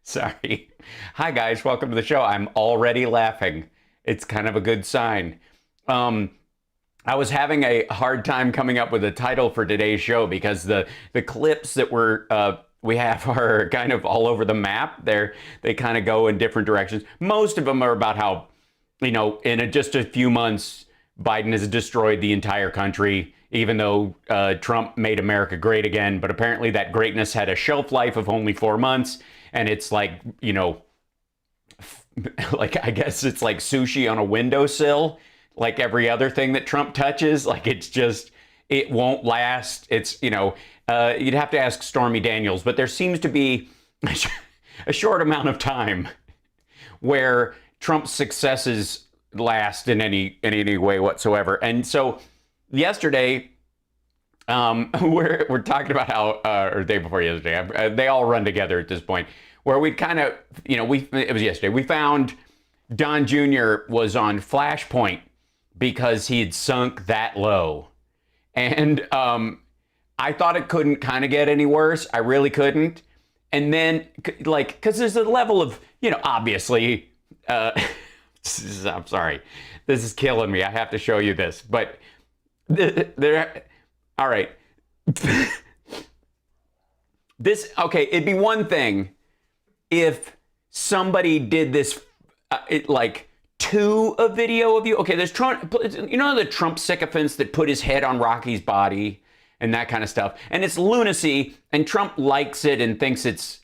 Sorry. Hi, guys. Welcome to the show. I'm already laughing. It's kind of a good sign. I was having a hard time coming up with a title for today's show because the clips that we have are kind of all over the map. They kind of go in different directions. Most of them are about how, in just a few months, Biden has destroyed the entire country, even though Trump made America great again. But apparently that greatness had a shelf life of only 4 months. And it's like, I guess it's like sushi on a windowsill, like every other thing that Trump touches. Like, it won't last. You'd have to ask Stormy Daniels, but there seems to be a short amount of time where Trump's successes last in any way whatsoever. And so yesterday, we're talking about how, or the day before yesterday, they all run together at this point, where we kind of, it was yesterday, we found Don Jr. was on Flashpoint because he had sunk that low. And I thought it couldn't kind of get any worse. I really couldn't. And then, because there's a level of, obviously, I'm sorry, this is killing me. I have to show you this. But all right. It'd be one thing if somebody did this, to a video of you. Okay, there's Trump, the Trump sycophants that put his head on Rocky's body and that kind of stuff. And it's lunacy, and Trump likes it and thinks it's,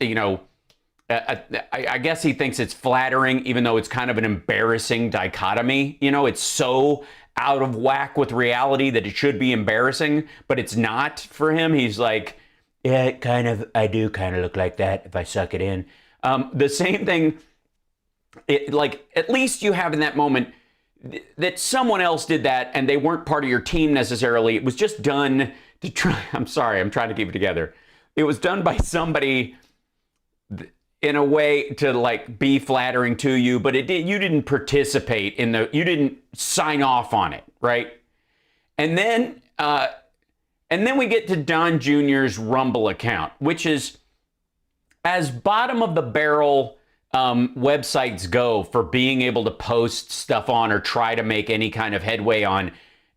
I guess he thinks it's flattering, even though it's kind of an embarrassing dichotomy. It's so out of whack with reality that it should be embarrassing, but it's not for him. He's like, yeah, I do kind of look like that if I suck it in. The same thing, at least you have in that moment that someone else did that and they weren't part of your team necessarily. It was just done to try. I'm sorry, I'm trying to keep it together. It was done by somebody in a way to be flattering to you, but you didn't participate you didn't sign off on it, right? And then we get to Don Jr.'s Rumble account, which is as bottom of the barrel websites go for being able to post stuff on or try to make any kind of headway on.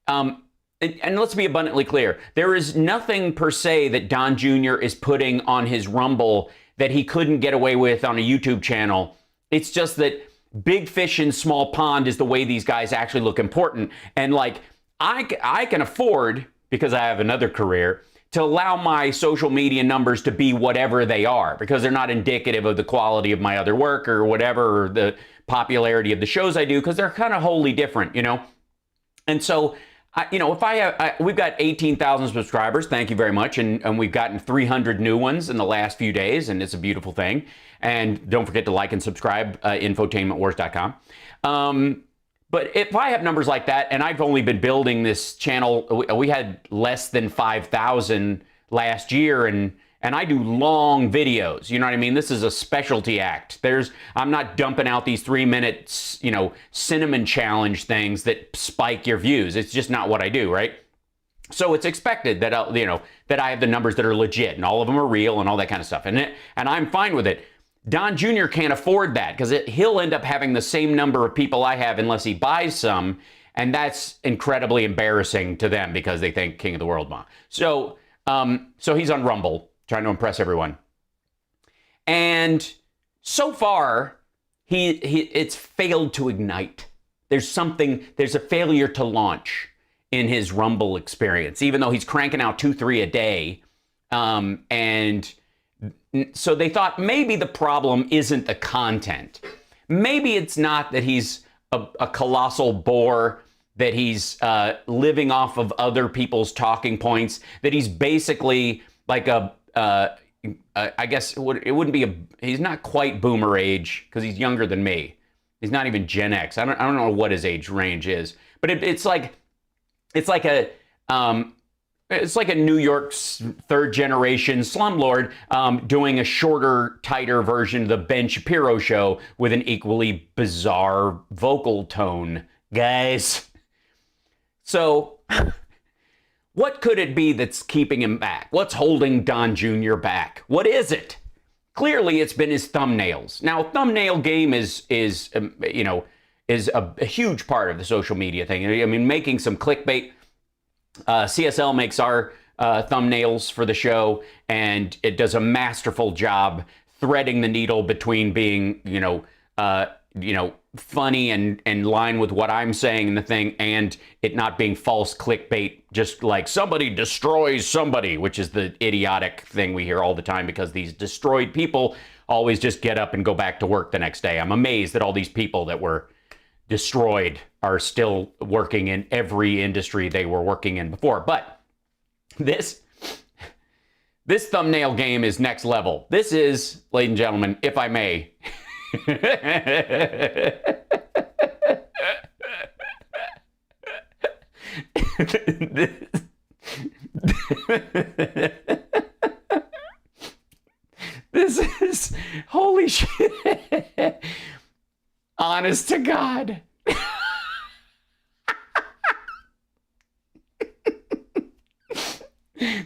And let's be abundantly clear. There is nothing per se that Don Jr. is putting on his Rumble that he couldn't get away with on a YouTube channel. It's just that big fish in small pond is the way these guys actually look important. And I can afford, because I have another career, to allow my social media numbers to be whatever they are, because they're not indicative of the quality of my other work or whatever, or the popularity of the shows I do, because they're kind of wholly different, And so, if we've got 18,000 subscribers, thank you very much. And we've gotten 300 new ones in the last few days, and it's a beautiful thing. And don't forget to like and subscribe, infotainmentwars.com. But if I have numbers like that, and I've only been building this channel, we had less than 5,000 last year, and I do long videos. You know what I mean? This is a specialty act. I'm not dumping out these 3 minutes, cinnamon challenge things that spike your views. It's just not what I do, right? So it's expected that that I have the numbers that are legit, and all of them are real, and all that kind of stuff. And I'm fine with it. Don Jr. can't afford that because he'll end up having the same number of people I have unless he buys some. And that's incredibly embarrassing to them because they think King of the World Ma. So he's on Rumble trying to impress everyone. And so far, it's failed to ignite. There's a failure to launch in his Rumble experience, even though he's cranking out 2-3 a day. And so they thought maybe the problem isn't the content. Maybe it's not that he's a colossal bore, that he's living off of other people's talking points, that he's basically like I guess it wouldn't be he's not quite boomer age because he's younger than me. He's not even Gen X. I don't know what his age range is, but it's like a New York's third generation slumlord doing a shorter, tighter version of the Ben Shapiro show with an equally bizarre vocal tone, guys. So What could it be that's keeping him back? What's holding Don Jr. back? What is it? Clearly, it's been his thumbnails. Now, thumbnail game is a huge part of the social media thing. I mean, making some clickbait. CSL makes our thumbnails for the show, and it does a masterful job threading the needle between being, funny and in line with what I'm saying in the thing, and it not being false clickbait, just like somebody destroys somebody, which is the idiotic thing we hear all the time, because these destroyed people always just get up and go back to work the next day. I'm amazed that all these people that were destroyed are still working in every industry they were working in before. But this thumbnail game is next level. This is, ladies and gentlemen, if I may, this is, holy shit, honest to God.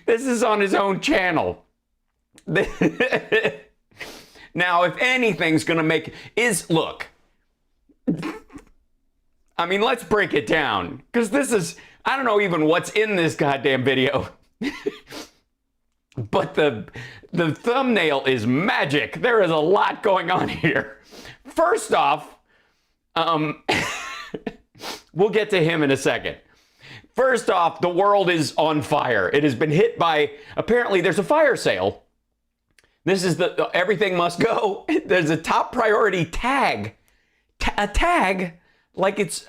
This is on his own channel. Now, if anything's going to make, look, I mean, let's break it down, because this is, I don't know even what's in this goddamn video. But the thumbnail is magic. There is a lot going on here. First off, we'll get to him in a second. First off, the world is on fire. It has been hit by, apparently there's a fire sale. This is the everything must go. There's a top priority tag. A tag like it's,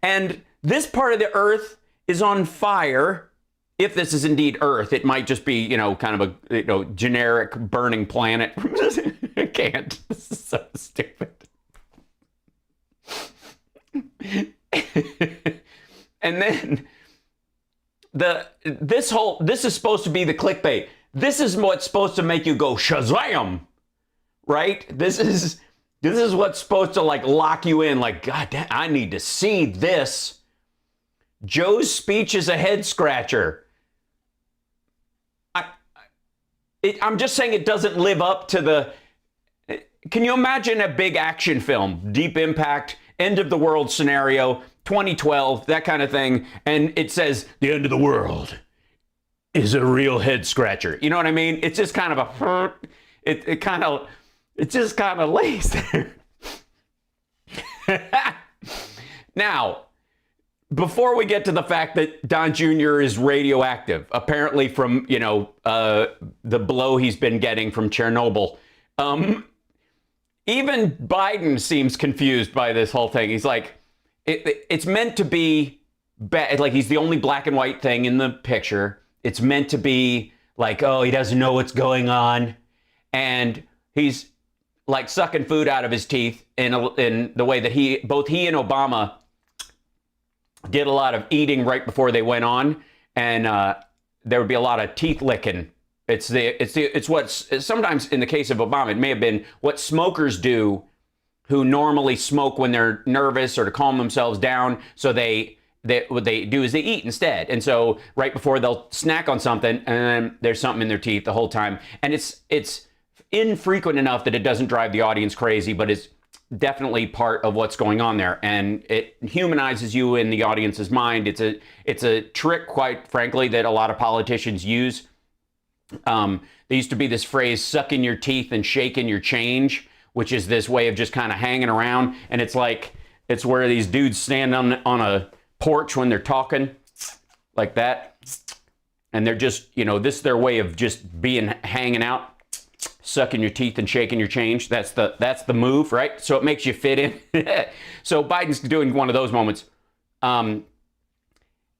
and this part of the earth is on fire. If this is indeed Earth, it might just be, kind of a, generic burning planet. I can't. This is so stupid. And then this is supposed to be the clickbait. This is what's supposed to make you go Shazam, right? This is what's supposed to like lock you in. Like, God damn, I need to see this. Joe's speech is a head scratcher. I'm just saying it doesn't live up to the. Can you imagine a big action film, Deep Impact, end of the world scenario, 2012, that kind of thing, and it says the end of the world is a real head scratcher. You know what I mean? It's just kind of a. It just kind of lays there. Now, before we get to the fact that Don Jr. is radioactive, apparently from, the blow he's been getting from Chernobyl, even Biden seems confused by this whole thing. He's like, it's meant to be bad. Like, he's the only black and white thing in the picture. It's meant to be like, oh, he doesn't know what's going on. And he's like sucking food out of his teeth in the way that both he and Obama did a lot of eating right before they went on, and there would be a lot of teeth licking. It's what's sometimes in the case of Obama, it may have been what smokers do, who normally smoke when they're nervous or to calm themselves down. So what they do is they eat instead, and so right before they'll snack on something, and then there's something in their teeth the whole time, and it's infrequent enough that it doesn't drive the audience crazy, but it's definitely part of what's going on there, and it humanizes you in the audience's mind. It's a trick, quite frankly, that a lot of politicians use. There used to be this phrase, sucking your teeth and shaking your change, which is this way of just kind of hanging around, and it's where these dudes stand on a porch when they're talking like that, and they're just, this is their way of just hanging out. Sucking your teeth and shaking your change. That's the move, right? So it makes you fit in. So Biden's doing one of those moments. And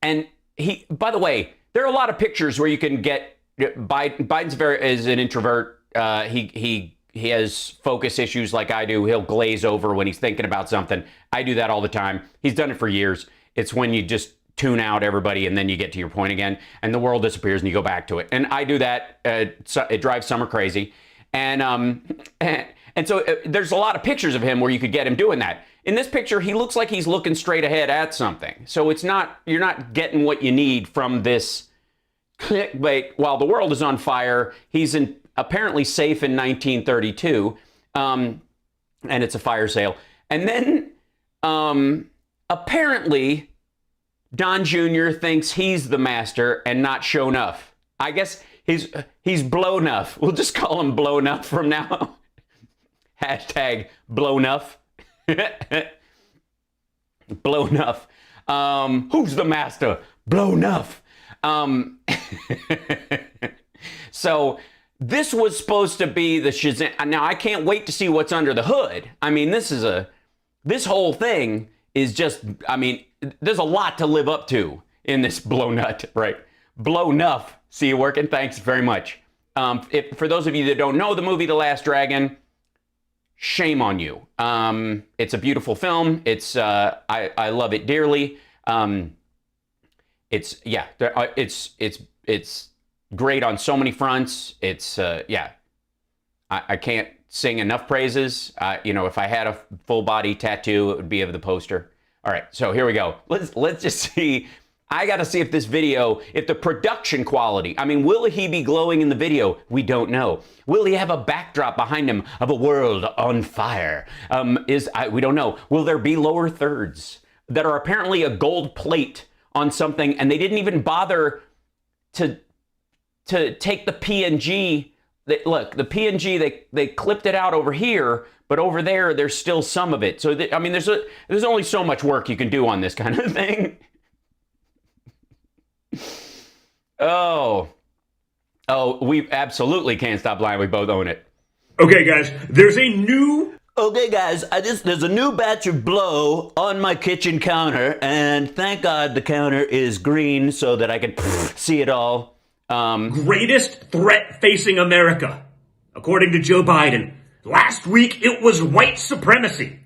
by the way, there are a lot of pictures where you can get Biden's is an introvert. He has focus issues like I do. He'll glaze over when he's thinking about something. I do that all the time. He's done it for years. It's when you just tune out everybody and then you get to your point again and the world disappears and you go back to it. And I do that. It drives Summer crazy. And so there's a lot of pictures of him where you could get him doing that. in this picture, he looks like he's looking straight ahead at something. So it's not, you're not getting what you need from this clickbait. While the world is on fire, he's apparently safe in 1932, and it's a fire sale. And then apparently Don Jr. thinks he's the master and not Sho'nuff. I guess he's Blownuff. We'll just call him Blownuff from now on. Hashtag Blownuff. Blownuff. Who's the master? Blownuff. So this was supposed to be the Shazam. Now I can't wait to see what's under the hood. I mean, this whole thing is just, I mean, there's a lot to live up to in this Blownut, right? Blownuff. See you working. Thanks very much. For those of you that don't know the movie The Last Dragon, shame on you. It's a beautiful film. It's I love it dearly. It's great on so many fronts. It's I can't sing enough praises. If I had a full body tattoo, it would be of the poster. All right, so here we go. Let's just see. I got to see if this video, if the production quality, I mean, will he be glowing in the video? We don't know. Will he have a backdrop behind him of a world on fire? We don't know. Will there be lower thirds that are apparently a gold plate on something, and they didn't even bother to take the PNG? Look, the PNG, they clipped it out over here, but over there, there's still some of it. So, there's only so much work you can do on this kind of thing. Oh, we absolutely can't stop lying. We both own it. Okay, guys, there's a new batch of blow on my kitchen counter, and thank God the counter is green so that I can see it all. Greatest threat facing America, according to Joe Biden. Last week, it was white supremacy.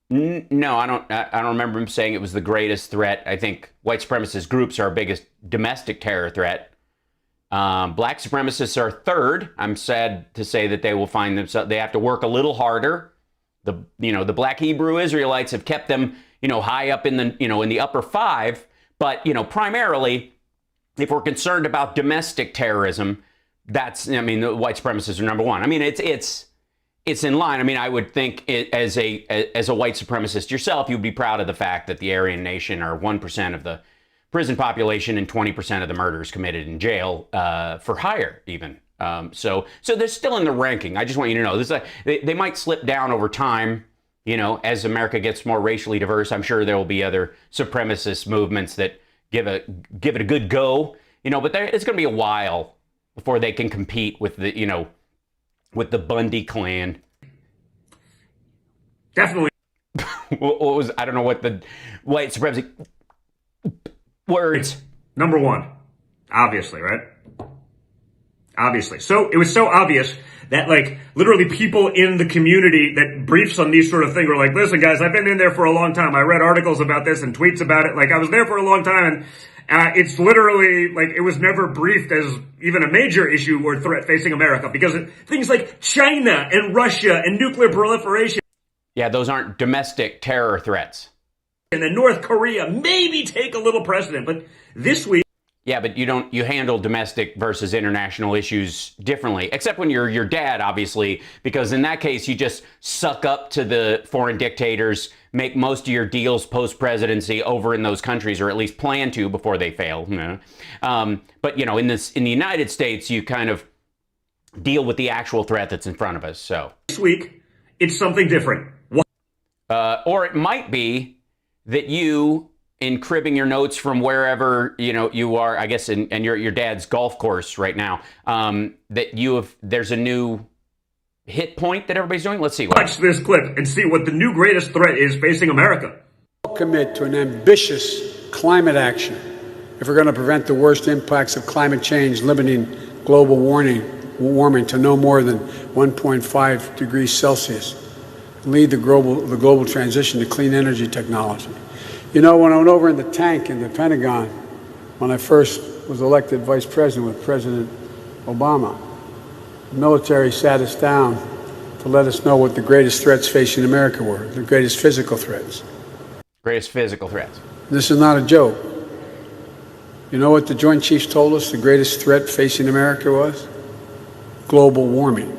No, I don't remember him saying it was the greatest threat. I think white supremacist groups are our biggest domestic terror threat. Black supremacists are third. I'm sad to say that they will find themselves, they have to work a little harder. The Black Hebrew Israelites have kept them, high up in the upper five. But, primarily, if we're concerned about domestic terrorism, the white supremacists are number one. I mean, it's in line. I mean, I would think as a white supremacist yourself, you'd be proud of the fact that the Aryan Nation are 1% of the prison population and 20% of the murders committed in jail for hire, even. So they're still in the ranking. I just want you to know this. They might slip down over time, as America gets more racially diverse. I'm sure there will be other supremacist movements that give it a good go. But it's going to be a while before they can compete with with the Bundy clan. Definitely. I don't know what the white supremacy words. Number one, obviously, right? Obviously. So it was so obvious that literally people in the community that briefs on these sort of things were like, listen guys, I've been in there for a long time. I read articles about this and tweets about it. I was there for a long time, and it's literally it was never briefed as even a major issue or threat facing America because things like China and Russia and nuclear proliferation. Yeah, those aren't domestic terror threats. And then North Korea maybe take a little precedent, but this week. Yeah, but you handle domestic versus international issues differently, except when you're your dad, obviously, because in that case, you just suck up to the foreign dictators, make most of your deals post-presidency over in those countries, or at least plan to before they fail. But, in the United States, you kind of deal with the actual threat that's in front of us. So this week, it's something different. Or it might be that you, in cribbing your notes from wherever you are, I guess, and your dad's golf course right now, that there's a new hit point that everybody's doing. Let's see. Watch this clip and see what the new greatest threat is facing America. Commit to an ambitious climate action if we're going to prevent the worst impacts of climate change, limiting global warming to no more than 1.5 degrees Celsius. Lead the global transition to clean energy technology. When I went over in the tank in the Pentagon, when I first was elected vice president with President Obama, the military sat us down to let us know what the greatest threats facing America were, the greatest physical threats. Greatest physical threats. This is not a joke. You know what the Joint Chiefs told us the greatest threat facing America was? Global warming.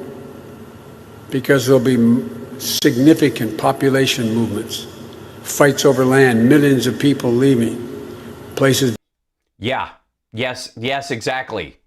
Because there'll be significant population movements, fights over land, millions of people leaving places. Yeah. Yes, exactly.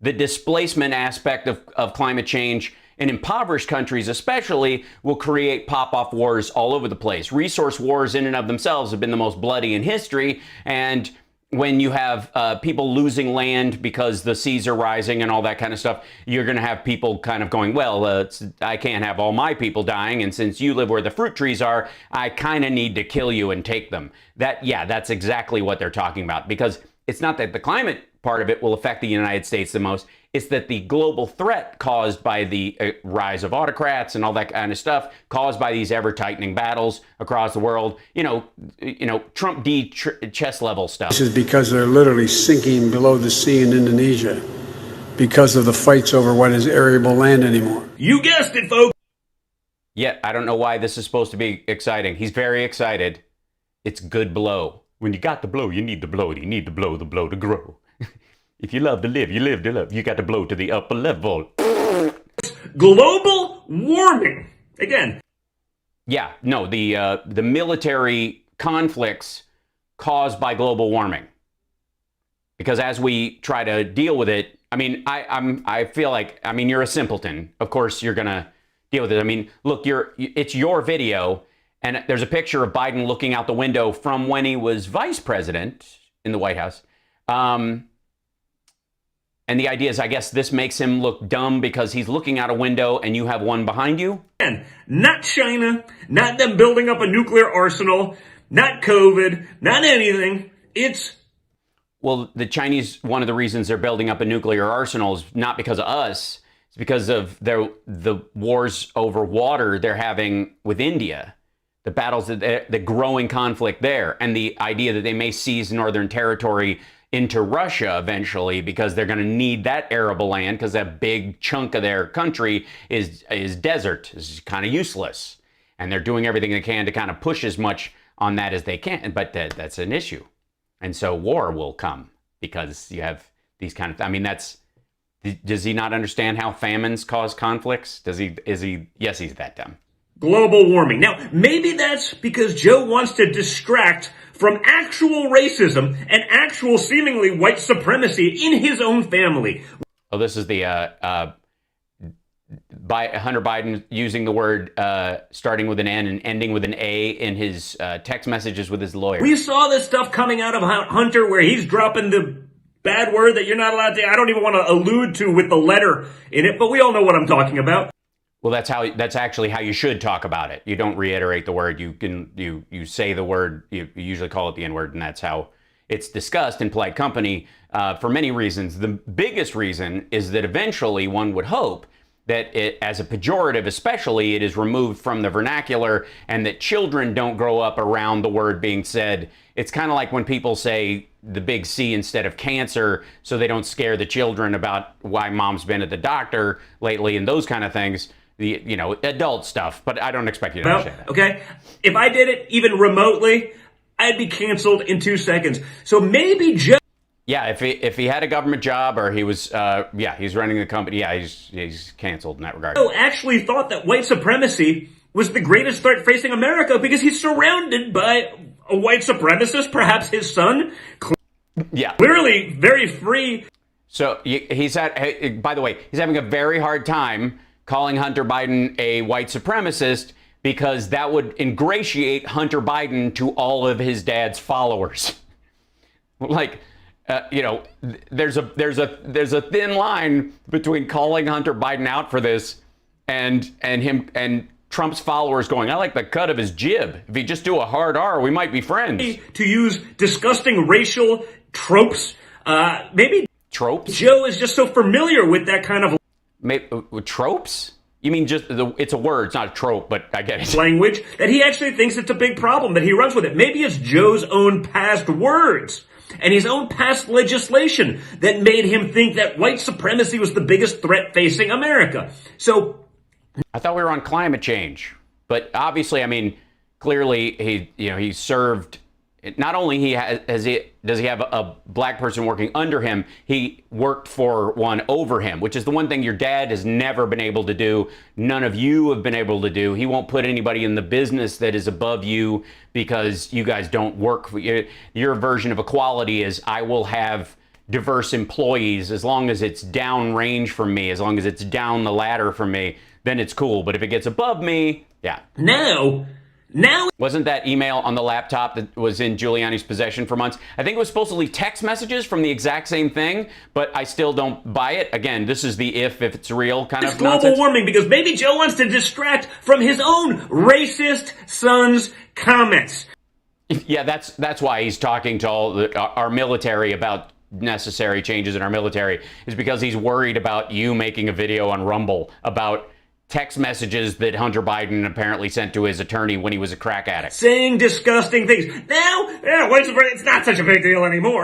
The displacement aspect of climate change in impoverished countries especially will create pop-off wars all over the place. Resource wars in and of themselves have been the most bloody in history, and when you have people losing land because the seas are rising and all that kind of stuff, you're going to have people kind of going, well, I can't have all my people dying, and since you live where the fruit trees are, I kind of need to kill you and take them. That's exactly what they're talking about, because it's not that the climate part of it will affect the United States the most. It's that the global threat caused by the rise of autocrats and all that kind of stuff, caused by these ever-tightening battles across the world, Trump D chess level stuff. This is because they're literally sinking below the sea in Indonesia because of the fights over what is arable land anymore. You guessed it, folks. Yet, I don't know why this is supposed to be exciting. He's very excited. It's good blow. When you got the blow, you need the blow. You need to blow the blow to grow. If you love to live, you live to love. You got to blow to the upper level. Global warming. Again. Yeah, no, the military conflicts caused by global warming. Because as we try to deal with it, I feel like, you're a simpleton. Of course, you're going to deal with it. Look, it's your video, and there's a picture of Biden looking out the window from when he was vice president in the White House. And the idea is, I guess this makes him look dumb because he's looking out a window and you have one behind you. And not China, not them building up a nuclear arsenal, not COVID, not anything. Well, the Chinese, one of the reasons they're building up a nuclear arsenal is not because of us. It's because of the wars over water they're having with India. The battles, the growing conflict there, and the idea that they may seize northern territory into Russia eventually because they're going to need that arable land because that big chunk of their country is desert, is kind of useless. And they're doing everything they can to kind of push as much on that as they can. But that's an issue. And so war will come because you have these kind of, does he not understand how famines cause conflicts? Yes, he's that dumb. Global warming. Now, maybe that's because Joe wants to distract from actual racism and actual seemingly white supremacy in his own family. Oh, this is the Hunter Biden using the word starting with an N and ending with an A in his text messages with his lawyer. We saw this stuff coming out of Hunter where he's dropping the bad word that you're not allowed to, I don't even want to allude to with the letter in it, but we all know what I'm talking about. Well, that's actually how you should talk about it. You don't reiterate the word. You say the word. You usually call it the N-word, and that's how it's discussed in polite company for many reasons. The biggest reason is that eventually one would hope that it, as a pejorative especially, it is removed from the vernacular and that children don't grow up around the word being said. It's kind of like when people say the big C instead of cancer so they don't scare the children about why mom's been at the doctor lately and those kind of things. Adult stuff, but I don't expect you to understand that. Okay? If I did it even remotely, I'd be canceled in 2 seconds. So maybe Joe... Yeah, if he had a government job or he was, he's running the company, he's canceled in that regard. Joe actually thought that white supremacy was the greatest threat facing America because he's surrounded by a white supremacist, perhaps his son. Clearly very free. So by the way, he's having a very hard time calling Hunter Biden a white supremacist because that would ingratiate Hunter Biden to all of his dad's followers. There's a thin line between calling Hunter Biden out for this and him and Trump's followers going, I like the cut of his jib. If he just do a hard R, we might be friends. To use disgusting racial tropes, maybe tropes. Joe is just so familiar with that kind of tropes? You mean just it's a word, it's not a trope, but I get it. Language that he actually thinks it's a big problem, that he runs with it. Maybe it's Joe's own past words and his own past legislation that made him think that white supremacy was the biggest threat facing America. So I thought we were on climate change, but obviously, I mean, clearly he served. Not only does he have a black person working under him, he worked for one over him, which is the one thing your dad has never been able to do. None of you have been able to do. He won't put anybody in the business that is above you because you guys don't work for you. Your version of equality is I will have diverse employees as long as it's down range from me, as long as it's down the ladder from me, then it's cool. But if it gets above me, yeah. Now, wasn't that email on the laptop that was in Giuliani's possession for months? I think it was supposed to leave text messages from the exact same thing, but I still don't buy it. Again, this is the if it's real kind of global nonsense. warming because maybe Joe wants to distract from his own racist son's comments. Yeah, that's why he's talking to all our military about necessary changes in our military, is because he's worried about you making a video on Rumble about text messages that Hunter Biden apparently sent to his attorney when he was a crack addict. Saying disgusting things. Now, it's not such a big deal anymore.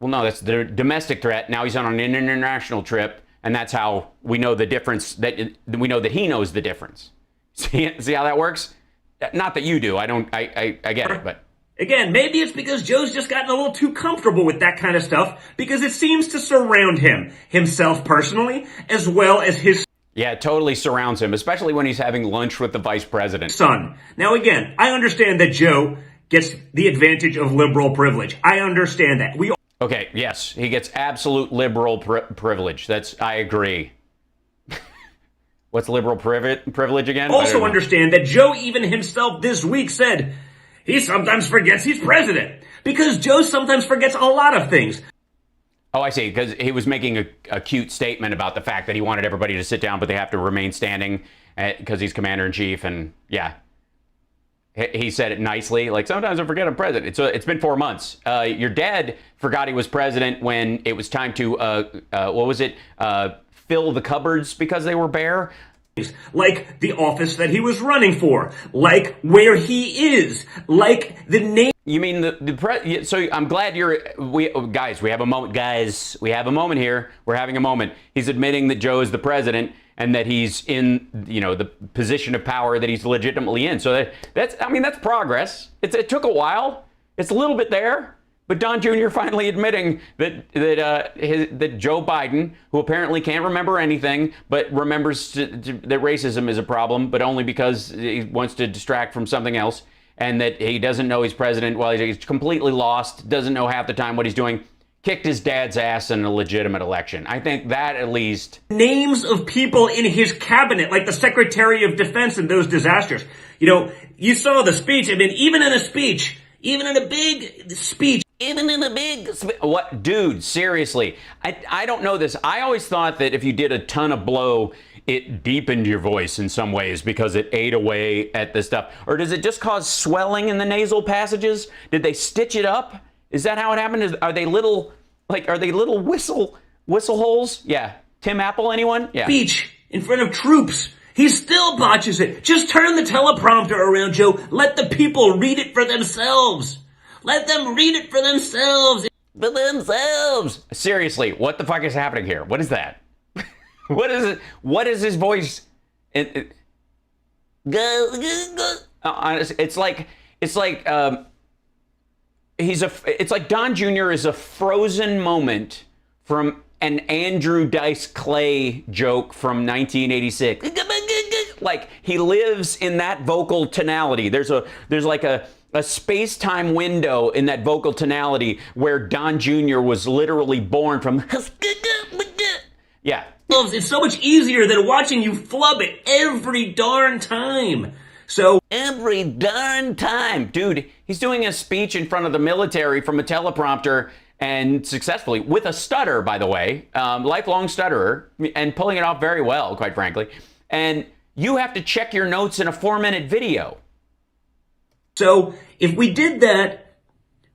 Well, no, that's the domestic threat. Now he's on an international trip, and that's how we know the difference. We know that he knows the difference. See how that works? Not that you do. I don't. I get it, but. Again, maybe it's because Joe's just gotten a little too comfortable with that kind of stuff because it seems to surround himself personally, as well as his Yeah, it totally surrounds him, especially when he's having lunch with the vice president. son. Now again, I understand that Joe gets the advantage of liberal privilege. I understand that. Okay, yes, he gets absolute liberal privilege. I agree. What's liberal privilege again? Also understand that Joe even himself this week said he sometimes forgets he's president because Joe sometimes forgets a lot of things. Oh, I see, because he was making a cute statement about the fact that he wanted everybody to sit down, but they have to remain standing because he's commander-in-chief, and yeah. He said it nicely, like, sometimes I forget I'm president. It's been 4 months. Your dad forgot he was president when it was time to, fill the cupboards because they were bare. Like the office that he was running for, like where he is, like the name. You mean so I'm glad we have a moment. Guys, we have a moment here. We're having a moment. He's admitting that Joe is the president and that he's in, the position of power that he's legitimately in. So that's progress. It took a while. It's a little bit there. But Don Jr. finally admitting that Joe Biden, who apparently can't remember anything, but remembers that racism is a problem, but only because he wants to distract from something else, and that he doesn't know he's president while he's completely lost, doesn't know half the time what he's doing, kicked his dad's ass in a legitimate election. I think that at least. Names of people in his cabinet, like the Secretary of Defense in those disasters. You saw the speech. I mean, even in a big speech, what, dude, seriously, I don't know this. I always thought that if you did a ton of blow, it deepened your voice in some ways because it ate away at the stuff. Or does it just cause swelling in the nasal passages? Did they stitch it up? Is that how it happened? Are they little whistle holes? Yeah. Tim Apple, anyone? Yeah. Speech in front of troops. He still botches it. Just turn the teleprompter around, Joe. Let the people read it for themselves. Let them read it for themselves. For themselves. Seriously, what the fuck is happening here? What is that? What is it? What is his voice? It's like Don Jr. is a frozen moment from an Andrew Dice Clay joke from 1986. Like, he lives in that vocal tonality. There's like a space-time window in that vocal tonality where Don Jr. was literally born from. Yeah. It's so much easier than watching you flub it every darn time. So every darn time. Dude, he's doing a speech in front of the military from a teleprompter, and successfully, with a stutter, by the way, lifelong stutterer, and pulling it off very well, quite frankly. And you have to check your notes in a 4-minute video. So if we did that,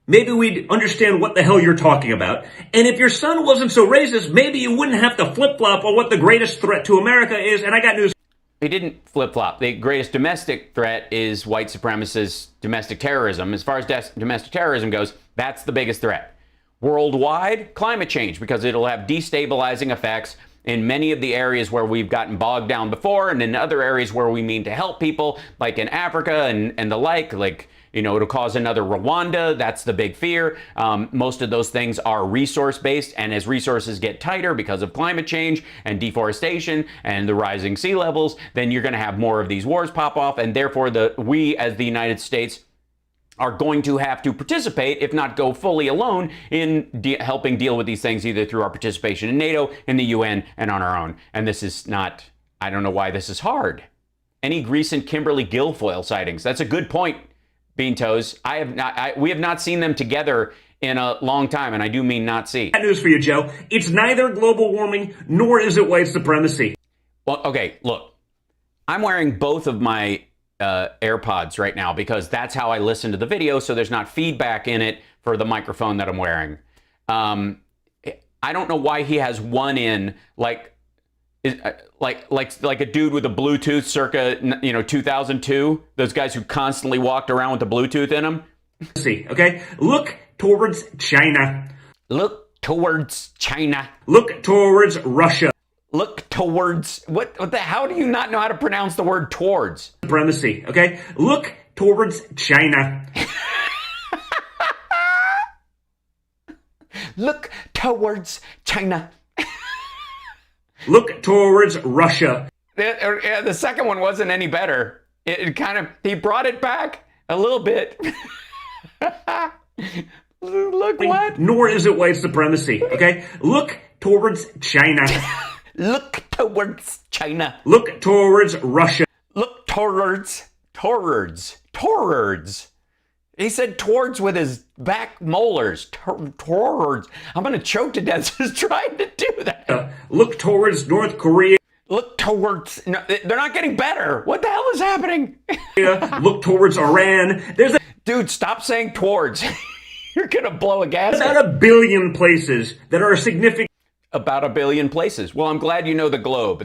maybe we'd understand what the hell you're talking about. And if your son wasn't so racist, maybe you wouldn't have to flip-flop on what the greatest threat to America is. And I got news. He didn't flip-flop. The greatest domestic threat is white supremacist domestic terrorism. As far as domestic terrorism goes, that's the biggest threat. Worldwide, climate change, because it'll have destabilizing effects in many of the areas where we've gotten bogged down before, and in other areas where we mean to help people, like in Africa and the like, it'll cause another Rwanda. That's the big fear. Most of those things are resource-based, and as resources get tighter because of climate change and deforestation and the rising sea levels, then you're going to have more of these wars pop off, and therefore we, as the United States, are going to have to participate, if not go fully alone, in helping deal with these things, either through our participation in NATO, in the UN, and on our own. And this is not, I don't know why this is hard. Any recent Kimberly Guilfoyle sightings? That's a good point, Bean Toes. We have not seen them together in a long time, and I do mean not see. Bad news for you, Joe. It's neither global warming, nor is it white supremacy. Well, okay, look. I'm wearing both of my AirPods right now because that's how I listen to the video, so there's not feedback in it for the microphone that I'm wearing. I don't know why he has one in, like a dude with a Bluetooth circa 2002. Those guys who constantly walked around with the Bluetooth in them. See, okay? Look towards China. Look towards China. Look towards Russia. Look towards how do you not know how to pronounce the word towards? Supremacy, okay? Look towards China. Look towards China. Look towards Russia. The second one wasn't any better. He brought it back a little bit. Look what? Nor is it white supremacy, okay? Look towards China. Look towards China. Look towards Russia. Look towards. He said towards with his back molars. Towards. I'm going to choke to death just trying to do that. Look towards North Korea. Look towards. No, they're not getting better. What the hell is happening? Look towards Iran. Dude, stop saying towards. You're going to blow a gasket. About 1 billion places that are significant. About 1 billion places. Well, I'm glad you know the globe. Are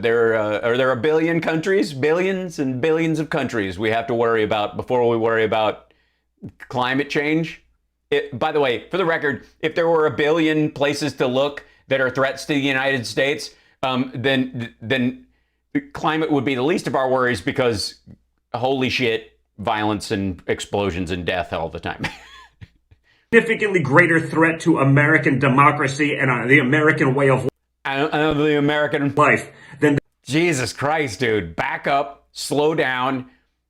there 1 billion countries? Billions and billions of countries we have to worry about before we worry about climate change. By the way, for the record, if there were 1 billion places to look that are threats to the United States, then climate would be the least of our worries because holy shit, violence and explosions and death all the time. Significantly greater threat to American democracy and the American way of the American life than Jesus Christ, dude. Back up, slow down.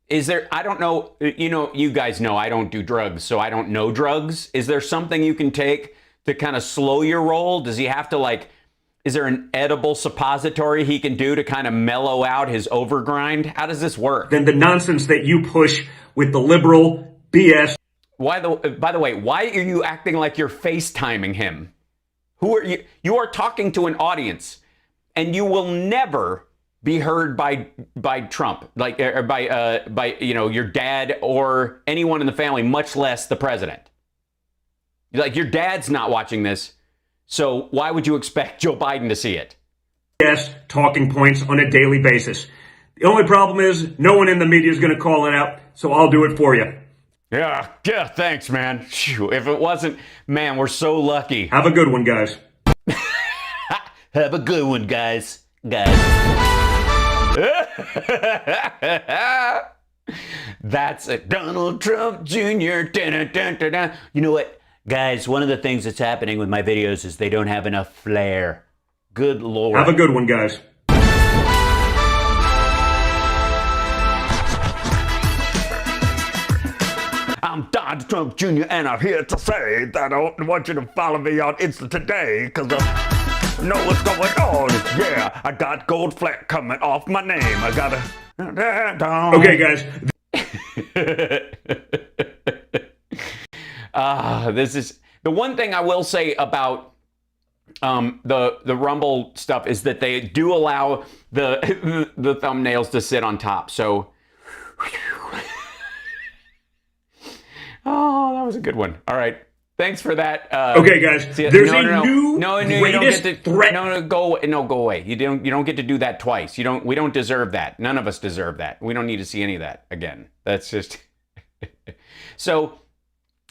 Is there, I don't know, you guys know I don't do drugs, so I don't know drugs. Is there something you can take to kind of slow your roll? Does he have to is there an edible suppository he can do to kind of mellow out his overgrind? How does this work? Than the nonsense that you push with the liberal BS. By the way, why are you acting like you're FaceTiming him? Who are you? You are talking to an audience, and you will never be heard by Trump, or by your dad or anyone in the family, much less the president. Your dad's not watching this, so why would you expect Joe Biden to see it? Yes, talking points on a daily basis. The only problem is no one in the media is going to call it out, so I'll do it for you. Yeah, thanks, man. Phew, if it wasn't, man, we're so lucky. Have a good one, guys. Have a good one, guys. That's a Donald Trump Jr. Dun-dun-dun-dun-dun. You know what, guys? One of the things that's happening with my videos is they don't have enough flair. Good Lord. Have a good one, guys. I'm Donald Trump Jr. and I'm here to say that I want you to follow me on Insta today because I know what's going on. Yeah, I got gold fleck coming off my name. I gotta... Okay, guys. This is the one thing I will say about the Rumble stuff is that they do allow the thumbnails to sit on top. So, oh, that was a good one. All right. Thanks for that. Okay, guys. There's a new greatest threat. Go away. You don't get to do that twice. We don't deserve that. None of us deserve that. We don't need to see any of that again. That's just so.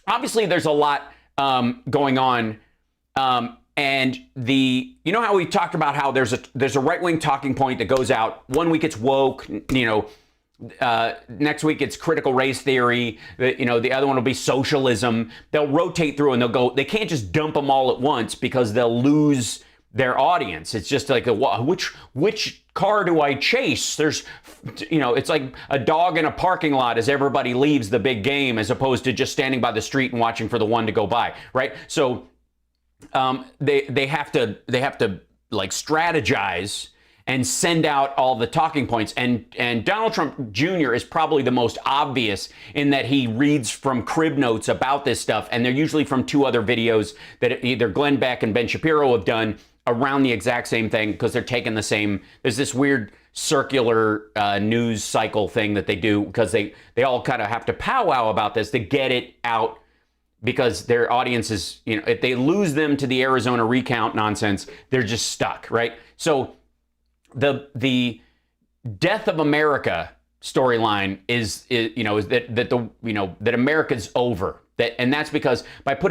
Obviously, there's a lot going on And you know how we talked about how there's a right-wing talking point that goes out. One week it's woke, next week it's critical race theory. The other one will be socialism. They'll rotate through and they'll go. They can't just dump them all at once because they'll lose their audience. It's just like which car do I chase? It's like a dog in a parking lot as everybody leaves the big game, as opposed to just standing by the street and watching for the one to go by, right? So they have to like strategize and send out all the talking points. And Donald Trump Jr. is probably the most obvious in that he reads from crib notes about this stuff, and they're usually from two other videos that either Glenn Beck and Ben Shapiro have done around the exact same thing, because they're taking the same. There's this weird circular news cycle thing that they do, because they all kind of have to powwow about this to get it out, because their audience is, if they lose them to the Arizona recount nonsense, they're just stuck, right? So the death of America storyline is that America's over. And that's because by not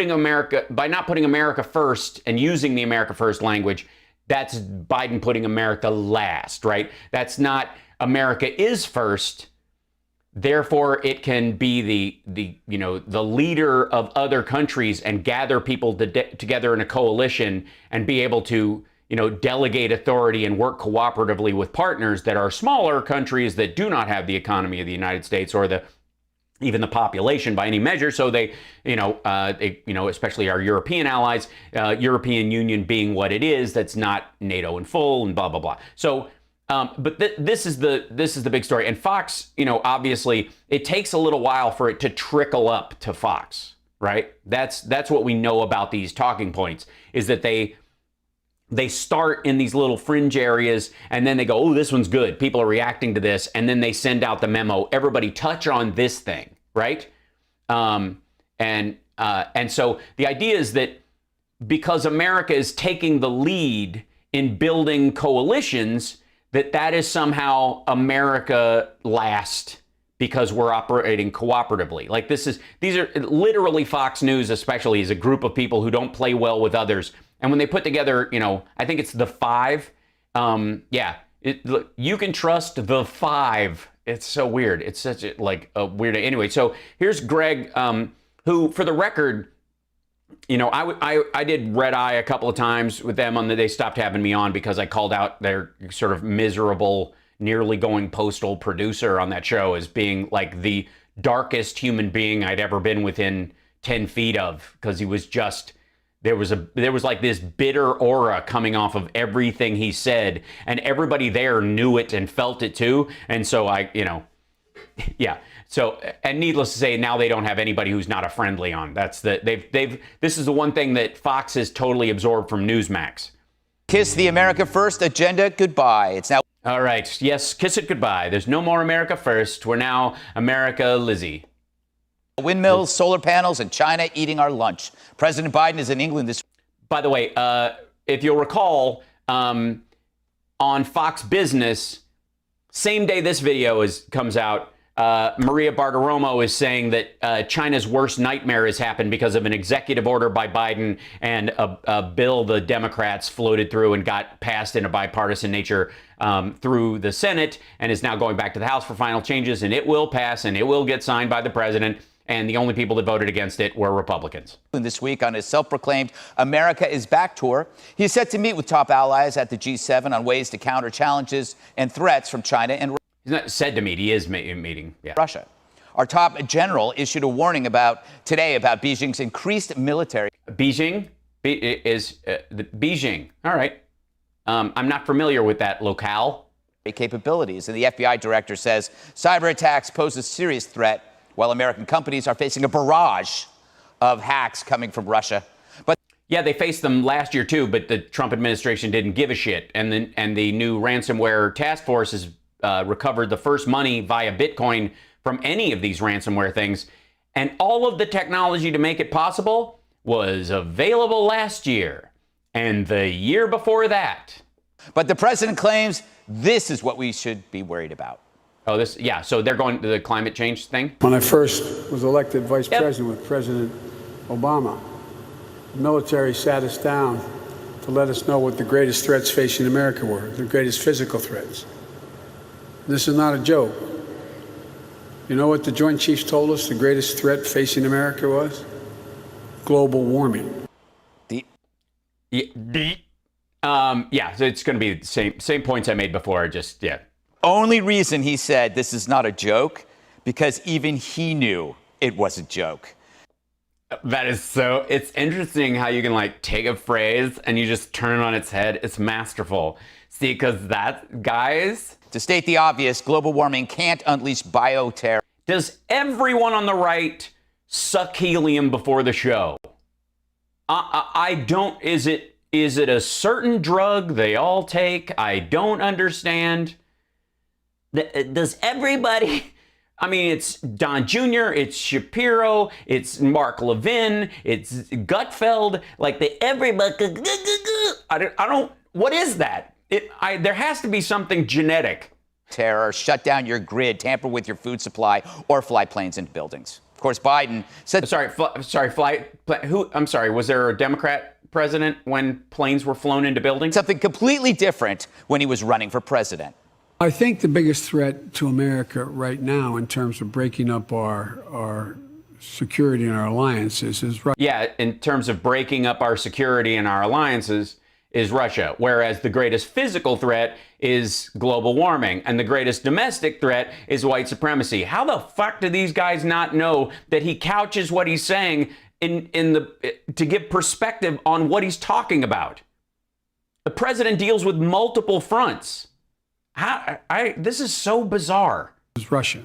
putting America first and using the America first language, that's Biden putting America last, right? That's not America is first. Therefore, it can be the leader of other countries and gather people together in a coalition and be able to delegate authority and work cooperatively with partners that are smaller countries that do not have the economy of the United States or even the population by any measure. So they especially our European allies, European Union being what it is, that's not NATO in full and blah, blah, blah. So, but this is the big story. And Fox, obviously it takes a little while for it to trickle up to Fox, right? That's what we know about these talking points, is that they start in these little fringe areas, and then they go, oh, this one's good. People are reacting to this. And then they send out the memo. Everybody touch on this thing, right? And so the idea is that because America is taking the lead in building coalitions, that is somehow America last because we're operating cooperatively. Like these are literally Fox News, especially, is a group of people who don't play well with others. And when they put together, I think it's the five. Look, you can trust the five. It's so weird. It's such a weird. Anyway, so here's Greg, who, for the record, I did red eye a couple of times with them they stopped having me on because I called out their sort of miserable, nearly going postal producer on that show as being like the darkest human being I'd ever been within 10 feet of, because he was just. There was like this bitter aura coming off of everything he said, and everybody there knew it and felt it too. And so yeah. So, and needless to say, now they don't have anybody who's not a friendly on. This is the one thing that Fox has totally absorbed from Newsmax. Kiss the America First agenda goodbye. It's now. All right. Yes. Kiss it goodbye. There's no more America First. We're now America Lizzie. Windmills, solar panels, and China eating our lunch. President Biden is in England this. By the way, if you'll recall, on Fox Business, same day this video comes out, Maria Bartiromo is saying that China's worst nightmare has happened because of an executive order by Biden and a bill the Democrats floated through and got passed in a bipartisan nature through the Senate, and is now going back to the House for final changes, and it will pass and it will get signed by the president. And the only people that voted against it were Republicans. This week on his self-proclaimed America is Back tour, he's set to meet with top allies at the G7 on ways to counter challenges and threats from China and He's not said to meet. He is meeting. Yeah. Russia. Our top general issued a warning today about Beijing's increased military. Beijing is Beijing. All right. I'm not familiar with that locale. Capabilities. And the FBI director says cyber attacks pose a serious threat, while American companies are facing a barrage of hacks coming from Russia. But yeah, they faced them last year too, but the Trump administration didn't give a shit. And the new ransomware task force has recovered the first money via Bitcoin from any of these ransomware things. And all of the technology to make it possible was available last year and the year before that. But the president claims this is what we should be worried about. Oh, so they're going to the climate change thing? When I first was elected vice president with President Obama, the military sat us down to let us know what the greatest threats facing America were, the greatest physical threats. This is not a joke. You know what the Joint Chiefs told us the greatest threat facing America was? Global warming. Yeah, so it's going to be the same points I made before, just, yeah. Only reason he said this is not a joke, because even he knew it was a joke. That is so, it's interesting how you can like take a phrase and you just turn it on its head. It's masterful. See, because that, guys. To state the obvious, global warming can't unleash bioterror. Does everyone on the right suck helium before the show? I don't, is it a certain drug they all take? I don't understand. Does everybody, I mean, it's Don Jr., it's Shapiro, it's Mark Levin, it's Gutfeld, like everybody, I don't, what is that? There has to be something genetic. Terror, shut down your grid, tamper with your food supply, or fly planes into buildings. Of course, Biden said... I'm sorry, was there a Democrat president when planes were flown into buildings? Something completely different when he was running for president. I think the biggest threat to America right now in terms of breaking up our security and our alliances is Russia. Yeah, in terms of breaking up our security and our alliances is Russia, whereas the greatest physical threat is global warming, and the greatest domestic threat is white supremacy. How the fuck do these guys not know that he couches what he's saying to give perspective on what he's talking about? The president deals with multiple fronts. This is so bizarre. Is Russia.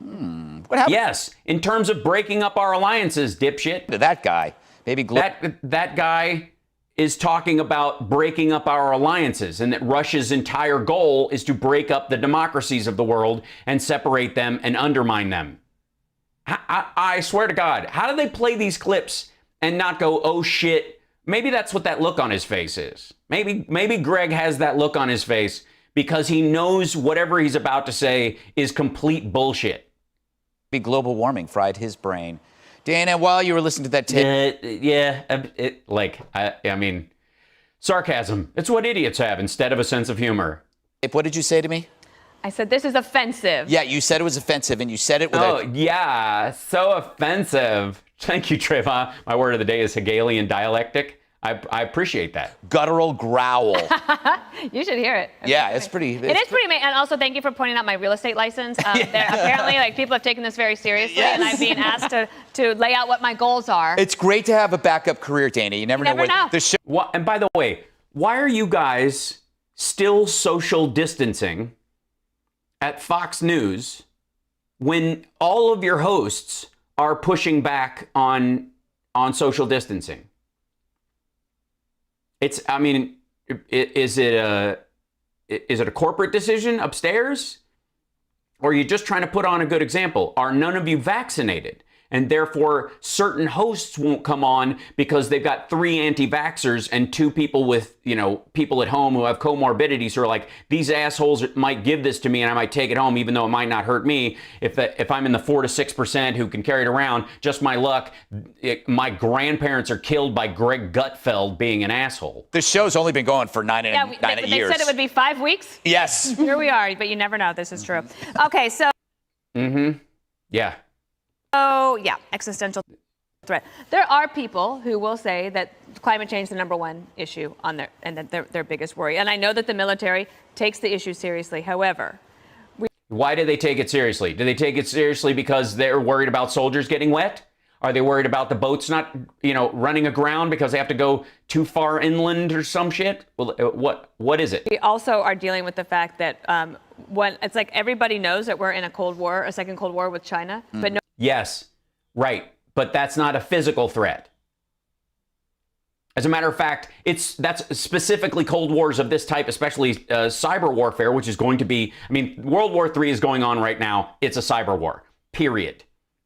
What happened? Yes, in terms of breaking up our alliances, dipshit. To that guy, maybe that guy is talking about breaking up our alliances, and that Russia's entire goal is to break up the democracies of the world and separate them and undermine them. I swear to God, how do they play these clips and not go, oh shit? Maybe that's what that look on his face is. Maybe Greg has that look on his face because he knows whatever he's about to say is complete bullshit. Global warming fried his brain. Dana, while you were listening to that tape... I mean, sarcasm. It's what idiots have instead of a sense of humor. What did you say to me? I said, this is offensive. Yeah, you said it was offensive, and you said it with yeah, so offensive. Thank you, Trayvon. My word of the day is Hegelian dialectic. I appreciate that. Guttural growl. You should hear it. Yeah, it's pretty. It is pretty amazing. And also, thank you for pointing out my real estate license. Apparently, people have taken this very seriously, and I'm being asked to lay out what my goals are. It's great to have a backup career, Dana. You never know what the show. And by the way, why are you guys still social distancing at Fox News when all of your hosts are pushing back on social distancing? Is it a corporate decision upstairs? Or are you just trying to put on a good example? Are none of you vaccinated? And therefore, certain hosts won't come on because they've got 3 anti-vaxxers and 2 people with, people at home who have comorbidities who are like, these assholes might give this to me and I might take it home even though it might not hurt me. If I'm in the 4 to 6% who can carry it around, just my luck, my grandparents are killed by Greg Gutfeld being an asshole. The show's only been going for 9 years. They said it would be 5 weeks? Yes. Here we are, but you never know. This is true. Okay, so... Yeah. Oh, yeah, existential threat. There are people who will say that climate change is the number one issue on and that their biggest worry. And I know that the military takes the issue seriously. However, why do they take it seriously? Do they take it seriously because they're worried about soldiers getting wet? Are they worried about the boats not, running aground because they have to go too far inland or some shit? Well, what is it? We also are dealing with the fact that it's like everybody knows that we're in a second Cold War with China, but no. Yes, right. But that's not a physical threat. As a matter of fact, that's specifically Cold Wars of this type, especially cyber warfare, which is going to be, World War III is going on right now. It's a cyber war, period.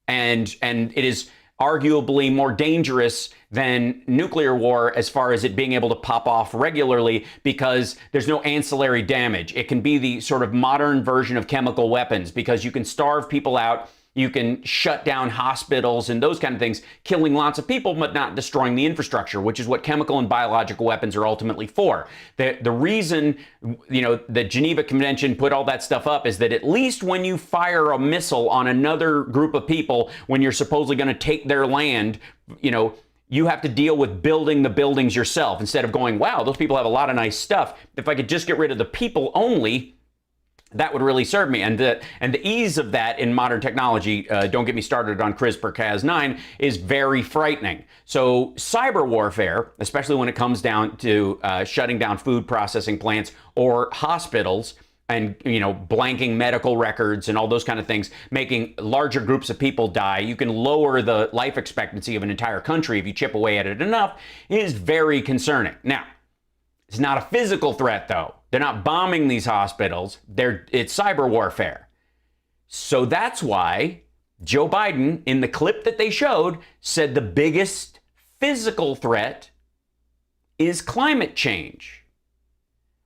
And it is arguably more dangerous than nuclear war as far as it being able to pop off regularly because there's no ancillary damage. It can be the sort of modern version of chemical weapons because you can starve people out You can shut down hospitals and those kind of things, killing lots of people, but not destroying the infrastructure, which is what chemical and biological weapons are ultimately for. The reason, the Geneva Convention put all that stuff up is that at least when you fire a missile on another group of people, when you're supposedly going to take their land, you have to deal with building the buildings yourself instead of going, wow, those people have a lot of nice stuff. If I could just get rid of the people only, that would really serve me. And the ease of that in modern technology, don't get me started on CRISPR-Cas9, is very frightening. So cyber warfare, especially when it comes down to shutting down food processing plants or hospitals, and blanking medical records and all those kind of things, making larger groups of people die, you can lower the life expectancy of an entire country if you chip away at it enough, is very concerning. Now, it's not a physical threat, though. They're not bombing these hospitals. It's cyber warfare. So that's why Joe Biden, in the clip that they showed, said the biggest physical threat is climate change.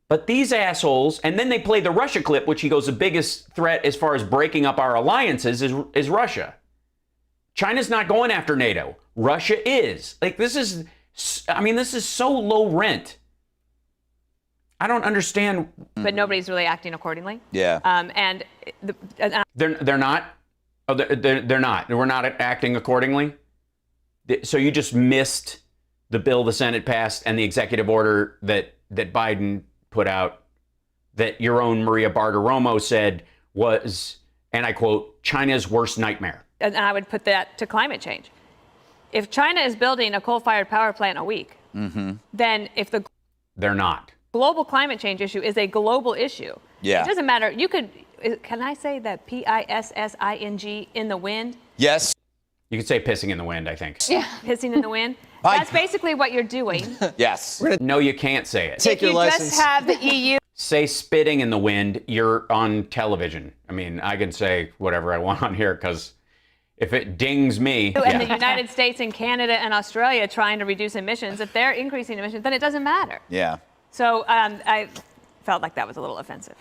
But these assholes, and then they play the Russia clip, which he goes, the biggest threat as far as breaking up our alliances is Russia. China's not going after NATO. Russia is. This is so low rent. I don't understand. But nobody's really acting accordingly. Yeah. They're not. Oh, they're not. We're not acting accordingly. So you just missed the bill the Senate passed and the executive order that Biden put out, that your own Maria Bartiromo said was, and I quote, China's worst nightmare. And I would put that to climate change. If China is building a coal-fired power plant a week, then they're not. Global climate change issue is a global issue. Yeah. It doesn't matter. Can I say that PISSING in the wind? Yes. You could say pissing in the wind, I think. Yeah. Pissing in the wind. That's basically what you're doing. Yes. No, you can't say it. Take your license. Just have the EU. Say spitting in the wind, you're on television. I mean, I can say whatever I want on here because if it dings me. And the United States and Canada and Australia trying to reduce emissions, if they're increasing emissions, then it doesn't matter. Yeah. So I felt like that was a little offensive.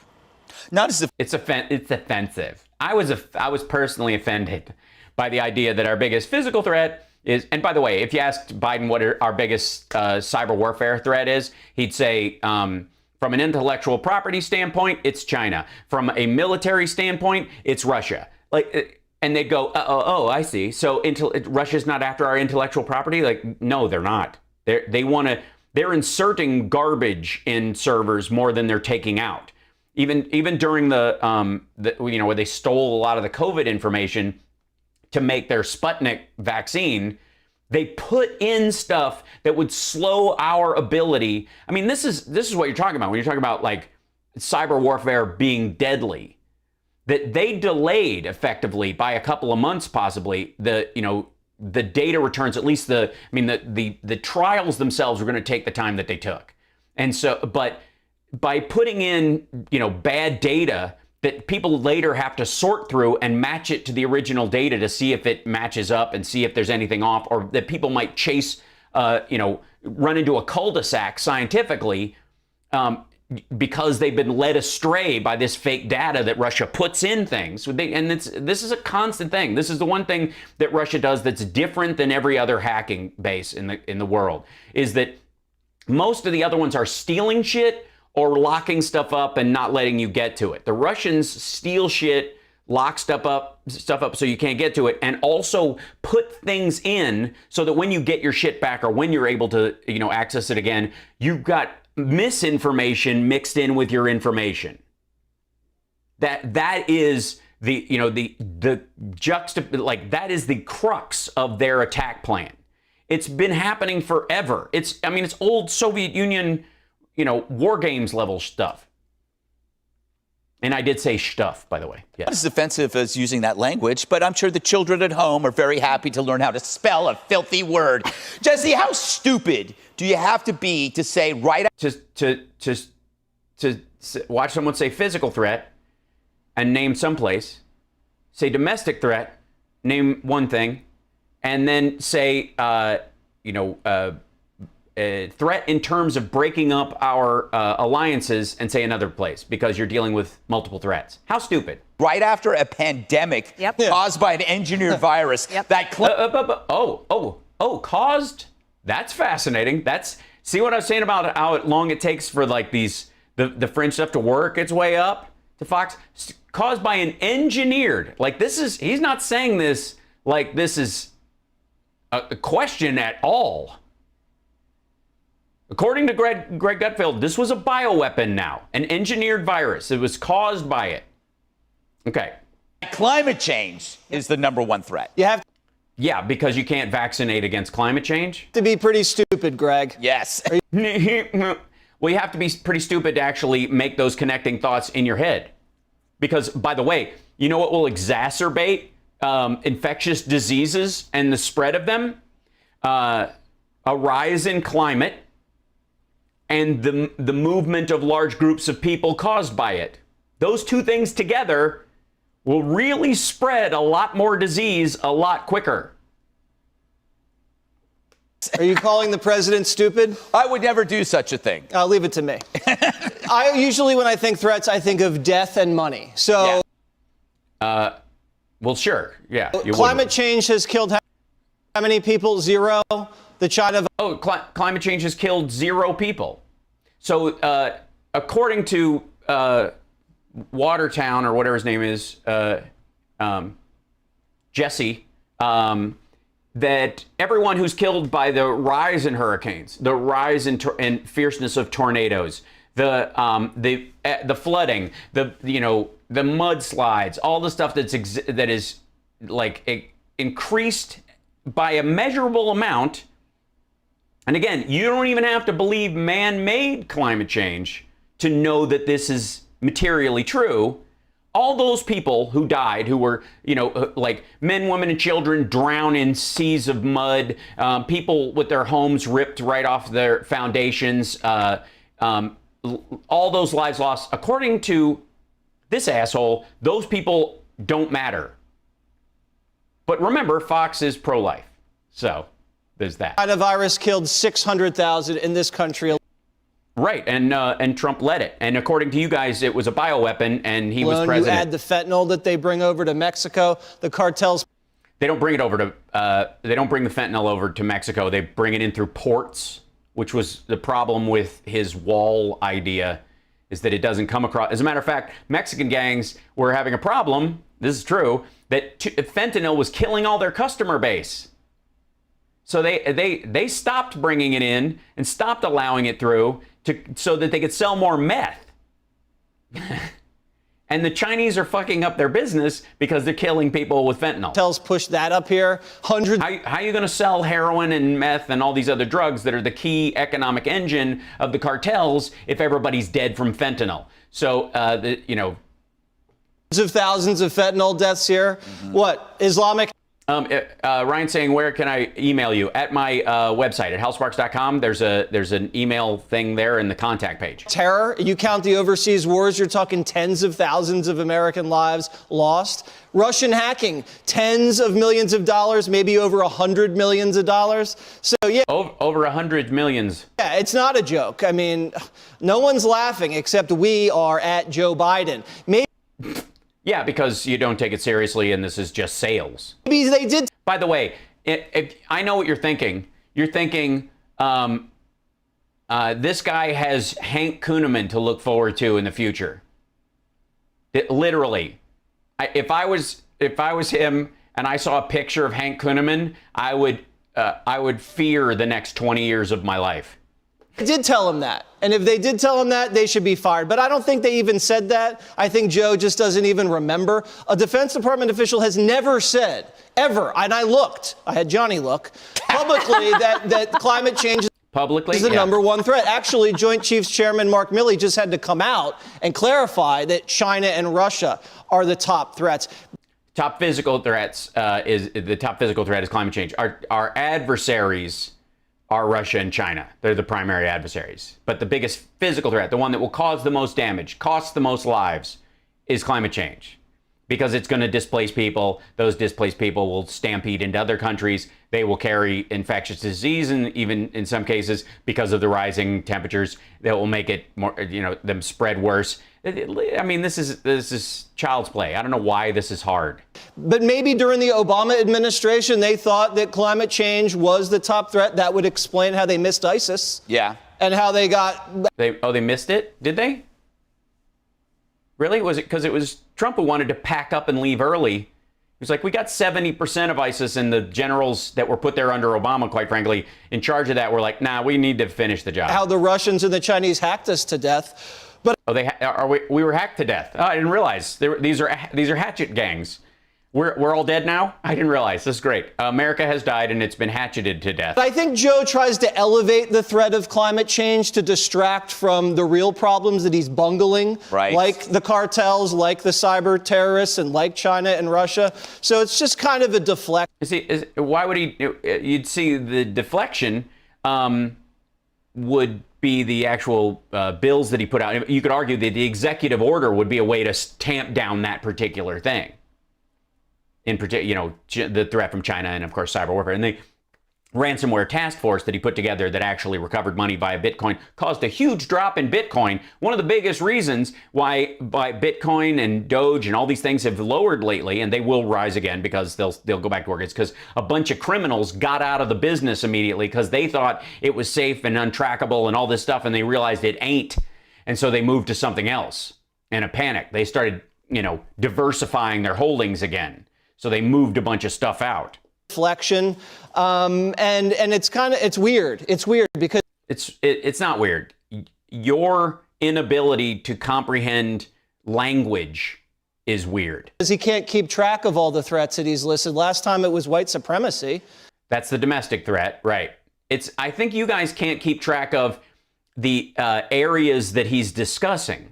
Not as if it's offensive. I was personally offended by the idea that our biggest physical threat is, and by the way, if you asked Biden what our biggest cyber warfare threat is, he'd say, from an intellectual property standpoint, it's China. From a military standpoint, it's Russia. And they'd go, oh, I see. So Russia's not after our intellectual property? No, they're not. They're inserting garbage in servers more than they're taking out. Even during where they stole a lot of the COVID information to make their Sputnik vaccine, they put in stuff that would slow our ability. I mean, this is what you're talking about when you're talking about cyber warfare being deadly. That they delayed effectively by a couple of months, possibly the data returns, at least the trials themselves were going to take the time that they took. And so, but by putting in, bad data that people later have to sort through and match it to the original data to see if it matches up and see if there's anything off, or that people might chase, run into a cul-de-sac scientifically, because they've been led astray by this fake data that Russia puts in things. This is a constant thing. This is the one thing that Russia does that's different than every other hacking base in the world, is that most of the other ones are stealing shit or locking stuff up and not letting you get to it. The Russians steal shit, lock stuff up so you can't get to it, and also put things in so that when you get your shit back or when you're able to, access it again, you've got misinformation mixed in with your information. That is that is the crux of their attack plan. It's been happening forever. It's old Soviet Union, war games level stuff. And I did say stuff, by the way. Yes. Not as offensive as using that language, but I'm sure the children at home are very happy to learn how to spell a filthy word. Jesse, how stupid do you have to be to say right? To watch someone say physical threat and name someplace, say domestic threat, name one thing, and then say, threat in terms of breaking up our alliances and say another place because you're dealing with multiple threats. How stupid. right after a pandemic caused by an engineered virus. That caused? That's fascinating. See what I was saying about how long it takes for like the fringe stuff to work its way up to Fox? Caused by an engineered, like he's not saying this like this is a question at all. According to Greg Gutfeld, this was a bioweapon now, an engineered virus. It was caused by it. Okay. Climate change is the number one threat. You have Yeah, because you can't vaccinate against climate change. to be pretty stupid, Greg. Yes. Well, you have to be pretty stupid to actually make those connecting thoughts in your head. Because, by the way, you know what will exacerbate infectious diseases and the spread of them? A rise in climate and the movement of large groups of people caused by it. Those two things together will really spread a lot more disease a lot quicker. Are you calling the president stupid? I would never do such a thing. I'll leave it to me. I usually, when I think threats, I think of death and money. So, Well, sure. Yeah. climate change has killed how many people? 0. The China. Climate change has killed 0 people. So, according to Watertown, or whatever his name is, Jesse, that everyone who's killed by the rise in hurricanes, the rise in fierceness of tornadoes, the flooding, the mudslides, all the stuff that is like increased by a measurable amount. And again, you don't even have to believe man-made climate change to know that this is materially true. All those people who died, who were, like men, women, and children drown in seas of mud, people with their homes ripped right off their foundations, all those lives lost. According to this asshole, those people don't matter. But remember, Fox is pro-life. So there's that. China virus killed 600,000 in this country. Right, and Trump led it. And according to you guys, it was a bioweapon, and he was president. You add the fentanyl that they bring over to Mexico, the cartels. They don't bring it over to. They don't bring the fentanyl over to Mexico. They bring it in through ports, which was the problem with his wall idea, is that it doesn't come across. As a matter of fact, Mexican gangs were having a problem. This is true, that fentanyl was killing all their customer base. So they stopped bringing it in and stopped allowing it through so that they could sell more meth. And the Chinese are fucking up their business because they're killing people with fentanyl. Cartels push that up here. Hundreds. How are you going to sell heroin and meth and all these other drugs that are the key economic engine of the cartels if everybody's dead from fentanyl? So, Of thousands of fentanyl deaths here. What? Islamic. Ryan saying, where can I email you? At my website at halsparks.com. There's an email thing there in the contact page. Terror. You count the overseas wars, you're talking tens of thousands of American lives lost. Russian hacking, tens of millions of dollars, maybe over $100 million. So yeah. Over 100 millions. Yeah, it's not a joke. I mean, no one's laughing except we are at Joe Biden. Maybe. Yeah, because you don't take it seriously and this is just sales. Maybe they did. By the way, I know what you're thinking. You're thinking this guy has Hank Kunneman to look forward to in the future. Literally. If I was him and I saw a picture of Hank Kunneman, I would fear the next 20 years of my life. I did tell him that. And if they did tell him that, they should be fired. But I don't think they even said that. I think Joe just doesn't even remember. A Defense Department official has never said, ever, and I had Johnny look, publicly that climate change publicly is the number one threat. Actually, Joint Chiefs Chairman Mark Milley just had to come out and clarify that China and Russia are the top threats. Top physical threats the top physical threat is climate change. Our adversaries are Russia and China. They're the primary adversaries. But the biggest physical threat, the one that will cause the most damage, cost the most lives, is climate change. because it's going to displace people. Those displaced people will stampede into other countries. They will carry infectious disease, and even in some cases, because of the rising temperatures, that will make it more, them spread worse. I mean, this is child's play. I don't know why this is hard. But maybe during the Obama administration, they thought that climate change was the top threat. That would explain how they missed ISIS. Yeah. And how they got... They missed it? Did they? Really? Was it because it was Trump who wanted to pack up and leave early? He was like, we got 70% of ISIS, and the generals that were put there under Obama, quite frankly, in charge of that, were like, nah, we need to finish the job. How the Russians and the Chinese hacked us to death. But we were hacked to death. Oh, I didn't realize these are hatchet gangs. We're all dead now? I didn't realize. This is great. America has died, and it's been hatcheted to death. I think Joe tries to elevate the threat of climate change to distract from the real problems that he's bungling, right, like the cartels, like the cyber terrorists, and like China and Russia. So it's just kind of a deflection. See, why would he? You'd see the deflection would be the actual bills that he put out. You could argue that the executive order would be a way to tamp down that particular thing. In particular, the threat from China and, of course, cyber warfare. And the ransomware task force that he put together that actually recovered money via Bitcoin caused a huge drop in Bitcoin. One of the biggest reasons why Bitcoin and Doge and all these things have lowered lately, and they will rise again because they'll go back to work, it's because a bunch of criminals got out of the business immediately because they thought it was safe and untrackable and all this stuff, and they realized it ain't. And so they moved to something else in a panic. They started, diversifying their holdings again. So they moved a bunch of stuff out. Deflection, and it's weird. It's weird because it's not weird. Your inability to comprehend language is weird. Because he can't keep track of all the threats that he's listed. Last time it was white supremacy. That's the domestic threat, right? I think you guys can't keep track of the areas that he's discussing.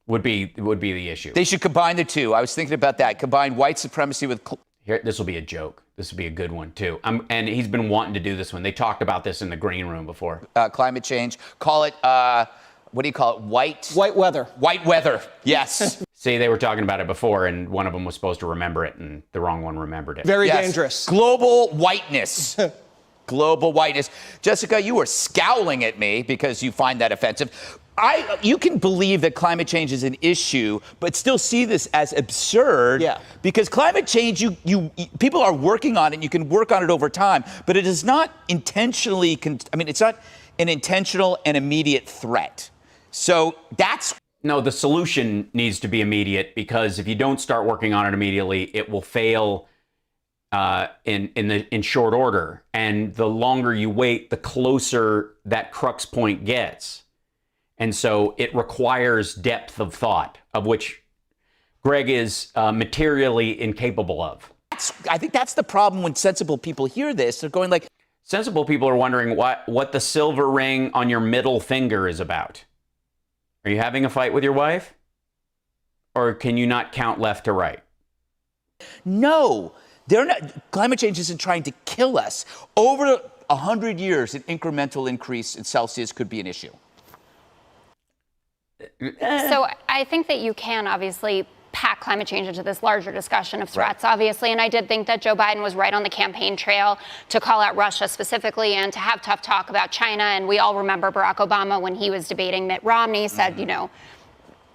Would be the issue. They should combine the two. I was thinking about that. Combine white supremacy with... Here, this will be a joke. This will be a good one, too. And he's been wanting to do this one. They talked about this in the green room before. Climate change. Call it, what do you call it? White weather. White weather, yes. See, they were talking about it before, and one of them was supposed to remember it, and the wrong one remembered it. Very dangerous. Global whiteness. Global whiteness. Jessica, you were scowling at me because you find that offensive. You can believe that climate change is an issue, but still see this as absurd. Yeah. Because climate change, people are working on it. You can work on it over time, but it is not intentionally. It's not an intentional and immediate threat. So no. The solution needs to be immediate, because if you don't start working on it immediately, it will fail in short order. And the longer you wait, the closer that crux point gets. And so it requires depth of thought, of which Greg is materially incapable of. I think that's the problem when sensible people hear this. They're going like... Sensible people are wondering what the silver ring on your middle finger is about. Are you having a fight with your wife? Or can you not count left to right? No, they're not. Climate change isn't trying to kill us. Over 100 years, an incremental increase in Celsius could be an issue. So I think that you can obviously pack climate change into this larger discussion of threats, obviously. And I did think that Joe Biden was right on the campaign trail to call out Russia specifically and to have tough talk about China. And we all remember Barack Obama when he was debating Mitt Romney said,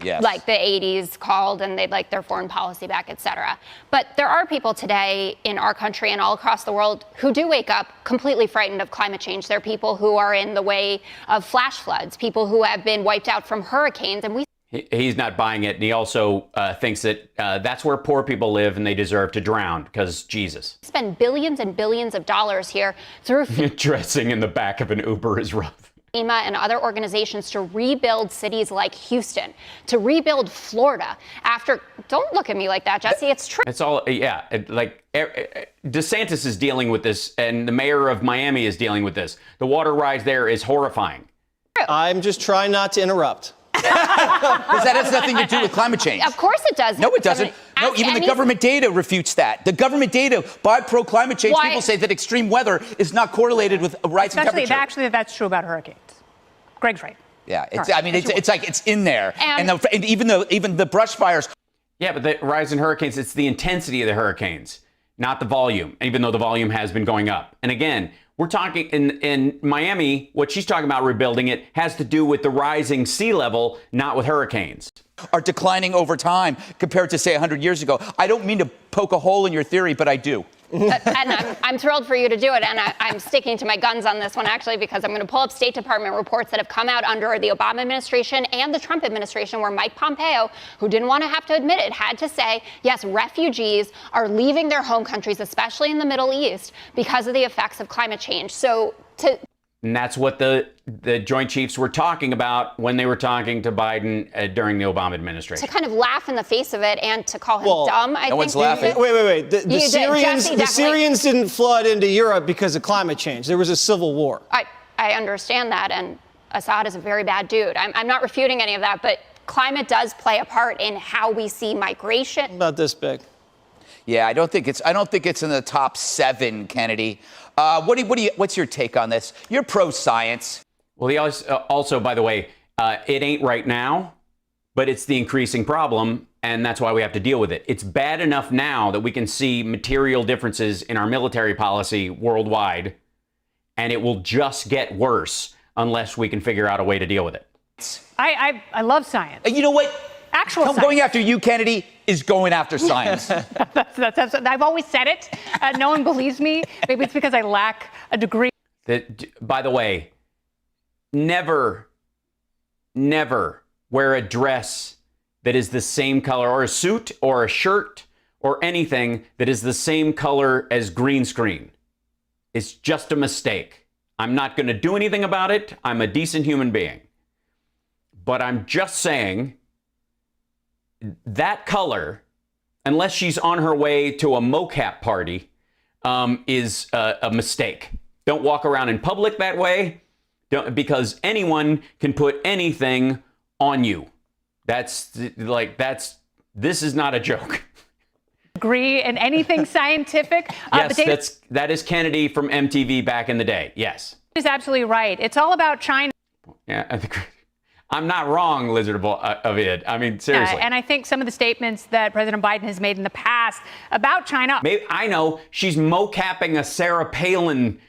Yes. like the 80s called and they'd like their foreign policy back, et cetera. But there are people today in our country and all across the world who do wake up completely frightened of climate change. There are people who are in the way of flash floods, people who have been wiped out from hurricanes. And he's not buying it. And he also thinks that that's where poor people live and they deserve to drown because Jesus. Spend billions and billions of dollars here through dressing in the back of an Uber is rough. FEMA and other organizations to rebuild cities like Houston, to rebuild Florida after, don't look at me like that, Jesse, it's true. It's all, yeah, DeSantis is dealing with this and the mayor of Miami is dealing with this. The water rise there is horrifying. I'm just trying not to interrupt. Because that has nothing to do with climate change. Of course it does. No, it doesn't. No, even the government data refutes that. The government data by pro-climate change people say that extreme weather is not correlated with rising temperature. Actually, that's true about hurricanes. Greg's right. Yeah, it's in there. And even the brush fires. Yeah, but the rise in hurricanes, it's the intensity of the hurricanes, not the volume, even though the volume has been going up. And again, we're talking in Miami, what she's talking about rebuilding it has to do with the rising sea level, not with hurricanes. Are declining over time compared to, say, 100 years ago. I don't mean to poke a hole in your theory, but I do. And I'm thrilled for you to do it. And I'm sticking to my guns on this one, actually, because I'm going to pull up State Department reports that have come out under the Obama administration and the Trump administration, where Mike Pompeo, who didn't want to have to admit it, had to say, yes, refugees are leaving their home countries, especially in the Middle East, because of the effects of climate change. And that's what the Joint Chiefs were talking about when they were talking to Biden during the Obama administration. To kind of laugh in the face of it and to call him dumb, I think. No one's laughing. Wait. The Syrians didn't flood into Europe because of climate change. There was a civil war. I understand that, and Assad is a very bad dude. I'm not refuting any of that, but climate does play a part in how we see migration. About this big. Yeah, I don't think it's in the top 7, Kennedy. What's your take on this? You're pro-science. Well, he also, by the way, it ain't right now, but it's the increasing problem, and that's why we have to deal with it. It's bad enough now that we can see material differences in our military policy worldwide, and it will just get worse unless we can figure out a way to deal with it. I love science. You know what? Actual science. Going after you, Kennedy, is going after science. That's I've always said it. No one believes me. Maybe it's because I lack a degree. By the way, never wear a dress that is the same color, or a suit or a shirt or anything that is the same color as green screen. It's just a mistake. I'm not going to do anything about it. I'm a decent human being. But I'm just saying, that color, unless she's on her way to a mocap party, is a mistake. Don't walk around in public that way, because anyone can put anything on you. This is not a joke. Degree in anything scientific. Yes, that is Kennedy from MTV back in the day. Yes. Is absolutely right. It's all about China. Yeah, I think I'm not wrong, Lizard of Id. I mean, seriously. And I think some of the statements that President Biden has made in the past about China. Maybe, I know she's mocapping a Sarah Palin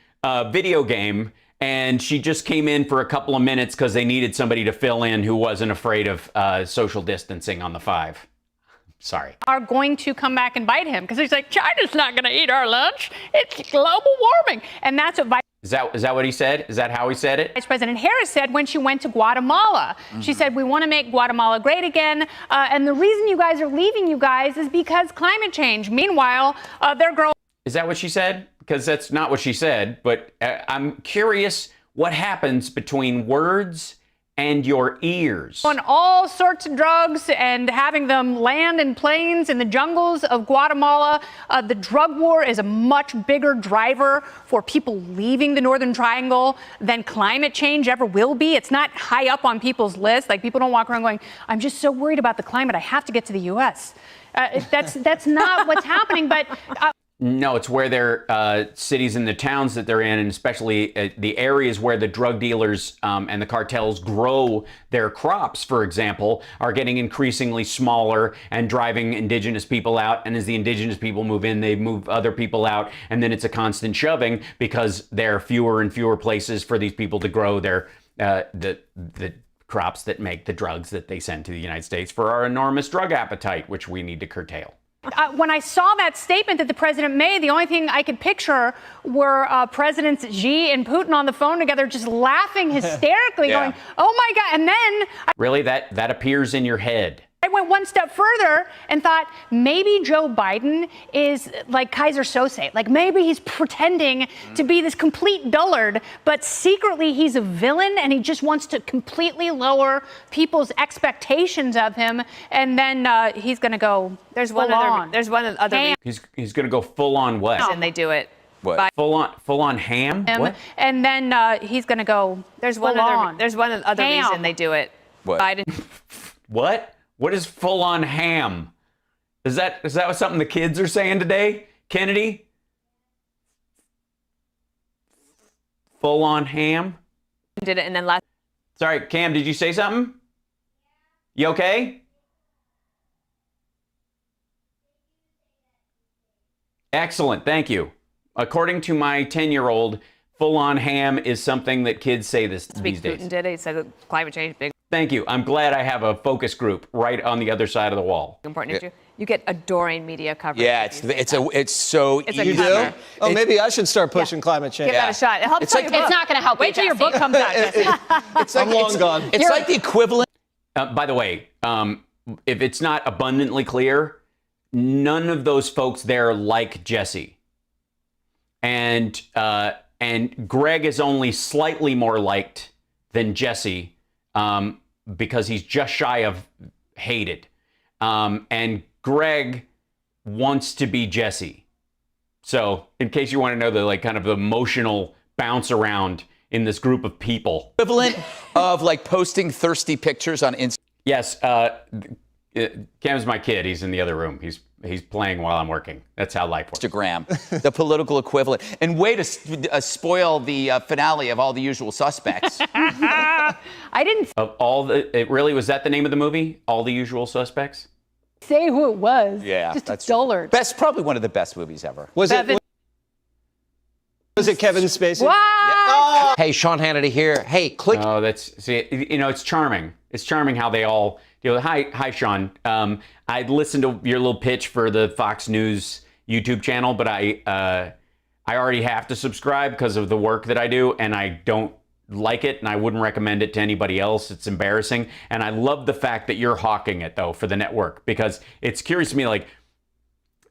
video game, and she just came in for a couple of minutes because they needed somebody to fill in who wasn't afraid of social distancing on the 5. Sorry. Are going to come back and bite him because he's like, China's not going to eat our lunch. It's global warming. And that's what Is that what he said? Is that how he said it? Vice President Harris said when she went to Guatemala. Mm-hmm. She said, we want to make Guatemala great again. And the reason you guys are leaving, you guys, is because climate change. Meanwhile, their girl. Is that what she said? Because that's not what she said. But I'm curious what happens between words and your ears. On all sorts of drugs and having them land in planes in the jungles of Guatemala. The drug war is a much bigger driver for people leaving the Northern Triangle than climate change ever will be. It's not high up on people's list. Like, people don't walk around going, I'm just so worried about the climate, I have to get to the U.S. That's not what's happening. But no, it's where their cities and the towns that they're in, and especially the areas where the drug dealers and the cartels grow their crops, for example, are getting increasingly smaller and driving indigenous people out. And as the indigenous people move in, they move other people out. And then it's a constant shoving because there are fewer and fewer places for these people to grow their the crops that make the drugs that they send to the United States for our enormous drug appetite, which we need to curtail. When I saw that statement that the president made, the only thing I could picture were Presidents Xi and Putin on the phone together, just laughing hysterically, going, oh my God. And then really, that appears in your head. I went one step further and thought maybe Joe Biden is like Kaiser Sose. Like, maybe he's pretending to be this complete dullard, but secretly he's a villain and he just wants to completely lower people's expectations of him. And then he's going to go There's one other. He's going to go full on what? And they do it. What? Full on ham? What? And then he's going to go There's one other ham. reason they do it. What? Biden. What? What is full on ham? Is that what something the kids are saying today, Kennedy? Full on ham? Did it and then last. Sorry, Cam, did you say something? You okay? Excellent. Thank you. According to my 10-year-old, full-on ham is something that kids say these days. Putin did it. He said that climate change big. Thank you. I'm glad I have a focus group right on the other side of the wall. Important issue. You get adoring media coverage. Yeah, it's so It's a easy. cover. Oh, maybe I should start pushing climate change. Give that a shot. It helps. It's like- your book. It's not going to help. Wait till your book comes out. Jesse. It's like I'm long gone. It's like the equivalent. By the way, if it's not abundantly clear, none of those folks there like Jesse. And Greg is only slightly more liked than Jesse because he's just shy of hated. And Greg wants to be Jesse. So in case you want to know the kind of emotional bounce around in this group of people. Equivalent of posting thirsty pictures on Instagram. Yes, Cam's my kid. He's in the other room. He's playing while I'm working. That's how life works. The political equivalent. And way to spoil the finale of All the Usual Suspects. I didn't Was that the name of the movie? All the Usual Suspects? say who it was. Yeah, just that's a dullard. probably one of the best movies ever. Was it Kevin Spacey? Wow. Hey, Sean Hannity here. Hey, click. Oh, it's charming. It's charming how they all deal. Hi, Sean. I'd listened to your little pitch for the Fox News YouTube channel, but I already have to subscribe because of the work that I do, and I don't like it, and I wouldn't recommend it to anybody else. It's embarrassing, and I love the fact that you're hawking it though for the network, because it's curious to me.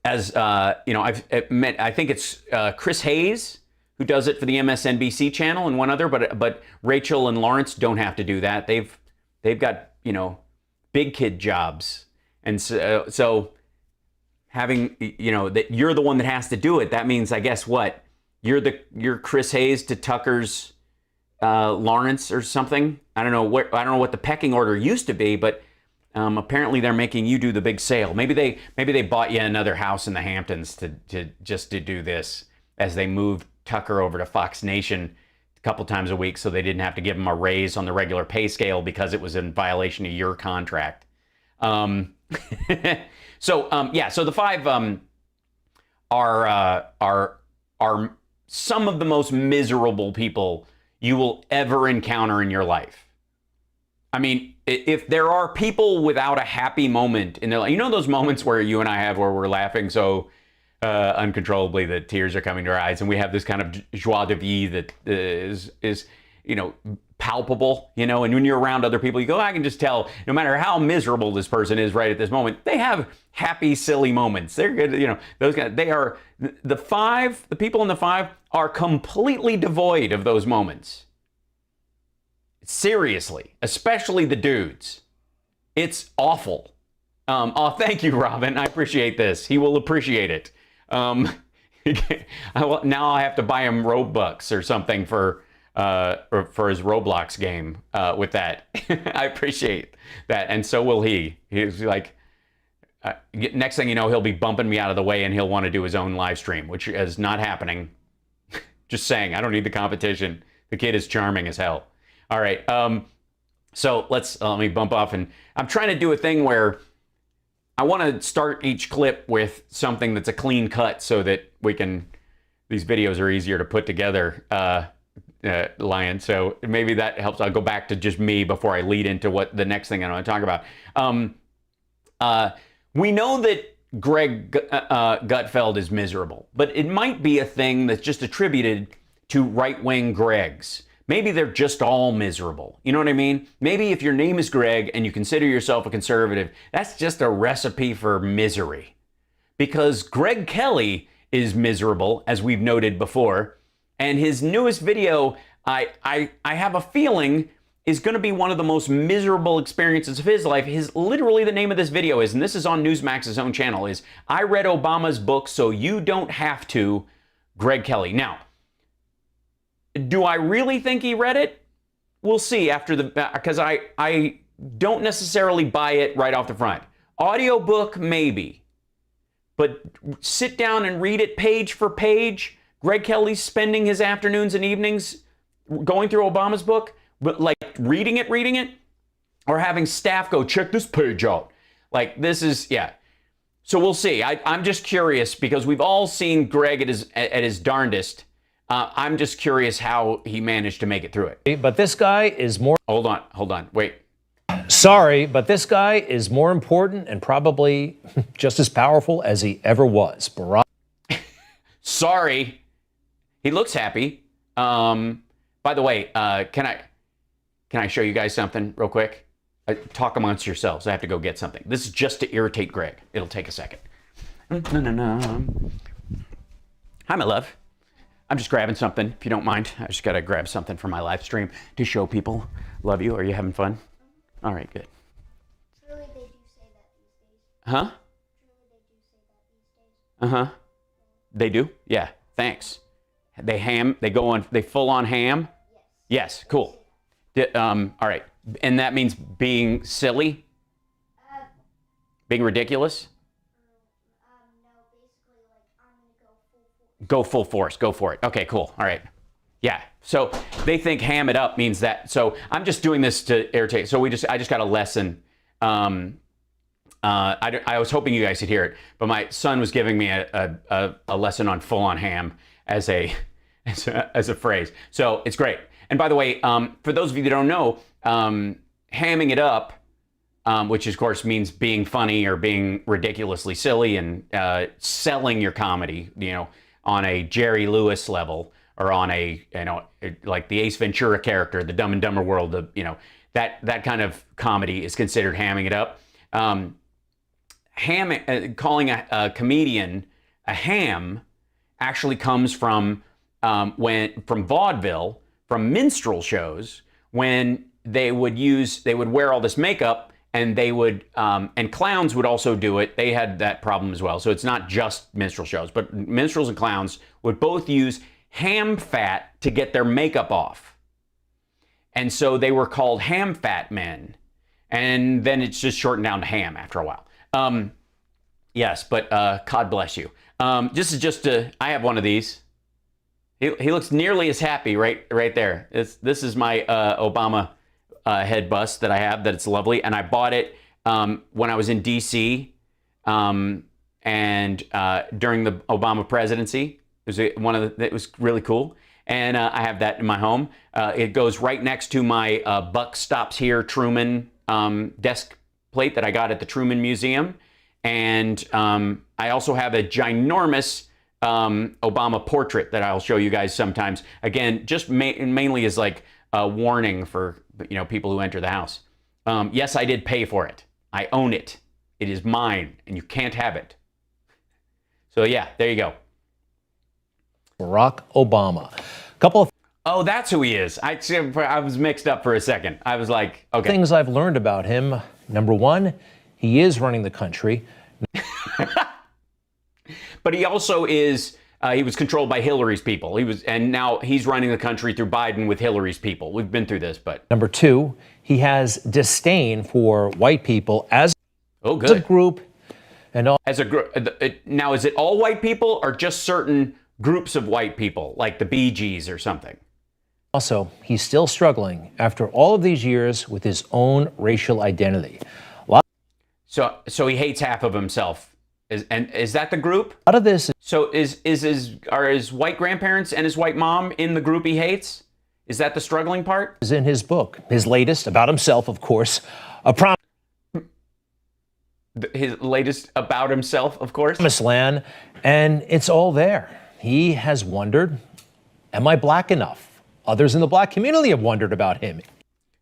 As I've met, I think it's Chris Hayes who does it for the MSNBC channel and one other, but Rachel and Lawrence don't have to do that. They've got big kid jobs, and so having that you're the one that has to do it. That means, I guess, what you're Chris Hayes to Tucker's Lawrence or something. I don't know what the pecking order used to be, but apparently they're making you do the big sale. Maybe they bought you another house in the Hamptons to do this, as they moved Tucker over to Fox Nation a couple times a week, so they didn't have to give him a raise on the regular pay scale because it was in violation of your contract. So the five are some of the most miserable people you will ever encounter in your life. I mean, if there are people without a happy moment in their life, those moments where you and I have where we're laughing so uncontrollably that tears are coming to our eyes, and we have this kind of joie de vivre that is palpable, and when you're around other people, you go, I can just tell, no matter how miserable this person is right at this moment, they have happy, silly moments. They're good, those guys. They are the people in the five are completely devoid of those moments. Seriously, especially the dudes. It's awful. Thank you, Robin. I appreciate this. He will appreciate it. Now I have to buy him Robux or something for his Roblox game with that. I appreciate that, and so will he. He's like, next thing you know, he'll be bumping me out of the way, and he'll want to do his own live stream, which is not happening. Just saying, I don't need the competition. The kid is charming as hell. All right, so let me bump off, and I'm trying to do a thing where I want to start each clip with something that's a clean cut so that these videos are easier to put together, Lion. So maybe that helps. I'll go back to just me before I lead into what the next thing I want to talk about. We know that Greg Gutfeld is miserable, but it might be a thing that's just attributed to right-wing Gregs. Maybe they're just all miserable. You know what I mean? Maybe if your name is Greg and you consider yourself a conservative, that's just a recipe for misery. Because Greg Kelly is miserable, as we've noted before, and his newest video, I have a feeling, is going to be one of the most miserable experiences of his life. Literally the name of this video is, and this is on Newsmax's own channel, is I Read Obama's Book So You Don't Have to, Greg Kelly. Now, do I really think he read it? We'll see because I don't necessarily buy it right off the front. Audiobook, maybe. But sit down and read it page for page. Greg Kelly's spending his afternoons and evenings going through Obama's book, but reading it, or having staff go, check this page out. This is. So we'll see. I'm just curious because we've all seen Greg at his darndest. I'm just curious how he managed to make it through it. But this guy is more. Hold on. Wait. Sorry, but this guy is more important and probably just as powerful as he ever was. Barack. Sorry. He looks happy. By the way, can I show you guys something real quick? Talk amongst yourselves. I have to go get something. This is just to irritate Greg. It'll take a second. No. Hi, my love. I'm just grabbing something, if you don't mind. I just got to grab something for my live stream to show people. Love you. Are you having fun? All right, good. Truly, they do say that these days. Huh? Truly, they do say that these days. Uh-huh. They do? Yeah, thanks. They full on ham? Yes, cool. All right. And that means being silly? Being ridiculous? No, basically, like, I'm gonna Go full force. Go for it. Okay, cool. All right. Yeah. So they think ham it up means that. So I'm just doing this to irritate. So I just got a lesson. I was hoping you guys could hear it, but my son was giving me a lesson on full on ham as a phrase. So it's great. And by the way, for those of you that don't know, hamming it up, which of course means being funny or being ridiculously silly and selling your comedy, on a Jerry Lewis level or on a, like the Ace Ventura character, the Dumb and Dumber world, that kind of comedy is considered hamming it up. Calling a comedian a ham actually comes from vaudeville, from minstrel shows, when they would wear all this makeup, and they would and clowns would also do it. They had that problem as well. So it's not just minstrel shows, but minstrels and clowns would both use ham fat to get their makeup off. And so they were called ham fat men. And then it's just shortened down to ham after a while. Yes, but God bless you. This is just I have one of these. He looks nearly as happy right there. This is my Obama head bust that I have, that it's lovely. And I bought it when I was in DC and during the Obama presidency. It was really cool. And I have that in my home. It goes right next to my Buck Stops Here Truman desk plate that I got at the Truman Museum. And I also have a ginormous Obama portrait that I'll show you guys sometimes. Again, just mainly as like a warning for people who enter the house. Yes, I did pay for it. I own it. It is mine, and you can't have it. So yeah, there you go. Barack Obama. Oh, that's who he is. I was mixed up for a second. I was like, okay. Things I've learned about him. Number one, he is running the country. But he also is, he was controlled by Hillary's people. And now he's running the country through Biden with Hillary's people. We've been through this, but. Number two, he has disdain for white people as a group. As a group. Now, is it all white people or just certain groups of white people, like the Bee Gees or something? Also, he's still struggling after all of these years with his own racial identity. So he hates half of himself. Is that the group? A lot of this. So are his white grandparents and his white mom in the group he hates? Is that the struggling part? Is in his book, his latest about himself, of course. His latest about himself, of course. Promised Land, and it's all there. He has wondered, am I black enough? Others in the black community have wondered about him.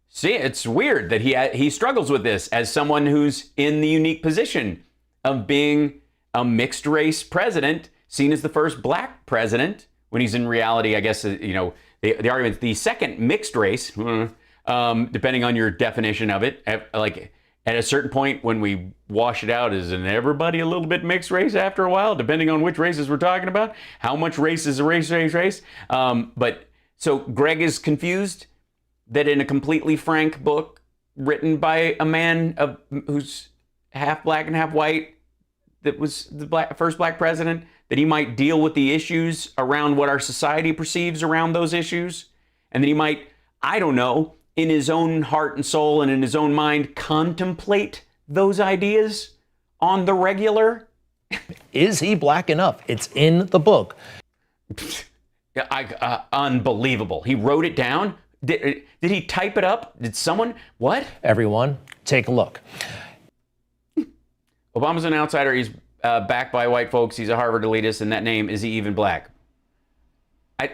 See, it's weird that he struggles with this as someone who's in the unique position of being a mixed race president, seen as the first black president, when he's in reality, I guess, the argument, the second mixed race, depending on your definition of it, like at a certain point when we wash it out, isn't everybody a little bit mixed race after a while, depending on which races we're talking about? How much race is a race? But so Greg is confused that in a completely frank book written by a man who's half black and half white, that was the first black president, that he might deal with the issues around what our society perceives around those issues, and that he might, I don't know, in his own heart and soul and in his own mind, contemplate those ideas on the regular Is he black enough? It's in the book. Unbelievable. He wrote it down? Did he type it up? Did someone? What? Everyone, take a look. Obama's an outsider. He's backed by white folks. He's a Harvard elitist, and that name, is he even black?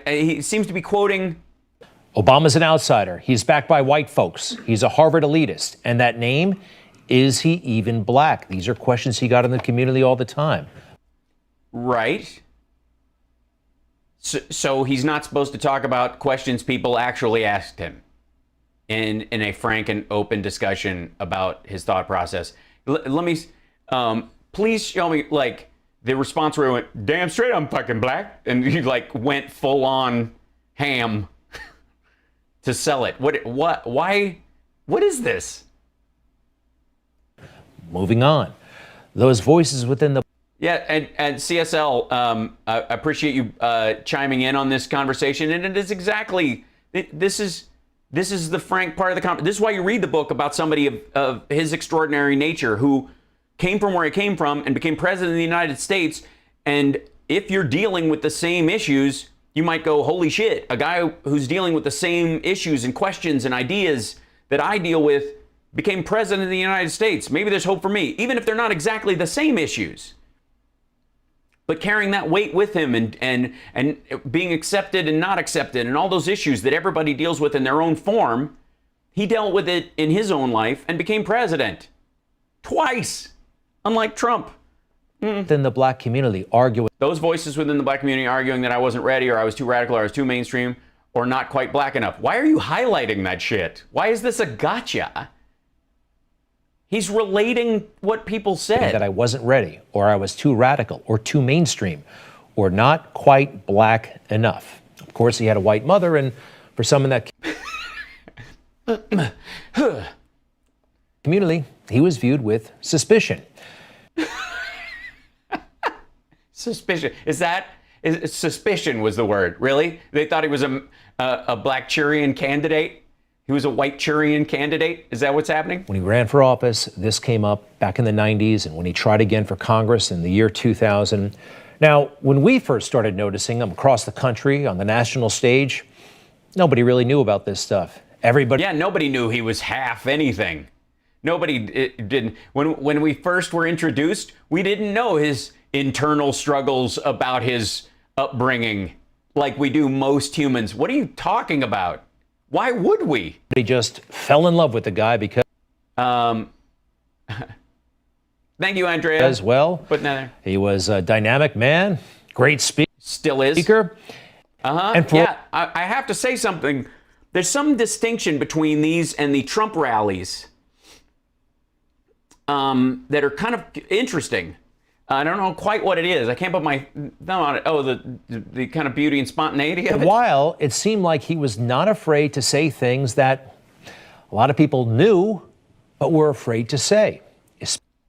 He seems to be quoting... Obama's an outsider. He's backed by white folks. He's a Harvard elitist. And that name, is he even black? These are questions he got in the community all the time. Right. So he's not supposed to talk about questions people actually asked him in a frank and open discussion about his thought process. Let me... please show me, like, the response where he went, damn straight I'm fucking black. And he, like, went full on ham to sell it. Why? What is this? Moving on. Those voices within the... Yeah, and CSL, I appreciate you chiming in on this conversation. And it is exactly, this is the frank part of the conversation. This is why you read the book about somebody of his extraordinary nature who came from where he came from and became president of the United States. And if you're dealing with the same issues, you might go, holy shit, a guy who's dealing with the same issues and questions and ideas that I deal with became president of the United States. Maybe there's hope for me, even if they're not exactly the same issues. But carrying that weight with him and being accepted and not accepted and all those issues that everybody deals with in their own form, he dealt with it in his own life and became president. Twice. Unlike Trump. Within the black community arguing. Those voices within the black community arguing that I wasn't ready or I was too radical or I was too mainstream or not quite black enough. Why are you highlighting that shit? Why is this a gotcha? He's relating what people said. That I wasn't ready, or I was too radical, or too mainstream, or not quite black enough. Of course, he had a white mother, and for some in that community, he was viewed with suspicion. Suspicion. Suspicion was the word, really? They thought he was a black Churian candidate? He was a white Churian candidate? Is that what's happening? When he ran for office, this came up back in the 90s, and when he tried again for Congress in the year 2000. Now, when we first started noticing him across the country on the national stage, nobody really knew about this stuff. Everybody... Yeah, nobody knew he was half anything. Nobody didn't. When we first were introduced, we didn't know his internal struggles about his upbringing like we do most humans. What are you talking about? Why would we? He just fell in love with the guy because... Thank you, Andrea. As well. Putting that there. He was a dynamic man, great speaker. Still is. Speaker. And yeah, I have to say something. There's some distinction between these and the Trump rallies that are kind of interesting. I don't know quite what it is. I can't put my thumb on it. Oh, the kind of beauty and spontaneity of it. While it seemed like he was not afraid to say things that a lot of people knew, but were afraid to say.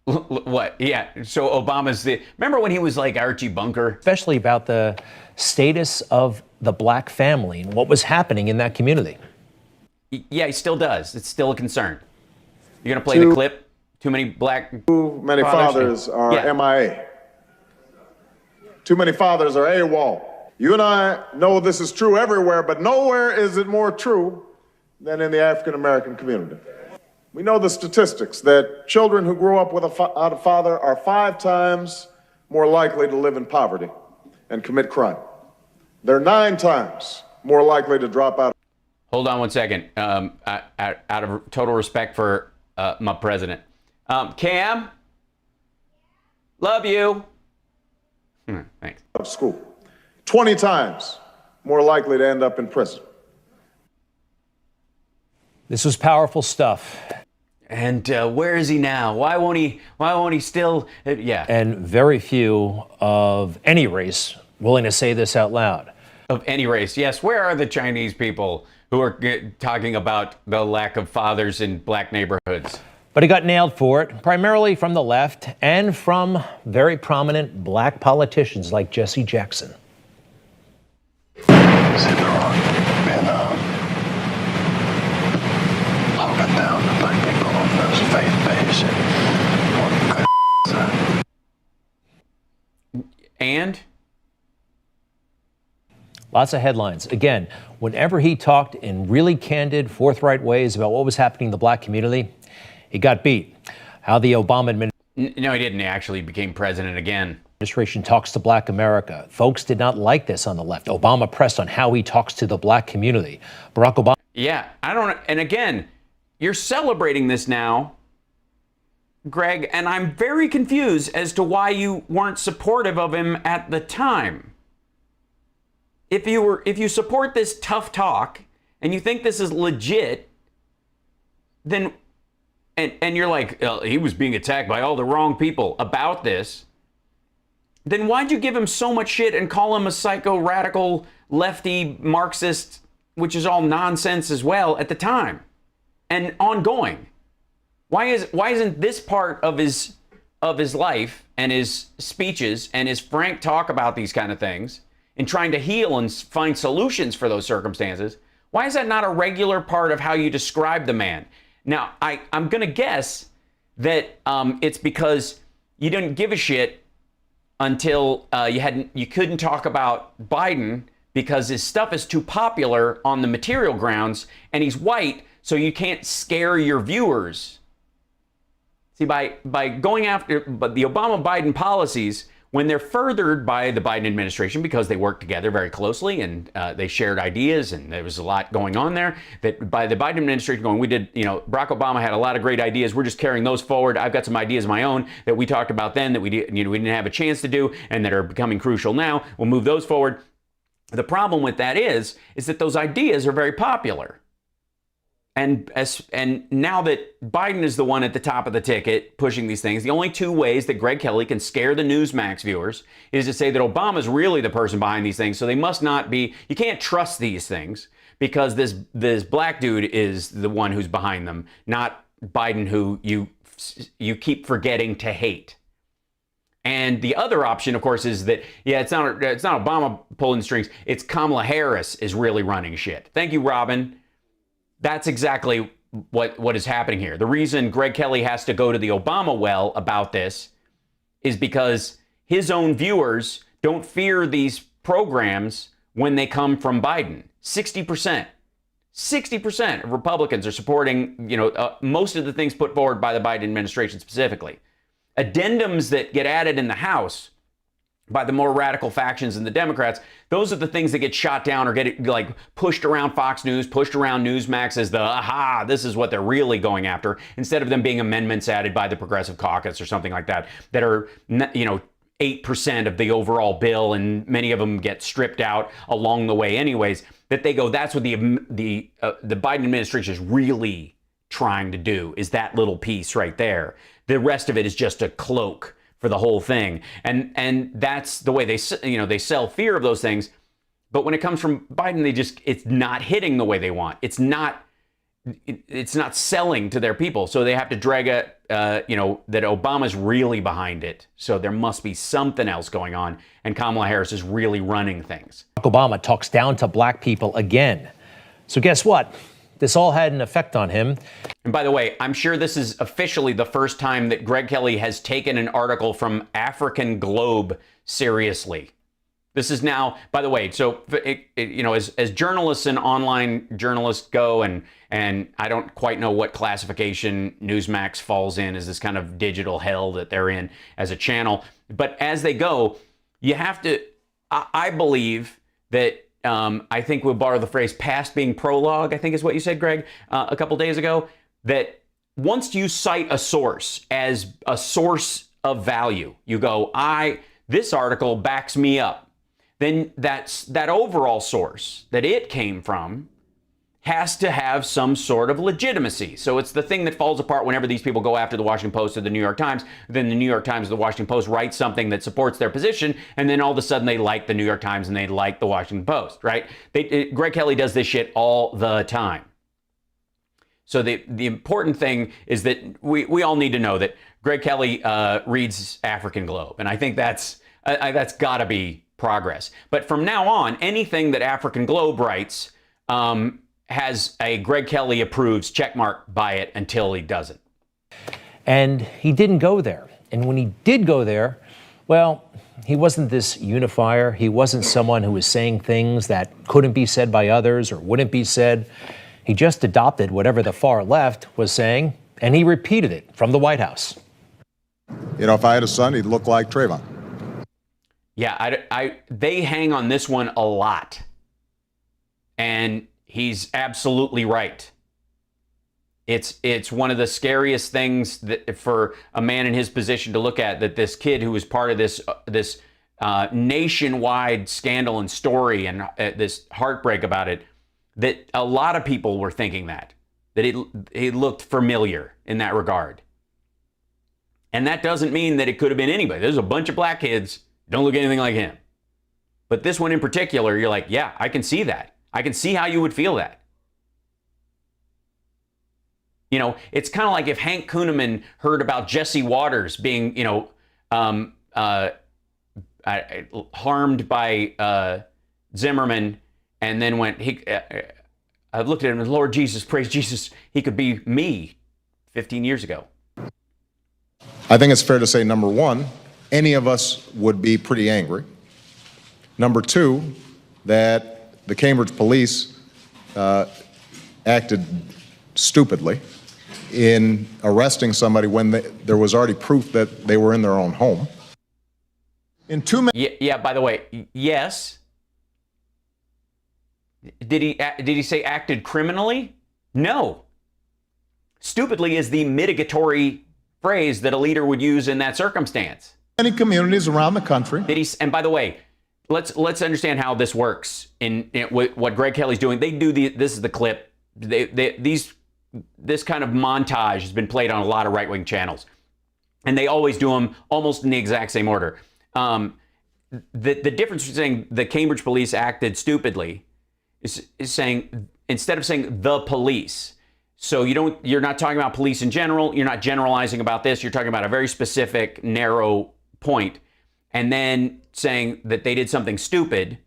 What? Yeah. So Obama's remember when he was like Archie Bunker? Especially about the status of the black family and what was happening in that community. Yeah, he still does. It's still a concern. You're going to play the clip? Too many black... Too many fathers are MIA. Too many fathers are AWOL. You and I know this is true everywhere, but nowhere is it more true than in the African-American community. We know the statistics that children who grow up without a father are 5 times more likely to live in poverty and commit crime. They're 9 times more likely to drop out. Hold on one second. Out of total respect for my president. Cam, love you. Thanks. Of school. 20 times more likely to end up in prison. This was powerful stuff. And where is he now? Why won't he still? Yeah. And very few of any race willing to say this out loud. Of any race, yes. Where are the Chinese people who are talking about the lack of fathers in black neighborhoods? But he got nailed for it, primarily from the left and from very prominent black politicians like Jesse Jackson. Been locking down the black people on those faith-based And? Lots of headlines. Again, whenever he talked in really candid, forthright ways about what was happening in the black community, he got beat. How the Obama administration... No, he didn't. He actually became president again. Administration talks to black America. Folks did not like this on the left. Obama pressed on how he talks to the black community. Barack Obama... Yeah, I don't... And again, you're celebrating this now, Greg, and I'm very confused as to why you weren't supportive of him at the time. If you support this tough talk and you think this is legit, then and you're like, he was being attacked by all the wrong people about this, then why'd you give him so much shit and call him a psycho radical lefty Marxist, which is all nonsense as well at the time and ongoing? Why isn't this part of his life and his speeches and his frank talk about these kind of things and trying to heal and find solutions for those circumstances, why is that not a regular part of how you describe the man? Now, I'm going to guess that it's because you didn't give a shit until you couldn't talk about Biden because his stuff is too popular on the material grounds and he's white, so you can't scare your viewers. See, by going after the Obama-Biden policies, when they're furthered by the Biden administration because they worked together very closely and they shared ideas and there was a lot going on there, that by the Biden administration going, Barack Obama had a lot of great ideas. We're just carrying those forward. I've got some ideas of my own that we talked about then that we didn't have a chance to do and that are becoming crucial now. We'll move those forward. The problem with that is that those ideas are very popular. And now that Biden is the one at the top of the ticket pushing these things, the only two ways that Greg Kelly can scare the Newsmax viewers is to say that Obama's really the person behind these things. So they must not be, you can't trust these things because this black dude is the one who's behind them, not Biden, who you keep forgetting to hate. And the other option, of course, is that, it's not Obama pulling the strings. It's Kamala Harris is really running shit. Thank you, Robin. That's exactly what is happening here. The reason Greg Kelly has to go to the Obama well about this is because his own viewers don't fear these programs when they come from Biden. 60% of Republicans are supporting, most of the things put forward by the Biden administration specifically. Addendums that get added in the House by the more radical factions in the Democrats, those are the things that get shot down or get pushed around Fox News, pushed around Newsmax as this is what they're really going after, instead of them being amendments added by the Progressive Caucus or something like that are 8% of the overall bill, and many of them get stripped out along the way anyways, that they go, that's what the Biden administration is really trying to do, is that little piece right there. The rest of it is just a cloak for the whole thing. And that's the way they sell fear of those things. But when it comes from Biden, it's not hitting the way they want. It's not selling to their people. So they have to drag that Obama's really behind it. So there must be something else going on. And Kamala Harris is really running things. Obama talks down to black people again. So guess what? This all had an effect on him. And by the way, I'm sure this is officially the first time that Greg Kelly has taken an article from African Globe seriously. This is now, by the way, so as journalists and online journalists go, and I don't quite know what classification Newsmax falls in as this kind of digital hell that they're in as a channel. But as they go, you have to, I believe that, I think we'll borrow the phrase past being prologue, I think is what you said, Greg, a couple days ago, that once you cite a source as a source of value, you go, this article backs me up, then that overall source that it came from has to have some sort of legitimacy. So it's the thing that falls apart whenever these people go after the Washington Post or the New York Times. Then the New York Times or the Washington Post write something that supports their position, and then all of a sudden they like the New York Times and they like the Washington Post, right? Greg Kelly does this shit all the time. So the important thing is that we all need to know that Greg Kelly reads African Globe, and I think that's got to be progress. But from now on, anything that African Globe writes has a Greg Kelly approves checkmark by it until he doesn't. And he didn't go there. And when he did go there, Well, he wasn't this unifier. He wasn't someone who was saying things that couldn't be said by others or wouldn't be said. He just adopted whatever the far left was saying, and he repeated it from the White House. You know, if I had a son, he'd look like Trayvon. Yeah, they hang on this one a lot. And he's absolutely right. It's one of the scariest things that for a man in his position to look at, that this kid who was part of this nationwide scandal and story and this heartbreak about it, that a lot of people were thinking that he looked familiar in that regard. And that doesn't mean that it could have been anybody. There's a bunch of black kids don't look anything like him. But this one in particular, you're like, yeah, I can see that. I can see how you would feel that. You know, it's kind of like if Hank Kunneman heard about Jesse Waters being, harmed by Zimmerman, and then went, I looked at him and Lord Jesus, praise Jesus, he could be me 15 years ago. I think it's fair to say, number one, any of us would be pretty angry. Number two, that the Cambridge police acted stupidly in arresting somebody when there was already proof that they were in their own home. Yeah, by the way, yes. Did he say acted criminally? No. Stupidly is the mitigatory phrase that a leader would use in that circumstance. Many communities around the country. And by the way, let's understand how this works in what Greg Kelly's doing. They do this is the clip. This kind of montage has been played on a lot of right-wing channels, and they always do them almost in the exact same order. The difference between saying the Cambridge police acted stupidly is saying, instead of saying the police, so you're not talking about police in general, you're not generalizing about this, you're talking about a very specific, narrow point, and then saying that they did something stupid,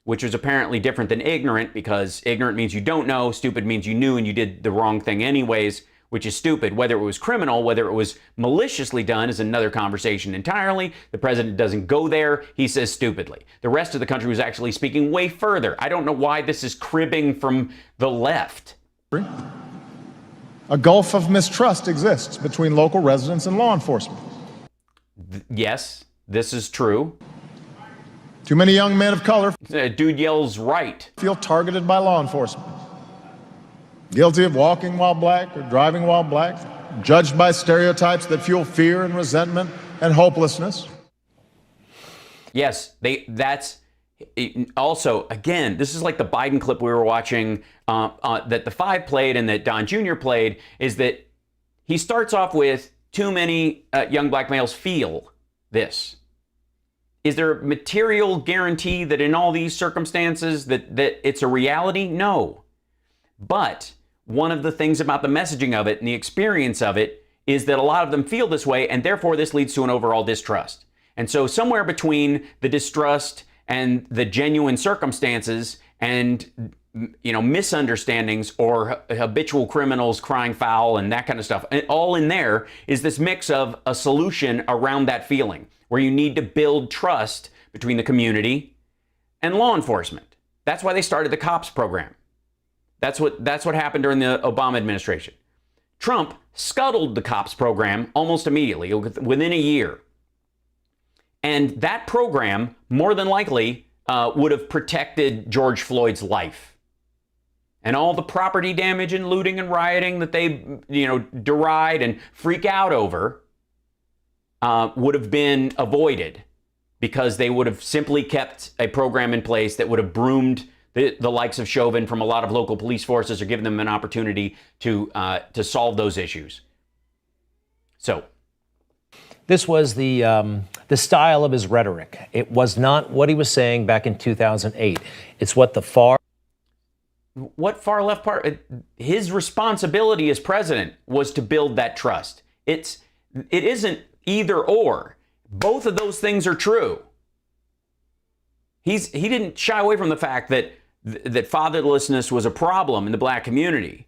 which was apparently different than ignorant, because ignorant means you don't know, stupid means you knew and you did the wrong thing anyways, which is stupid. Whether it was criminal, whether it was maliciously done is another conversation entirely. The president doesn't go there. He says stupidly. The rest of the country was actually speaking way further. I don't know why this is cribbing from the left. A gulf of mistrust exists between local residents and law enforcement. Yes, this is true. Too many young men of color, dude yells right, feel targeted by law enforcement. Guilty of walking while black or driving while black, judged by stereotypes that fuel fear and resentment and hopelessness. Yes, that's also, again, this is like the Biden clip we were watching that the Five played and that Don Jr. played, is that he starts off with too many young black males feel this. Is there a material guarantee that in all these circumstances that it's a reality? No. But one of the things about the messaging of it and the experience of it is that a lot of them feel this way, and therefore this leads to an overall distrust. And so somewhere between the distrust and the genuine circumstances and, misunderstandings or habitual criminals crying foul and that kind of stuff, all in there is this mix of a solution around that feeling, where you need to build trust between the community and law enforcement. That's why they started the COPS program. That's what happened during the Obama administration. Trump scuttled the COPS program almost immediately, within a year. And that program, more than likely, would have protected George Floyd's life. And all the property damage and looting and rioting that they, deride and freak out over would have been avoided, because they would have simply kept a program in place that would have broomed the likes of Chauvin from a lot of local police forces, or given them an opportunity to solve those issues. So, this was the style of his rhetoric. It was not what he was saying back in 2008. It's what far left part. His responsibility as president was to build that trust. It isn't either or. Both of those things are true. He didn't shy away from the fact that fatherlessness was a problem in the black community,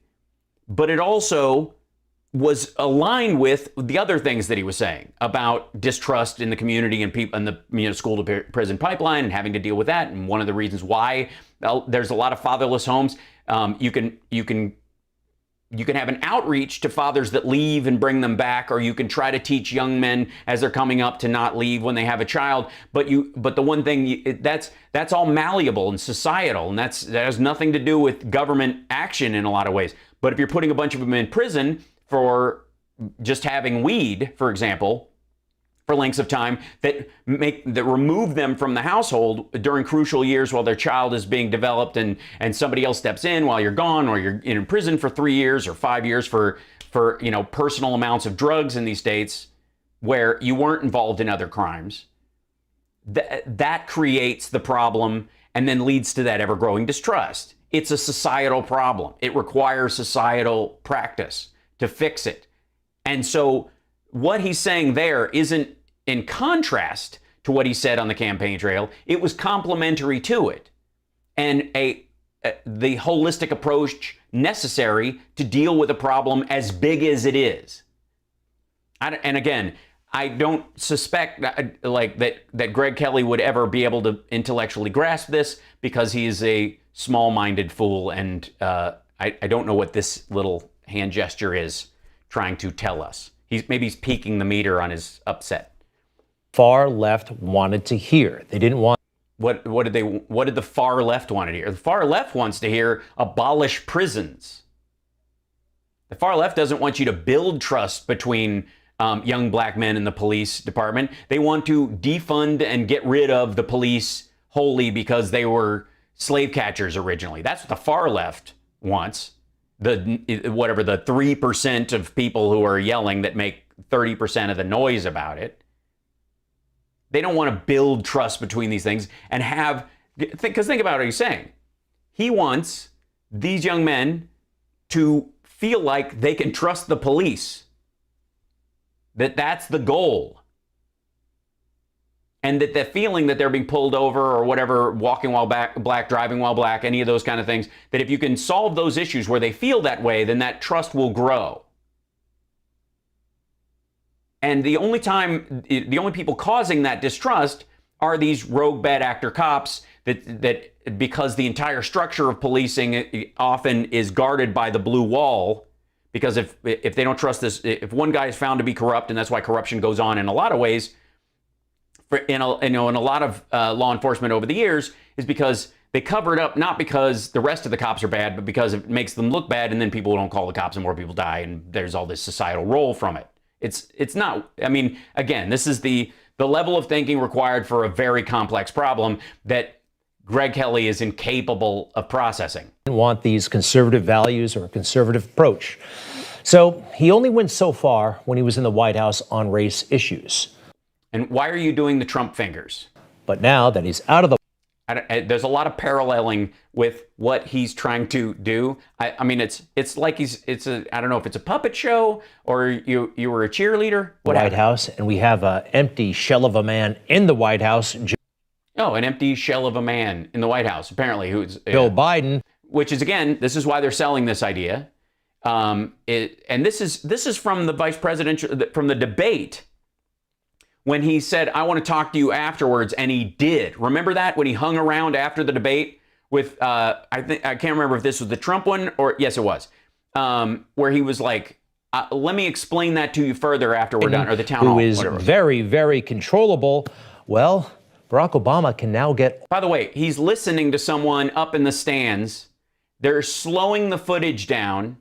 but it also was aligned with the other things that he was saying about distrust in the community and people and the school to prison pipeline and having to deal with that. And one of the reasons why there's a lot of fatherless homes, you can have an outreach to fathers that leave and bring them back, or you can try to teach young men as they're coming up to not leave when they have a child. But the one thing that's all malleable and societal, and that has nothing to do with government action in a lot of ways. But if you're putting a bunch of them in prison for just having weed, for example, for lengths of time that remove them from the household during crucial years while their child is being developed, and somebody else steps in while you're gone, or you're in prison for 3 years or 5 years for personal amounts of drugs in these states where you weren't involved in other crimes, that creates the problem and then leads to that ever-growing distrust. It's a societal problem. It requires societal practice to fix it. And so what he's saying there isn't in contrast to what he said on the campaign trail. It was complementary to it, and the holistic approach necessary to deal with a problem as big as it is. And again, I don't suspect that Greg Kelly would ever be able to intellectually grasp this, because he is a small-minded fool, and I don't know what this little hand gesture is trying to tell us. Maybe he's peaking the meter on his upset. Far left wanted to hear. They didn't want. What did the far left want to hear? The far left wants to hear abolish prisons. The far left doesn't want you to build trust between young black men and the police department. They want to defund and get rid of the police wholly because they were slave catchers originally. That's what the far left wants. The 3% of people who are yelling that make 30% of the noise about it. They don't want to build trust between these things and because think about what he's saying. He wants these young men to feel like they can trust the police. That's the goal. And that the feeling that they're being pulled over or whatever, walking while black, driving while black, any of those kind of things, that if you can solve those issues where they feel that way, then that trust will grow. And the only people causing that distrust are these rogue bad actor cops that because the entire structure of policing often is guarded by the blue wall, because if they don't trust this, if one guy is found to be corrupt, and that's why corruption goes on in a lot of ways, in a lot of law enforcement over the years, is because they cover it up, not because the rest of the cops are bad, but because it makes them look bad, and then people don't call the cops and more people die, and there's all this societal role from it. It's not, I mean, again, this is the level of thinking required for a very complex problem that Greg Kelly is incapable of processing. Didn't want these conservative values or a conservative approach. So he only went so far when he was in the White House on race issues. And why are you doing the Trump fingers? But now that he's out of the there's a lot of paralleling with what he's trying to do. I mean, it's like I don't know if it's a puppet show or you were a cheerleader. White House, and we have an empty shell of a man in the White House. Oh, an empty shell of a man in the White House, apparently, who's Joe Biden. Which is, again, this is why they're selling this idea. And this is from the vice presidential, from the debate, when he said, "I want to talk to you afterwards," and he did. Remember that, when he hung around after the debate with I can't remember if this was the Trump one or yes, it was, where he was like, "Let me explain that to you further after we're done," or the town hall, who is very, very controllable. Well, Barack Obama can now get. By the way, he's listening to someone up in the stands. They're slowing the footage down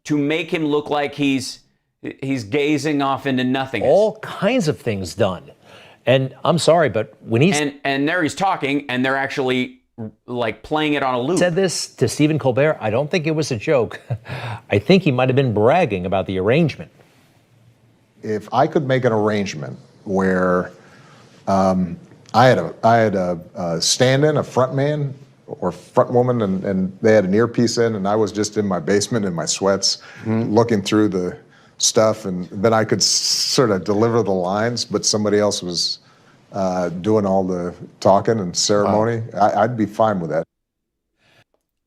to make him look like he's gazing off into nothingness. All kinds of things done. And I'm sorry, but when he's... And there he's talking, and they're actually like playing it on a loop. Said this to Stephen Colbert. I don't think it was a joke. I think he might have been bragging about the arrangement. If I could make an arrangement where I had a stand-in, a front man or front woman, and they had an earpiece in, and I was just in my basement in my sweats, looking through the stuff, and then I could sort of deliver the lines, but somebody else was doing all the talking and ceremony. I'd be fine with that.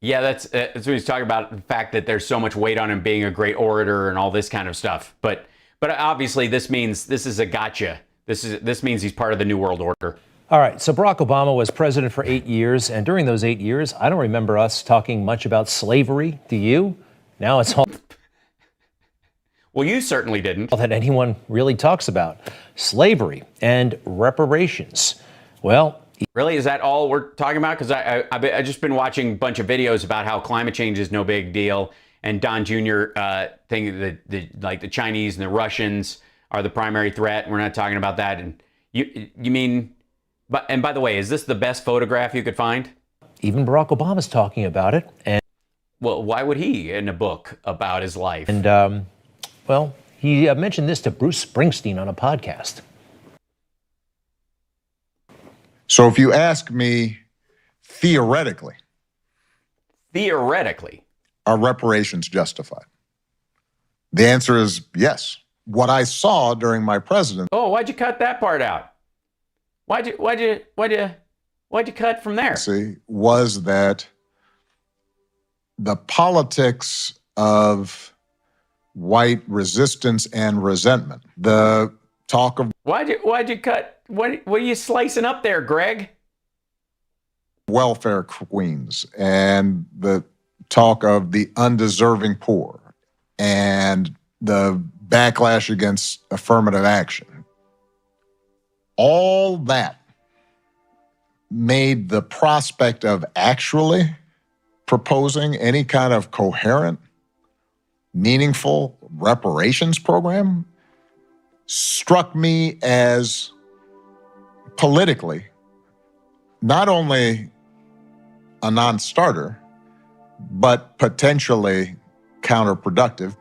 Yeah, that's what he's talking about, the fact that there's so much weight on him being a great orator and all this kind of stuff. But obviously this means this is a gotcha. This means he's part of the New World Order. All right, so Barack Obama was president for 8 years, and during those 8 years, I don't remember us talking much about slavery. Do you? Now it's all well, you certainly didn't. That anyone really talks about. Slavery and reparations. Well, really, is that all we're talking about? Because I've just been watching a bunch of videos about how climate change is no big deal, and Don Jr. Thing that like the Chinese and the Russians are the primary threat. We're not talking about that. And you mean? And by the way, is this the best photograph you could find? Even Barack Obama's talking about it. And well, why would he in a book about his life? And well, he mentioned this to Bruce Springsteen on a podcast. So if you ask me theoretically, are reparations justified? The answer is yes. What I saw during my presidency. Oh, why'd you cut that part out? Why'd you cut from there? Was that the politics of white resistance and resentment, the talk of why'd you cut? What are you slicing up there, Greg? Welfare queens and the talk of the undeserving poor and the backlash against affirmative action. All that made the prospect of actually proposing any kind of coherent, meaningful reparations program struck me as politically not only a non-starter, but potentially counterproductive.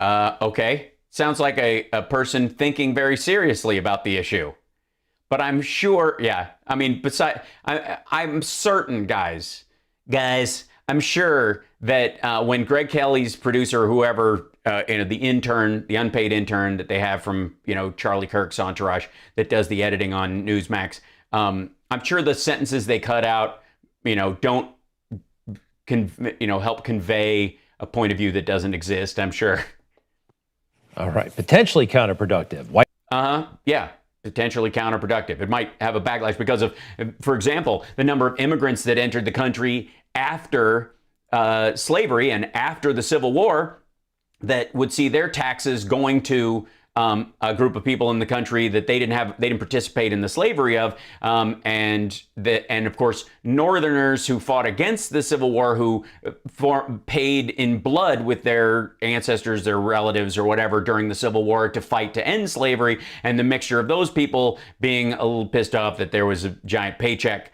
Okay. Sounds like a person thinking very seriously about the issue. But I'm sure, yeah. I mean, I'm certain, guys, I'm sure that when Greg Kelly's producer or whoever, the intern, the unpaid intern that they have from, Charlie Kirk's entourage that does the editing on Newsmax, I'm sure the sentences they cut out, don't, help convey a point of view that doesn't exist, I'm sure. All right, potentially counterproductive. Why? Yeah, potentially counterproductive. It might have a backlash because of, for example, the number of immigrants that entered the country after slavery and after the Civil War that would see their taxes going to a group of people in the country that they didn't participate in the slavery of, and of course Northerners who fought against the Civil War who paid in blood with their ancestors, their relatives, or whatever during the Civil War to fight to end slavery, and the mixture of those people being a little pissed off that there was a giant paycheck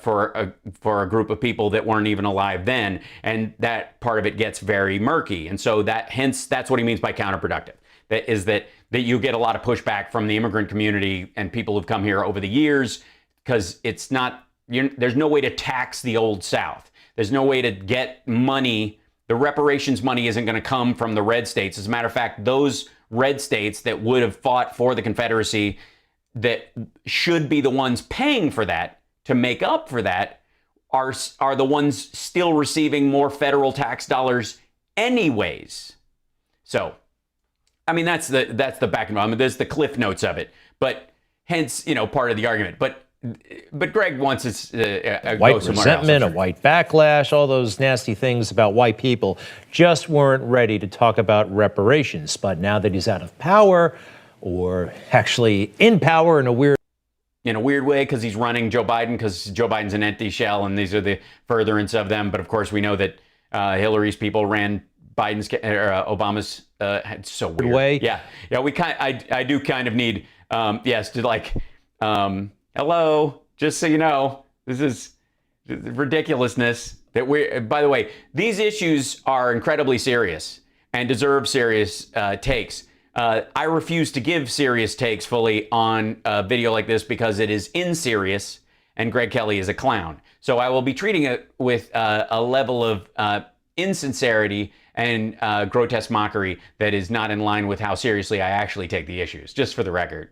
for a group of people that weren't even alive then, and that part of it gets very murky, and so that's what he means by counterproductive. That you get a lot of pushback from the immigrant community and people who've come here over the years because it's not, there's no way to tax the old South. There's no way to get money. The reparations money isn't going to come from the red states. As a matter of fact, those red states that would have fought for the Confederacy that should be the ones paying for that to make up for that are the ones still receiving more federal tax dollars anyways. So, I mean, that's the back and forth. I mean, there's the cliff notes of it, but hence, part of the argument. But Greg wants us to white go somewhere resentment, else. a white backlash, all those nasty things about white people just weren't ready to talk about reparations. But now that he's out of power, or actually in power in a weird way, because he's running Joe Biden, because Joe Biden's an empty shell, and these are the furtherance of them. But of course, we know that Hillary's people ran Biden's Obama's so weird way. Yeah. I do kind of need hello, just so you know, this is ridiculousness that by the way, these issues are incredibly serious and deserve serious takes. I refuse to give serious takes fully on a video like this because it is inserious and Greg Kelly is a clown. So I will be treating it with a level of insincerity and grotesque mockery that is not in line with how seriously I actually take the issues, just for the record.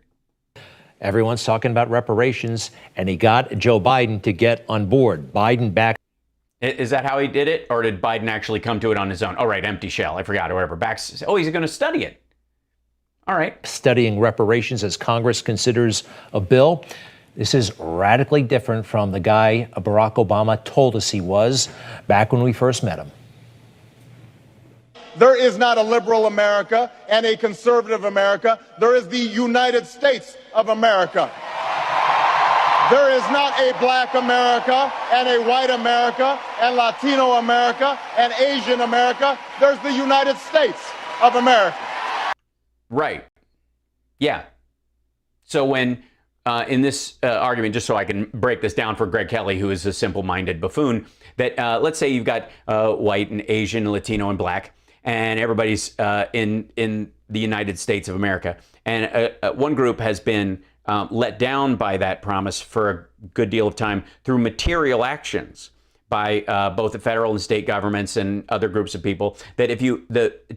Everyone's talking about reparations, and he got Joe Biden to get on board. Biden back. Is that how he did it? Or did Biden actually come to it on his own? Oh, right, empty shell. I forgot, or whatever. He's going to study it. All right. Studying reparations as Congress considers a bill. This is radically different from the guy Barack Obama told us he was back when we first met him. There is not a liberal America and a conservative America. There is the United States of America. There is not a black America and a white America and Latino America and Asian America. There's the United States of America. Right. Yeah. So when in this argument, just so I can break this down for Greg Kelly, who is a simple-minded buffoon, that let's say you've got white and Asian, Latino and black, and everybody's in the United States of America. And one group has been let down by that promise for a good deal of time through material actions by both the federal and state governments and other groups of people, that if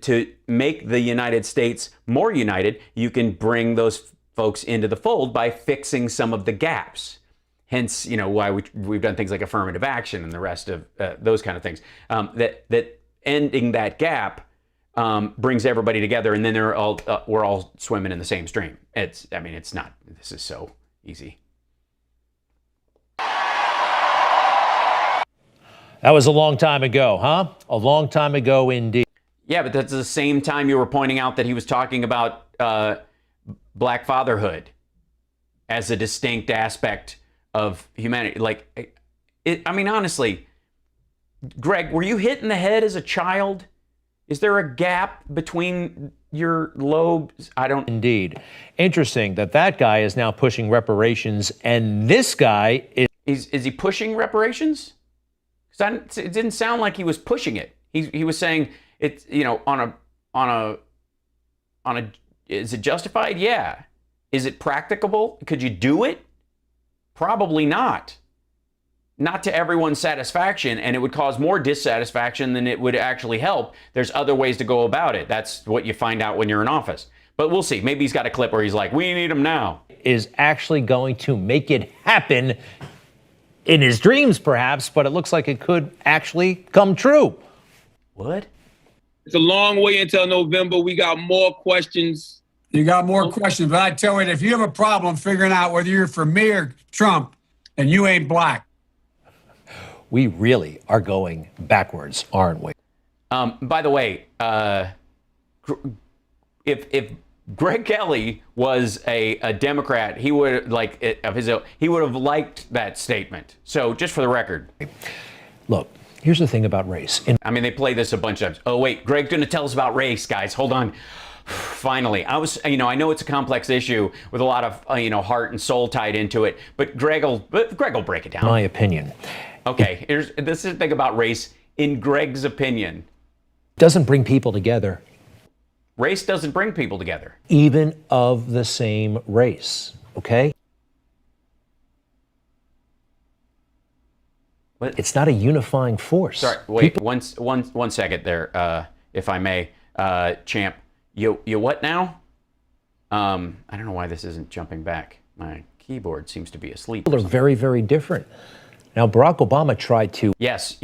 to make the United States more united, you can bring those folks into the fold by fixing some of the gaps. Hence, why we've done things like affirmative action and the rest of those kind of things. That ending that gap brings everybody together, and then we're all swimming in the same stream. It's not. This is so easy. That was a long time ago, huh? A long time ago indeed. Yeah, but that's the same time you were pointing out that he was talking about black fatherhood as a distinct aspect of humanity. Honestly, Greg, were you hit in the head as a child? Is there a gap between your lobes? Indeed. Interesting that guy is now pushing reparations, and this guy is... Is he pushing reparations? Because it didn't sound like he was pushing it. He was saying it's, on a is it justified? Yeah. Is it practicable? Could you do it? Probably not. Not to everyone's satisfaction, and it would cause more dissatisfaction than it would actually help. There's other ways to go about it. That's what you find out when you're in office. But we'll see. Maybe he's got a clip where he's like, we need him now. Is actually going to make it happen in his dreams, perhaps, but it looks like it could actually come true. What? It's a long way until November. We got more questions. You got more questions, but I tell you, if you have a problem figuring out whether you're for me or Trump, and you ain't black. We really are going backwards, aren't we? By the way, if Greg Kelly was a Democrat, he would he would have liked that statement. So just for the record. Look, here's the thing about race. They play this a bunch of times. Oh, wait, Greg's going to tell us about race, guys. Hold on. Finally, I know it's a complex issue with a lot of, heart and soul tied into it, but Greg will break it down. My opinion. Okay, this is the thing about race. In Greg's opinion, doesn't bring people together. Race doesn't bring people together. Even of the same race, okay? What? It's not a unifying force. Sorry, wait, one second there, if I may, champ. You what now? I don't know why this isn't jumping back. My keyboard seems to be asleep. People are very, very different. Now, Barack Obama tried to... Yes.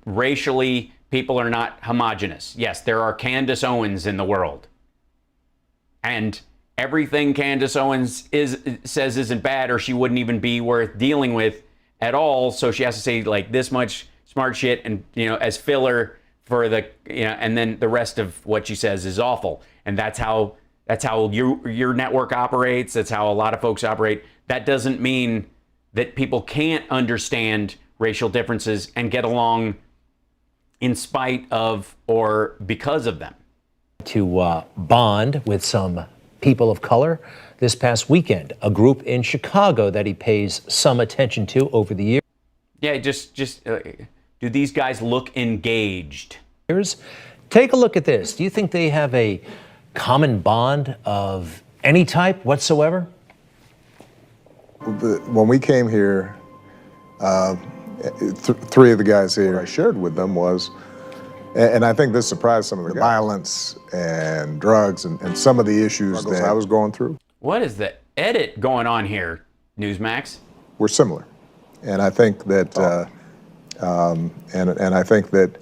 Racially, people are not homogenous. Yes, there are Candace Owens in the world. And everything Candace Owens says isn't bad, or she wouldn't even be worth dealing with at all. So she has to say this much smart shit and, as filler for and then the rest of what she says is awful. And that's how your network operates. That's how a lot of folks operate. That doesn't mean that people can't understand racial differences and get along in spite of or because of them. To bond with some people of color this past weekend, a group in Chicago that he pays some attention to over the years. Yeah, just do these guys look engaged? Take a look at this. Do you think they have a common bond of any type whatsoever? When we came here, three of the guys here I shared with them was, and I think this surprised some of the violence and drugs and some of the issues that I was going through. What is the edit going on here, Newsmax? We're similar. And I think that And I think that,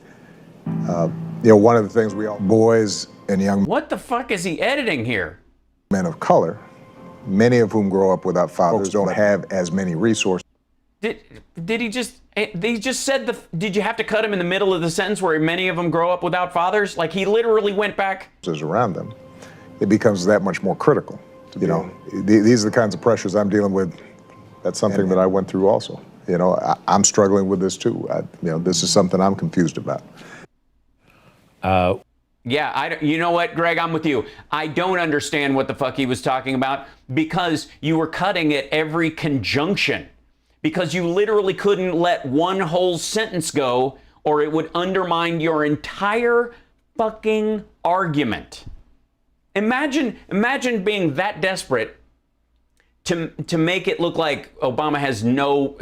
one of the things we all, boys and young What the fuck is he editing here? men of color, many of whom grow up without fathers, don't have as many resources. Did he just said did you have to cut him in the middle of the sentence where many of them grow up without fathers? Like he literally went back. Around them, it becomes that much more critical. These are the kinds of pressures I'm dealing with. That's something that I went through also. I'm struggling with this too. This is something I'm confused about. Yeah, you know what, Greg, I'm with you. I don't understand what the fuck he was talking about because you were cutting at every conjunction. Because you literally couldn't let one whole sentence go or it would undermine your entire fucking argument. Imagine being that desperate to make it look like Obama has no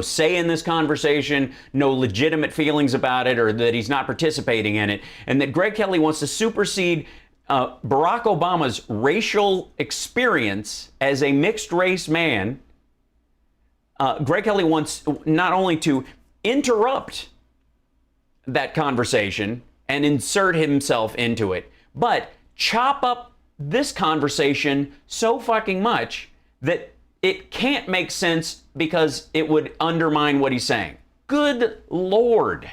say in this conversation, no legitimate feelings about it, or that he's not participating in it, and that Greg Kelly wants to supersede Barack Obama's racial experience as a mixed race man. Greg Kelly wants not only to interrupt that conversation and insert himself into it, but chop up this conversation so fucking much that it can't make sense because it would undermine what he's saying. Good Lord.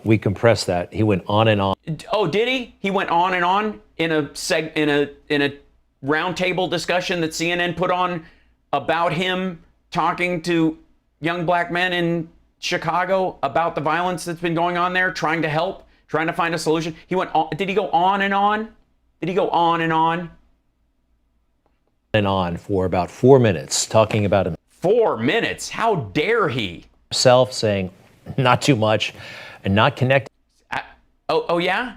We compressed that. He went on and on. Oh, did he? He went on and on in a roundtable discussion that CNN put on about him talking to young black men in Chicago about the violence that's been going on there, trying to help, trying to find a solution. He went on. Did he go on and on? Did he go on and on? And on for about 4 minutes, talking about him. 4 minutes? How dare he? Himself saying not too much and not connected. Oh yeah?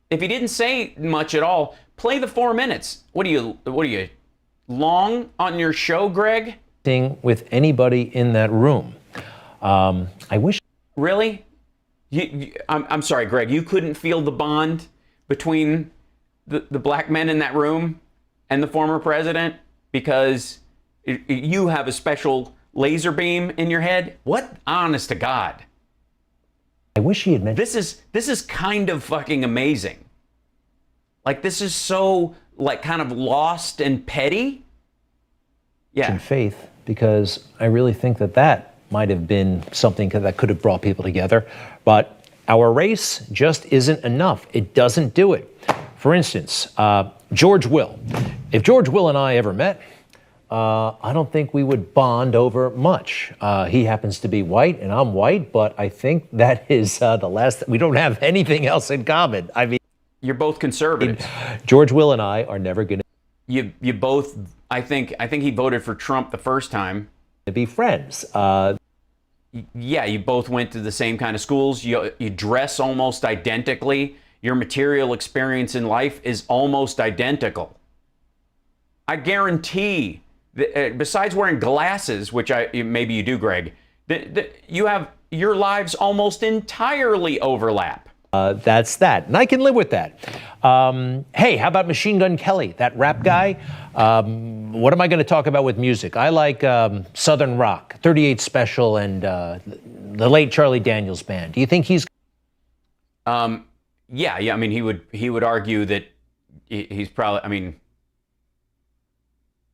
If he didn't say much at all, play the 4 minutes. What are you, long on your show, Greg? With anybody in that room. I wish. Really? I'm sorry, Greg. You couldn't feel the bond between the black men in that room and the former president because you have a special laser beam in your head? What? Honest to God. I wish he had mentioned. This is kind of fucking amazing. Like, this is so, like, kind of lost and petty. Yeah. Faith, because I really think that might have been something that could have brought people together. But our race just isn't enough. It doesn't do it. For instance, George Will. If George Will and I ever met, I don't think we would bond over much. He happens to be white and I'm white, but I think that is the last. We don't have anything else in common. I mean, you're both conservatives. George Will and I are never going to. You both. I think he voted for Trump the first time. To be friends. Yeah, you both went to the same kind of schools. You dress almost identically. Your material experience in life is almost identical. I guarantee that, besides wearing glasses, which maybe you do, Greg, you have your lives almost entirely overlap. That's that. And I can live with that. Hey, how about Machine Gun Kelly, that rap guy? What am I going to talk about with music? I like Southern rock, 38 Special, and the late Charlie Daniels Band. Do you think he's... Yeah. I mean, he would argue that he's probably... I mean,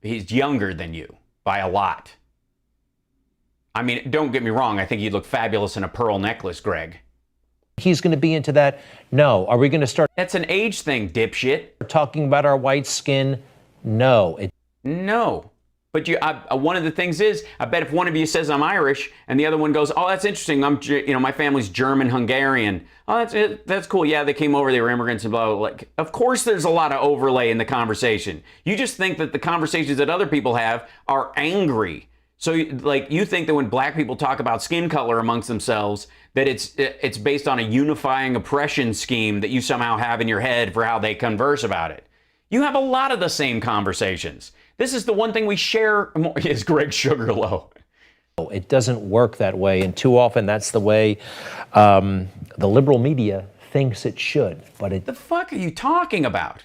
he's younger than you by a lot. I mean, don't get me wrong. I think he'd look fabulous in a pearl necklace, Greg. He's going to be into that? No. Are we going to start... That's an age thing, dipshit. Talking about our white skin? No. No. But one of the things is, I bet if one of you says I'm Irish and the other one goes, oh, that's interesting. My family's German, Hungarian. Oh, that's cool. Yeah, they came over. They were immigrants and blah, blah, blah. Like, of course, there's a lot of overlay in the conversation. You just think that the conversations that other people have are angry. So, like, you think that when black people talk about skin color amongst themselves, that it's based on a unifying oppression scheme that you somehow have in your head for how they converse about it. You have a lot of the same conversations. This is the one thing we share more, is Greg Sugarlow. It doesn't work that way, and too often that's the way the liberal media thinks it should. But the fuck are you talking about?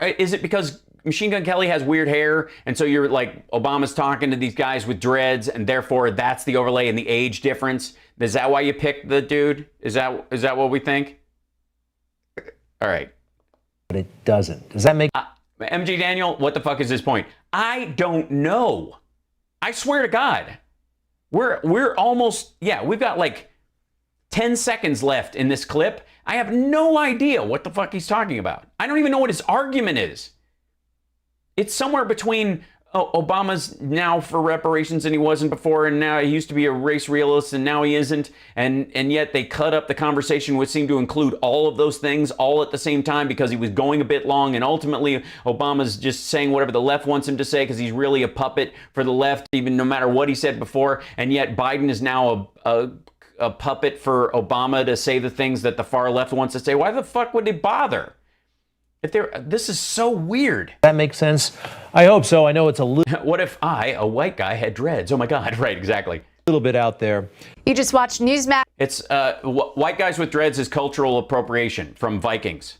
Is it because Machine Gun Kelly has weird hair, and so you're like, Obama's talking to these guys with dreads, and therefore that's the overlay and the age difference. Is that why you picked the dude? Is that what we think? All right. But it doesn't. Does that make... MG Daniel, what the fuck is his point? I don't know. I swear to God. We're almost, we've got like 10 seconds left in this clip. I have no idea what the fuck he's talking about. I don't even know what his argument is. It's somewhere between Obama's now for reparations and he wasn't before, and now he used to be a race realist and now he isn't, and yet they cut up the conversation, which seemed to include all of those things all at the same time because he was going a bit long, and ultimately Obama's just saying whatever the left wants him to say because he's really a puppet for the left, even no matter what he said before, and yet Biden is now a puppet for Obama to say the things that the far left wants to say. Why the fuck would they bother? This is so weird. That makes sense. I hope so. I know it's a little... What if I, a white guy, had dreads? Oh my God, right, exactly. A little bit out there. You just watched Newsmax. It's white guys with dreads is cultural appropriation from Vikings.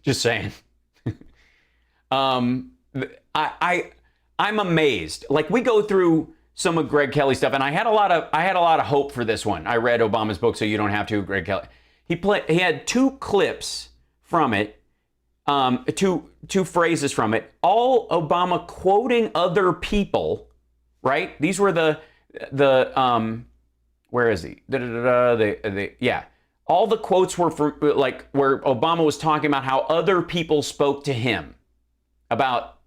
Just saying. I'm amazed. Like, we go through some of Greg Kelly's stuff, and I had a lot of hope for this one. I read Obama's book, so you don't have to. Greg Kelly. He had two clips from it. Two phrases from it, all Obama quoting other people, right? These were the where is he? All the quotes were from, like, where Obama was talking about how other people spoke to him about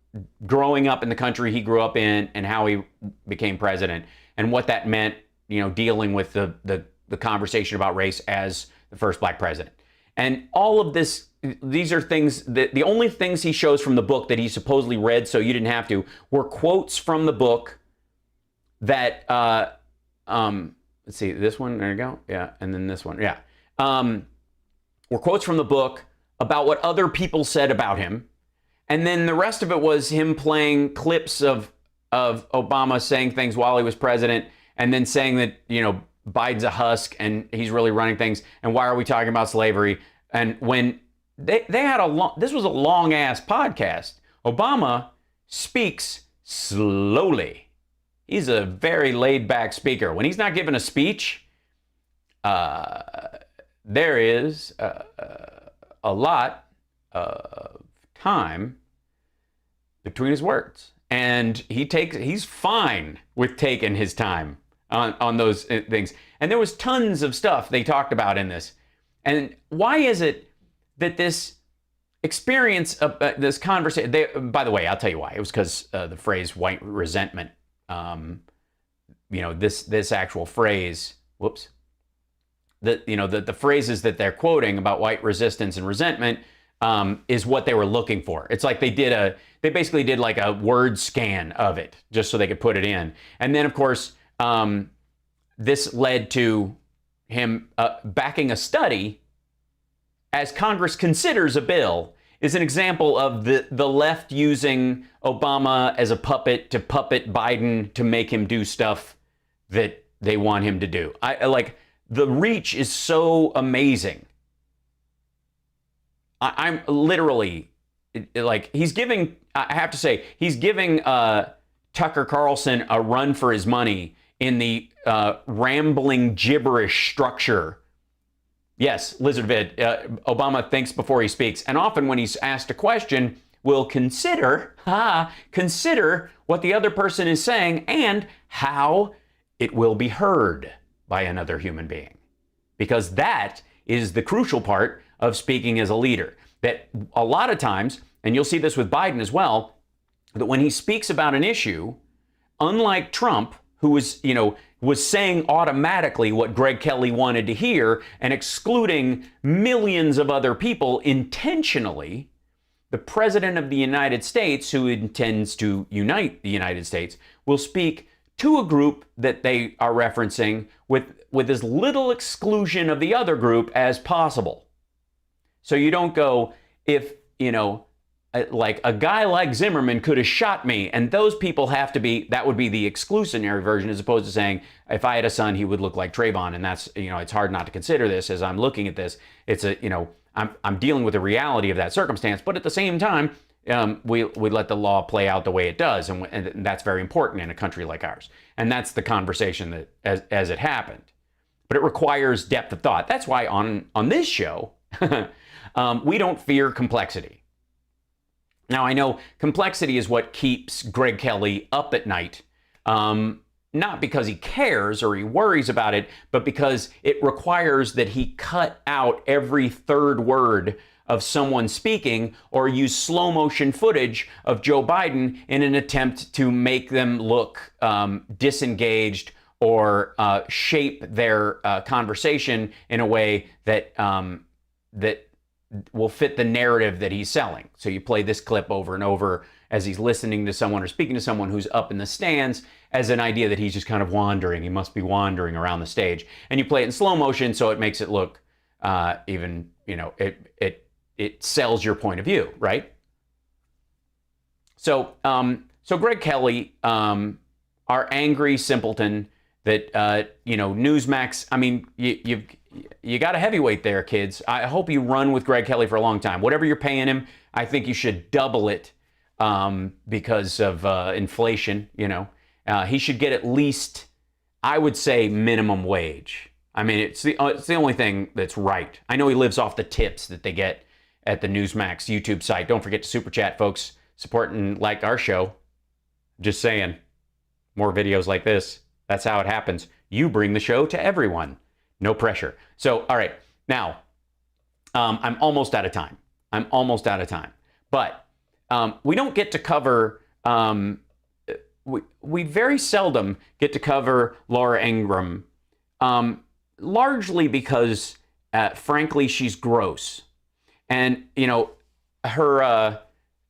growing up in the country he grew up in and how he became president and what that meant, dealing with the conversation about race as the first black president. And all of this, these are things that the only things he shows from the book that he supposedly read, so you didn't have to, were quotes from the book that, let's see, this one, there you go. Yeah. And then this one. Yeah. Were quotes from the book about what other people said about him. And then the rest of it was him playing clips of Obama saying things while he was president and then saying that, Biden's a husk and he's really running things. And why are we talking about slavery? And when they had this was a long ass podcast. Obama speaks slowly. He's a very laid back speaker. When he's not giving a speech, there is a lot of time between his words. And he's fine with taking his time on those things. And there was tons of stuff they talked about in this. And why is it that this experience of this conversation, by the way, I'll tell you why. It was because the phrase white resentment, this actual phrase, the phrases that they're quoting about white resistance and resentment is what they were looking for. It's like they basically did like a word scan of it just so they could put it in. And then, of course, this led to him backing a study as Congress considers a bill is an example of the left using Obama as a puppet to puppet Biden to make him do stuff that they want him to do. The reach is so amazing. I'm literally he's giving, I have to say, he's giving Tucker Carlson a run for his money in the rambling gibberish structure. Yes, Lizardvid, Obama thinks before he speaks. And often when he's asked a question, will consider what the other person is saying and how it will be heard by another human being. Because that is the crucial part of speaking as a leader. That a lot of times, and you'll see this with Biden as well, that when he speaks about an issue, unlike Trump, who was saying automatically what Greg Kelly wanted to hear and excluding millions of other people intentionally, the President of the United States, who intends to unite the United States, will speak to a group that they are referencing with as little exclusion of the other group as possible. So you don't go, if, like a guy like Zimmerman could have shot me, and those people have to be, that would be the exclusionary version, as opposed to saying, if I had a son, he would look like Trayvon. And that's, it's hard not to consider this as I'm looking at this. It's I'm dealing with the reality of that circumstance. But at the same time, we let the law play out the way it does, and that's very important in a country like ours. And that's the conversation that as it happened. But it requires depth of thought. That's why on this show, we don't fear complexity. Now, I know complexity is what keeps Greg Kelly up at night, not because he cares or he worries about it, but because it requires that he cut out every third word of someone speaking or use slow motion footage of Joe Biden in an attempt to make them look disengaged or shape their conversation in a way that that will fit the narrative that he's selling. So you play this clip over and over as he's listening to someone or speaking to someone who's up in the stands as an idea that he's just kind of wandering. He must be wandering around the stage. And you play it in slow motion so it makes it look even, it sells your point of view, right? So Greg Kelly, our angry simpleton that, Newsmax, I mean, you got a heavyweight there, kids. I hope you run with Greg Kelly for a long time. Whatever you're paying him, I think you should double it because of inflation, He should get at least, I would say, minimum wage. I mean, it's the only thing that's right. I know he lives off the tips that they get at the Newsmax YouTube site. Don't forget to super chat, folks. Support and like our show. Just saying. More videos like this. That's how it happens. You bring the show to everyone. No pressure. So, all right. Now, I'm almost out of time. But we don't get to cover, we very seldom get to cover Laura Ingraham, largely because, frankly, she's gross. And, her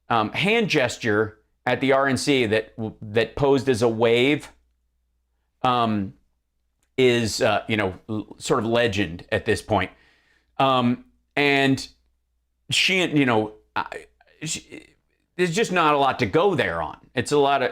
hand gesture at the RNC that posed as a wave is, sort of legend at this point. And she, there's just not a lot to go there on. It's a lot of,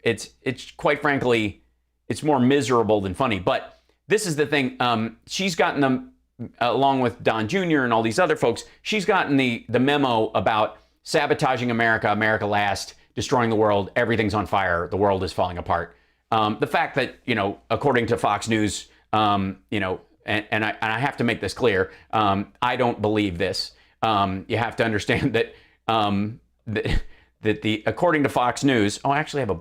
it's quite frankly, it's more miserable than funny. But this is the thing. She's gotten them, along with Don Jr. and all these other folks, she's gotten the memo about sabotaging America, America last, destroying the world, everything's on fire, the world is falling apart. The fact that, according to Fox News, and I have to make this clear, I don't believe this. You have to understand that that according to Fox News, I actually have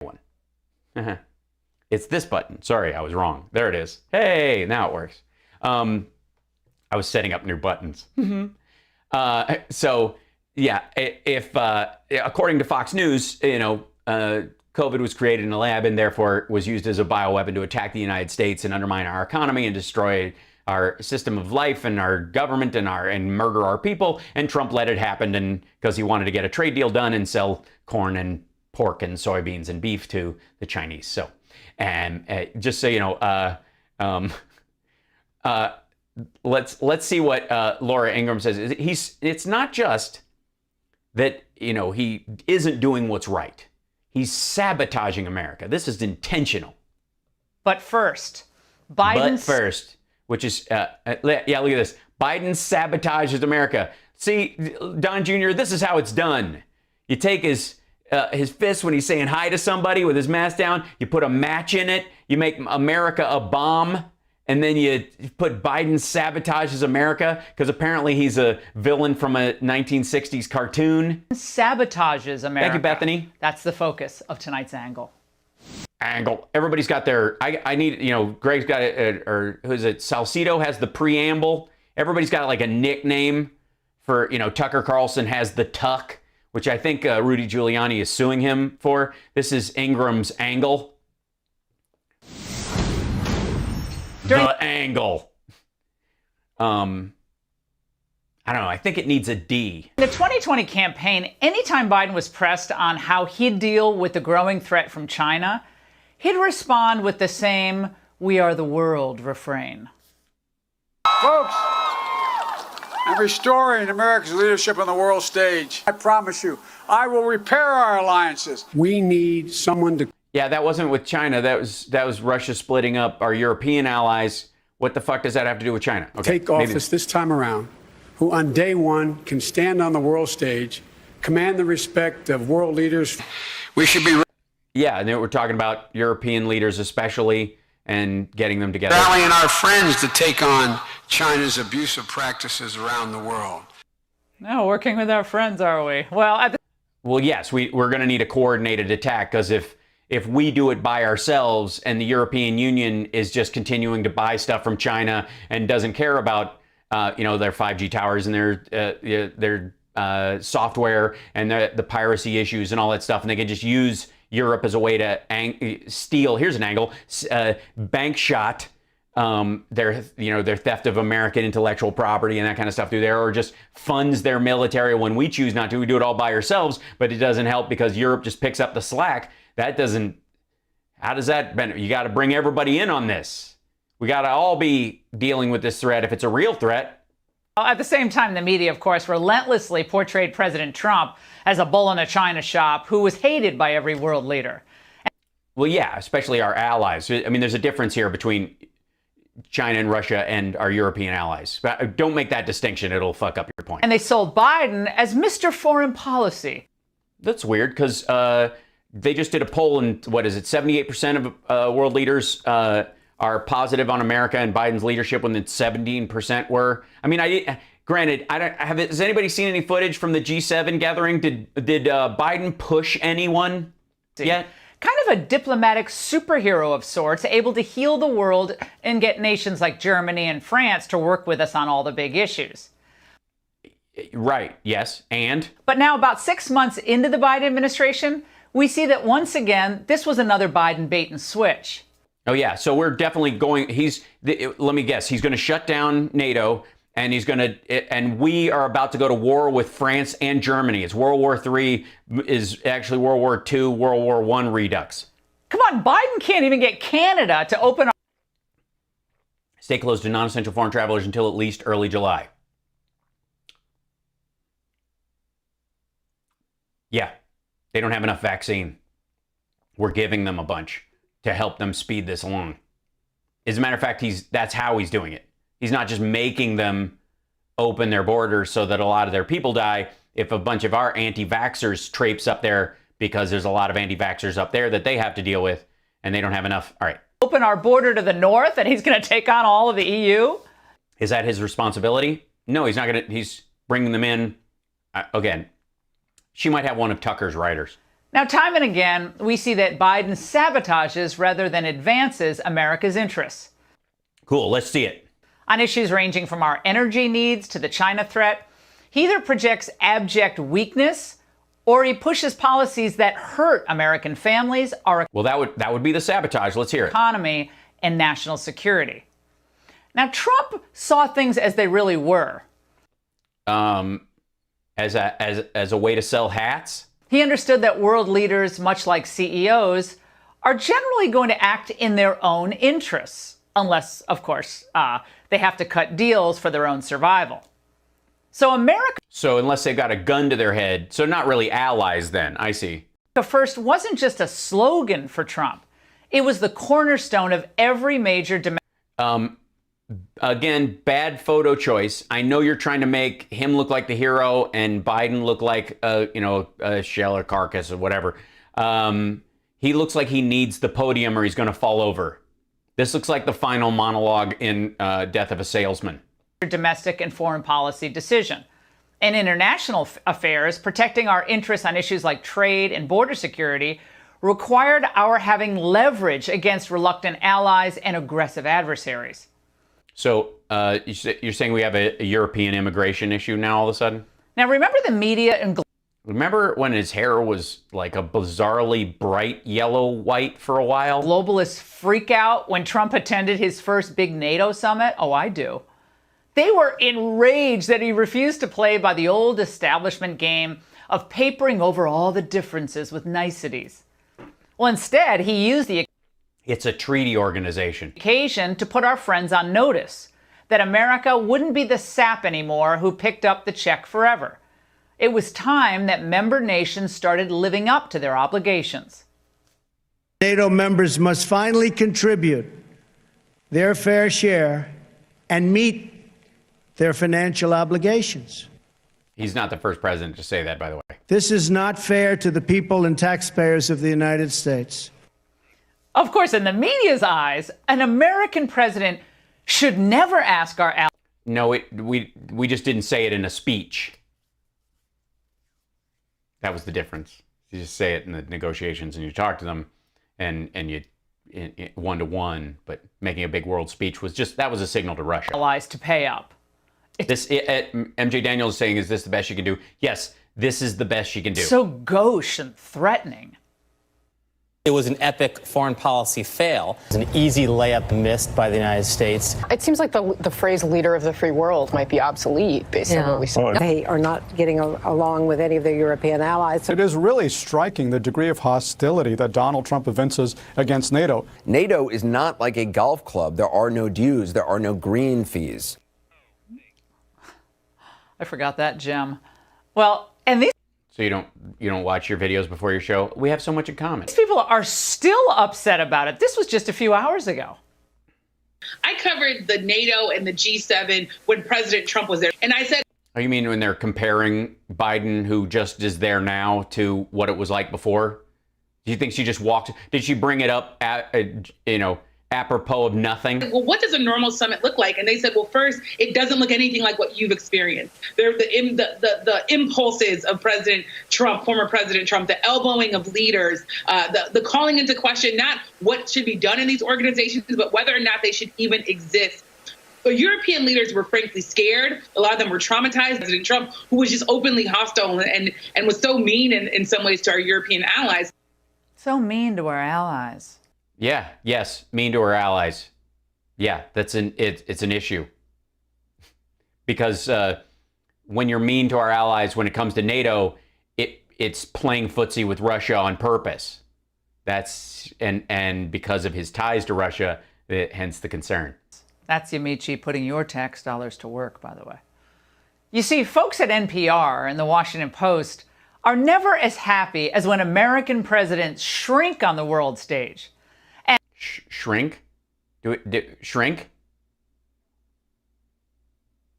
one. It's this button. Sorry, I was wrong. There it is. Hey, now it works. I was setting up new buttons. So yeah, if according to Fox News, COVID was created in a lab and therefore was used as a bioweapon to attack the United States and undermine our economy and destroy our system of life and our government and murder our people. And Trump let it happen, and because he wanted to get a trade deal done and sell corn and pork and soybeans and beef to the Chinese. So, and just so you know, let's see what Laura Ingraham says. It's not just that he isn't doing what's right. He's sabotaging America. This is intentional. But first, which is, yeah, look at this. Biden sabotages America. See, Don Jr., this is how it's done. You take his fist when he's saying hi to somebody with his mask down, you put a match in it, you make America a bomb, and then you put Biden sabotages America, because apparently he's a villain from a 1960s cartoon. Sabotages America. Thank you, Bethany. That's the focus of tonight's angle. Everybody's got their, I need, Greg's got it, or who is it? Salcido has the preamble. Everybody's got like a nickname for, Tucker Carlson has the Tuck, which I think Rudy Giuliani is suing him for. This is Ingraham's angle. The angle. I don't know. I think it needs a D. In the 2020 campaign, anytime Biden was pressed on how he'd deal with the growing threat from China, he'd respond with the same "we are the world" refrain. Folks, I'm restoring America's leadership on the world stage. I promise you, I will repair our alliances. We need someone to... Yeah, that wasn't with China. That was Russia splitting up our European allies What the fuck does that have to do with China? Okay, take office this time around, who on day one can stand on the world stage, command the respect of world leaders. We should be. Yeah, and then we're talking about European leaders especially and getting them together. Rallying our friends to take on China's abusive practices around the world. No, working with our friends, are we? Well, well, yes, we're going to need a coordinated attack, because if we do it by ourselves and the European Union is just continuing to buy stuff from China and doesn't care about their 5G towers and their software and the piracy issues and all that stuff, and they can just use Europe as a way to steal. Here's an angle: bank shot their theft of American intellectual property and that kind of stuff through there, or just funds their military when we choose not to. We do it all by ourselves, but it doesn't help because Europe just picks up the slack. That doesn't. How does that benefit? You got to bring everybody in on this. We got to all be dealing with this threat if it's a real threat. At the same time, the media, of course, relentlessly portrayed President Trump as a bull in a china shop who was hated by every world leader. Well, yeah, especially our allies. I mean, there's a difference here between China and Russia and our European allies. But don't make that distinction. It'll fuck up your point. And they sold Biden as Mr. Foreign Policy. That's weird, because they just did a poll, and what is it, 78% of world leaders are positive on America and Biden's leadership, when the 17% were. I mean, has anybody seen any footage from the G7 gathering? Did Biden push anyone yet? Kind of a diplomatic superhero of sorts, able to heal the world and get nations like Germany and France to work with us on all the big issues. Right, yes, and? But now, about 6 months into the Biden administration, we see that once again, this was another Biden bait and switch. Oh, yeah. So we're definitely going. Let me guess. He's going to shut down NATO, and and we are about to go to war with France and Germany. It's World War III is actually World War II, World War I redux. Come on, Biden can't even get Canada to open. Stay closed to non-essential foreign travelers until at least early July. Yeah, they don't have enough vaccine. We're giving them a bunch to help them speed this along. As a matter of fact, that's how he's doing it. He's not just making them open their borders so that a lot of their people die. If a bunch of our anti-vaxxers traipse up there, because there's a lot of anti-vaxxers up there that they have to deal with, and they don't have enough. All right. Open our border to the north, and he's going to take on all of the EU? Is that his responsibility? No, he's not going to. He's bringing them in. Again, she might have one of Tucker's writers. Now, time and again, we see that Biden sabotages rather than advances America's interests. Cool, let's see it. On issues ranging from our energy needs to the China threat, he either projects abject weakness or he pushes policies that hurt American families, our well, that would be the sabotage. Let's hear it. Economy and national security. Now, Trump saw things as they really were. As a way to sell hats? He understood that world leaders, much like CEOs, are generally going to act in their own interests, unless, of course, they have to cut deals for their own survival. So unless they've got a gun to their head, so not really allies then, I see. America First wasn't just a slogan for Trump. It was the cornerstone of every major Again, bad photo choice. I know you're trying to make him look like the hero and Biden look like a shell or carcass or whatever. He looks like he needs the podium or he's going to fall over. This looks like the final monologue in Death of a Salesman. Domestic and foreign policy decision. In international affairs, protecting our interests on issues like trade and border security required our having leverage against reluctant allies and aggressive adversaries. So you're saying we have a European immigration issue now all of a sudden? Now, remember the media and... Remember when his hair was like a bizarrely bright yellow-white for a while? Globalists freak out when Trump attended his first big NATO summit? Oh, I do. They were enraged that he refused to play by the old establishment game of papering over all the differences with niceties. Well, instead, he used the... It's a treaty organization. Occasion to put our friends on notice that America wouldn't be the sap anymore who picked up the check forever. It was time that member nations started living up to their obligations. NATO members must finally contribute their fair share and meet their financial obligations. He's not the first president to say that, by the way. This is not fair to the people and taxpayers of the United States. Of course, in the media's eyes, an American president should never ask our allies. No, we just didn't say it in a speech. That was the difference. You just say it in the negotiations and you talk to them and you one-to-one, but making a big world speech was just, that was a signal to Russia. Allies to pay up. MJ Daniels is saying, is this the best you can do? Yes, this is the best she can do. So gauche and threatening. It was an epic foreign policy fail. It was an easy layup missed by the United States. It seems like the phrase leader of the free world might be obsolete based on what we saw. They are not getting along with any of their European allies. It is really striking the degree of hostility that Donald Trump evinces against NATO. NATO is not like a golf club. There are no dues. There are no green fees. I forgot that gem. Well, and these... So you don't watch your videos before your show? We have so much in common. These people are still upset about it. This was just a few hours ago. I covered the NATO and the G7 when President Trump was there. And I said... Oh, you mean when they're comparing Biden, who just is there now, to what it was like before? Do you think she just walked... Did she bring it up, apropos of nothing? Well, what does a normal summit look like? And they said, well, first, it doesn't look anything like what you've experienced. They're the impulses of President Trump, former President Trump, the elbowing of leaders, the calling into question not what should be done in these organizations, but whether or not they should even exist. The European leaders were frankly scared. A lot of them were traumatized. President Trump, who was just openly hostile and was so mean in some ways to our European allies. So mean to our allies. Yeah, yes, mean to our allies. Yeah, it's an issue. Because when you're mean to our allies when it comes to NATO, it's playing footsie with Russia on purpose. That's and because of his ties to Russia, hence the concern. That's Yamichi putting your tax dollars to work, by the way. You see, folks at NPR and the Washington Post are never as happy as when American presidents shrink on the world stage. Shrink? Shrink?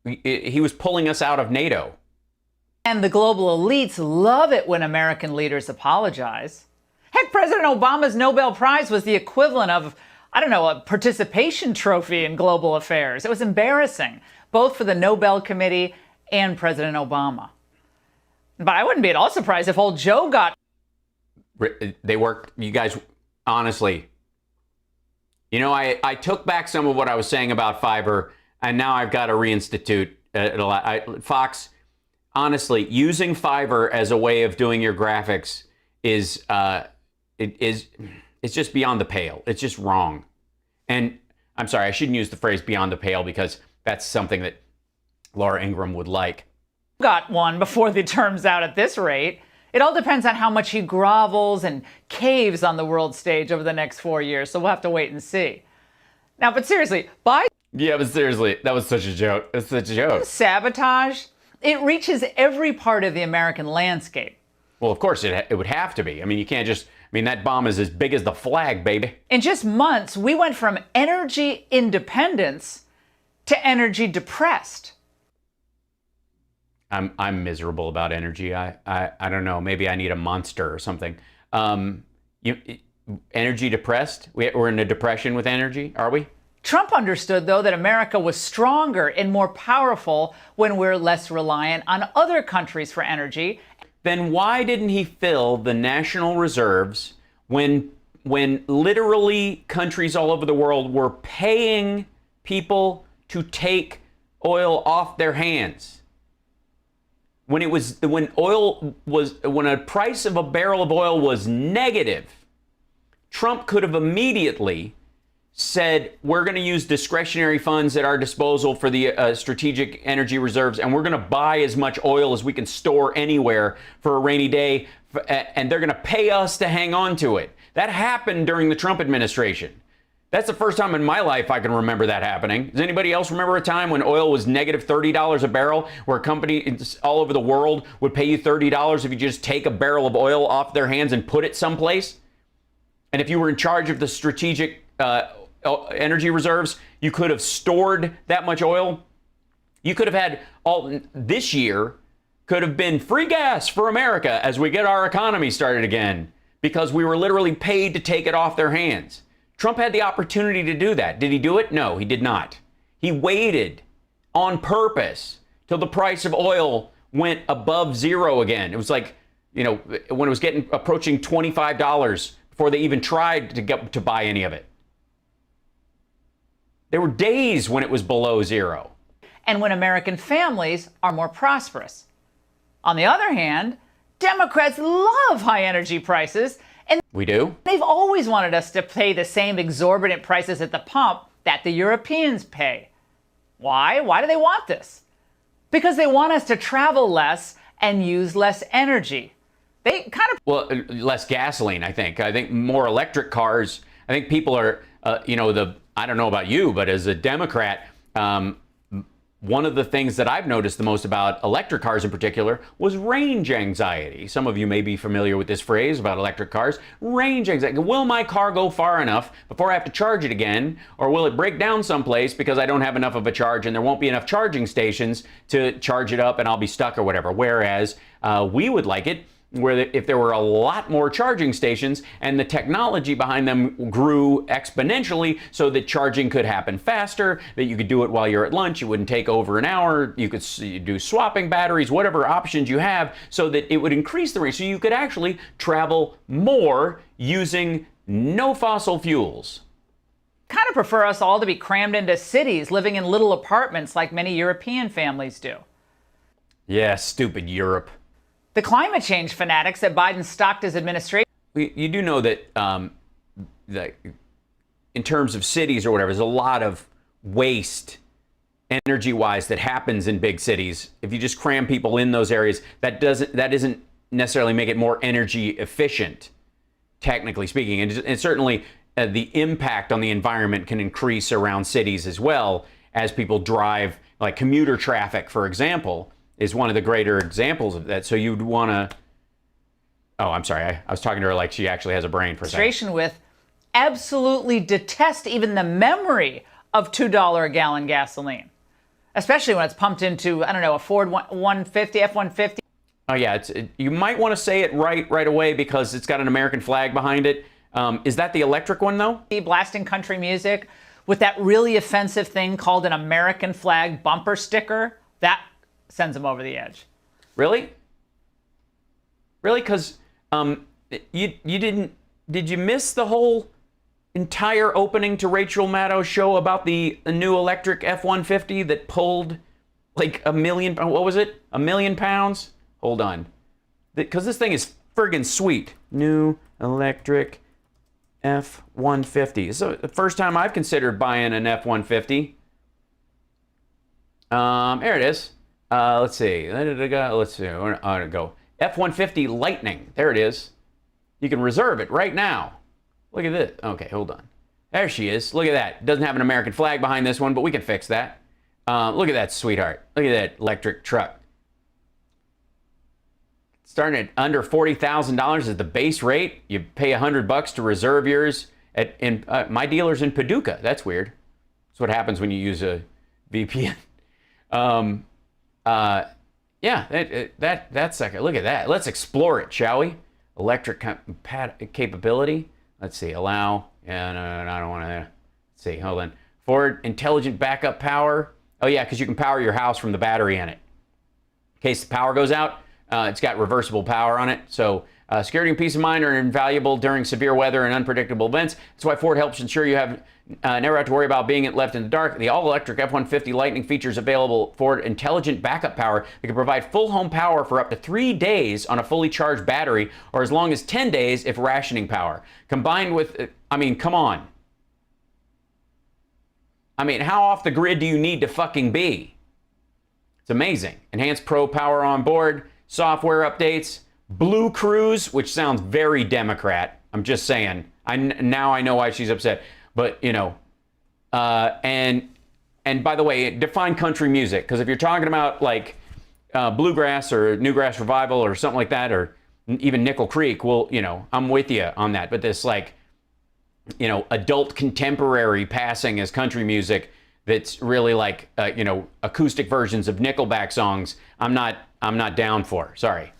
He was pulling us out of NATO. And the global elites love it when American leaders apologize. Heck, President Obama's Nobel Prize was the equivalent of, a participation trophy in global affairs. It was embarrassing, both for the Nobel Committee and President Obama. But I wouldn't be at all surprised if old Joe got... They worked, you guys, honestly... I took back some of what I was saying about Fiverr, and now I've got to reinstitute Fox. Honestly, using Fiverr as a way of doing your graphics is it's just beyond the pale. It's just wrong. And I'm sorry, I shouldn't use the phrase beyond the pale because that's something that Laura Ingraham would like. Got one before the term's out at this rate. It all depends on how much he grovels and caves on the world stage over the next 4 years, so we'll have to wait and see. Now, but seriously, Yeah, but seriously, that was such a joke. It's such a joke. Sabotage, it reaches every part of the American landscape. Well, of course, it would have to be. I mean, you can't just... that bomb is as big as the flag, baby. In just months, we went from energy independence to energy depressed. I'm miserable about energy. I don't know. Maybe I need a monster or something. Energy depressed? We're in a depression with energy, are we? Trump understood, though, that America was stronger and more powerful when we're less reliant on other countries for energy. Then why didn't he fill the national reserves when literally countries all over the world were paying people to take oil off their hands? When a price of a barrel of oil was negative, Trump could have immediately said, we're going to use discretionary funds at our disposal for the strategic energy reserves, and we're going to buy as much oil as we can store anywhere for a rainy day, and they're going to pay us to hang on to it. That happened during the Trump administration. That's the first time in my life I can remember that happening. Does anybody else remember a time when oil was negative $30 a barrel, where companies all over the world would pay you $30 if you just take a barrel of oil off their hands and put it someplace? And if you were in charge of the strategic energy reserves. You could have stored that much oil. You could have had this year could have been free gas for America as we get our economy started again, because we were literally paid to take it off their hands. Trump had the opportunity to do that. Did he do it? No, he did not. He waited on purpose till the price of oil went above zero again. It was like, when it was approaching $25 before they even tried to buy any of it. There were days when it was below zero. And when American families are more prosperous. On the other hand, Democrats love high energy prices, and we do. They've always wanted us to pay the same exorbitant prices at the pump that the Europeans pay. Why? Why do they want this? Because they want us to travel less and use less energy. They kind of... Well, less gasoline, I think. I think more electric cars. I think people are, I don't know about you, but as a Democrat, one of the things that I've noticed the most about electric cars in particular was range anxiety. Some of you may be familiar with this phrase about electric cars. Range anxiety. Will my car go far enough before I have to charge it again? Or will it break down someplace because I don't have enough of a charge and there won't be enough charging stations to charge it up and I'll be stuck or whatever? Whereas we would like it where if there were a lot more charging stations and the technology behind them grew exponentially so that charging could happen faster, that you could do it while you're at lunch, it wouldn't take over an hour, you could do swapping batteries, whatever options you have, so that it would increase the range, so you could actually travel more using no fossil fuels. Kind of prefer us all to be crammed into cities, living in little apartments like many European families do. Yeah, stupid Europe. The climate change fanatics that Biden stocked his administration. You do know that in terms of cities or whatever, there's a lot of waste energy-wise that happens in big cities. If you just cram people in those areas, that doesn't necessarily make it more energy efficient, technically speaking. And certainly the impact on the environment can increase around cities as well as people drive, like commuter traffic, for example, is one of the greater examples of that. So you'd want to... Oh, I'm sorry. I was talking to her like she actually has a brain for a second. With absolutely detest even the memory of $2 a gallon gasoline, especially when it's pumped into, I don't know, a Ford 150, F-150. Oh, yeah. You might want to say it right away because it's got an American flag behind it. Is that the electric one, though? Blasting country music with that really offensive thing called an American flag bumper sticker. That sends them over the edge. Really? Really? Because you didn't... Did you miss the whole entire opening to Rachel Maddow's show about the new electric F-150 that pulled like a million... What was it? $1 million? Hold on. Because this thing is friggin' sweet. New electric F-150. So the first time I've considered buying an F-150. There it is. Let's see. Let's see. Where to go? F-150 Lightning. There it is. You can reserve it right now. Look at this. Okay, hold on. There she is. Look at that. Doesn't have an American flag behind this one, but we can fix that. Look at that, sweetheart. Look at that electric truck. Starting at under $40,000 is the base rate. You pay $100 to reserve yours. My dealer's in Paducah. That's weird. That's what happens when you use a VPN. Yeah, that's second. Look at that. Let's explore it, shall we? Electric capability. Let's see. Allow. Yeah, no, I don't want to. Let's see. Hold on. Forward intelligent backup power. Oh yeah, because you can power your house from the battery in it. In case the power goes out, it's got reversible power on it. So security and peace of mind are invaluable during severe weather and unpredictable events. That's why Ford helps ensure you have never have to worry about being left in the dark. The all-electric F-150 Lightning features available Ford intelligent backup power that can provide full home power for up to 3 days on a fully charged battery, or as long as 10 days if rationing power. Combined with, I mean, come on. I mean, how off the grid do you need to fucking be? It's amazing. Enhanced Pro power on board, software updates, Blue Cruise, which sounds very Democrat. I'm just saying. Now I know why she's upset. But, you know, and by the way, define country music. Because if you're talking about like bluegrass or newgrass revival or something like that, or even Nickel Creek, well, you know, I'm with you on that. But this like adult contemporary passing as country music that's really like, acoustic versions of Nickelback songs, I'm not down for. Sorry.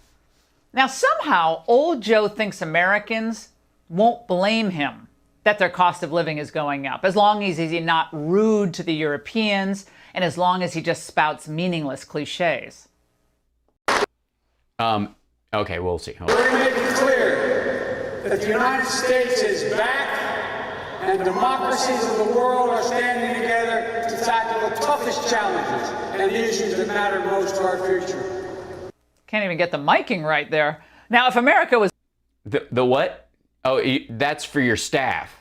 Now, somehow, old Joe thinks Americans won't blame him that their cost of living is going up, as long as he's not rude to the Europeans and as long as he just spouts meaningless cliches. Okay, we'll see. We're going to make it clear that the United States is back and democracies of the world are standing together to tackle the toughest challenges and the issues that matter most to our future. Can't even get the miking right there. Now, if America was... The what? Oh, that's for your staff.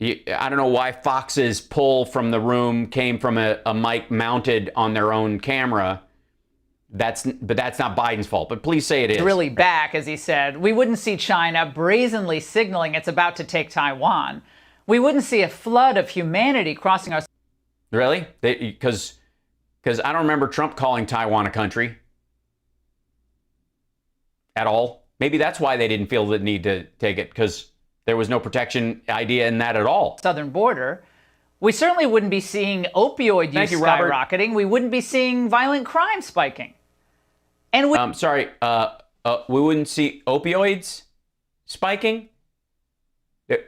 I don't know why Fox's pull from the room came from a mic mounted on their own camera. But that's not Biden's fault. But please say it is. Really back, as he said. We wouldn't see China brazenly signaling it's about to take Taiwan. We wouldn't see a flood of humanity crossing our... Really? Because I don't remember Trump calling Taiwan a country. At all. Maybe that's why they didn't feel the need to take it, because there was no protection idea in that at all. Southern border. We certainly wouldn't be seeing opioid use skyrocketing. We wouldn't be seeing violent crime spiking. And we... we wouldn't see opioids spiking?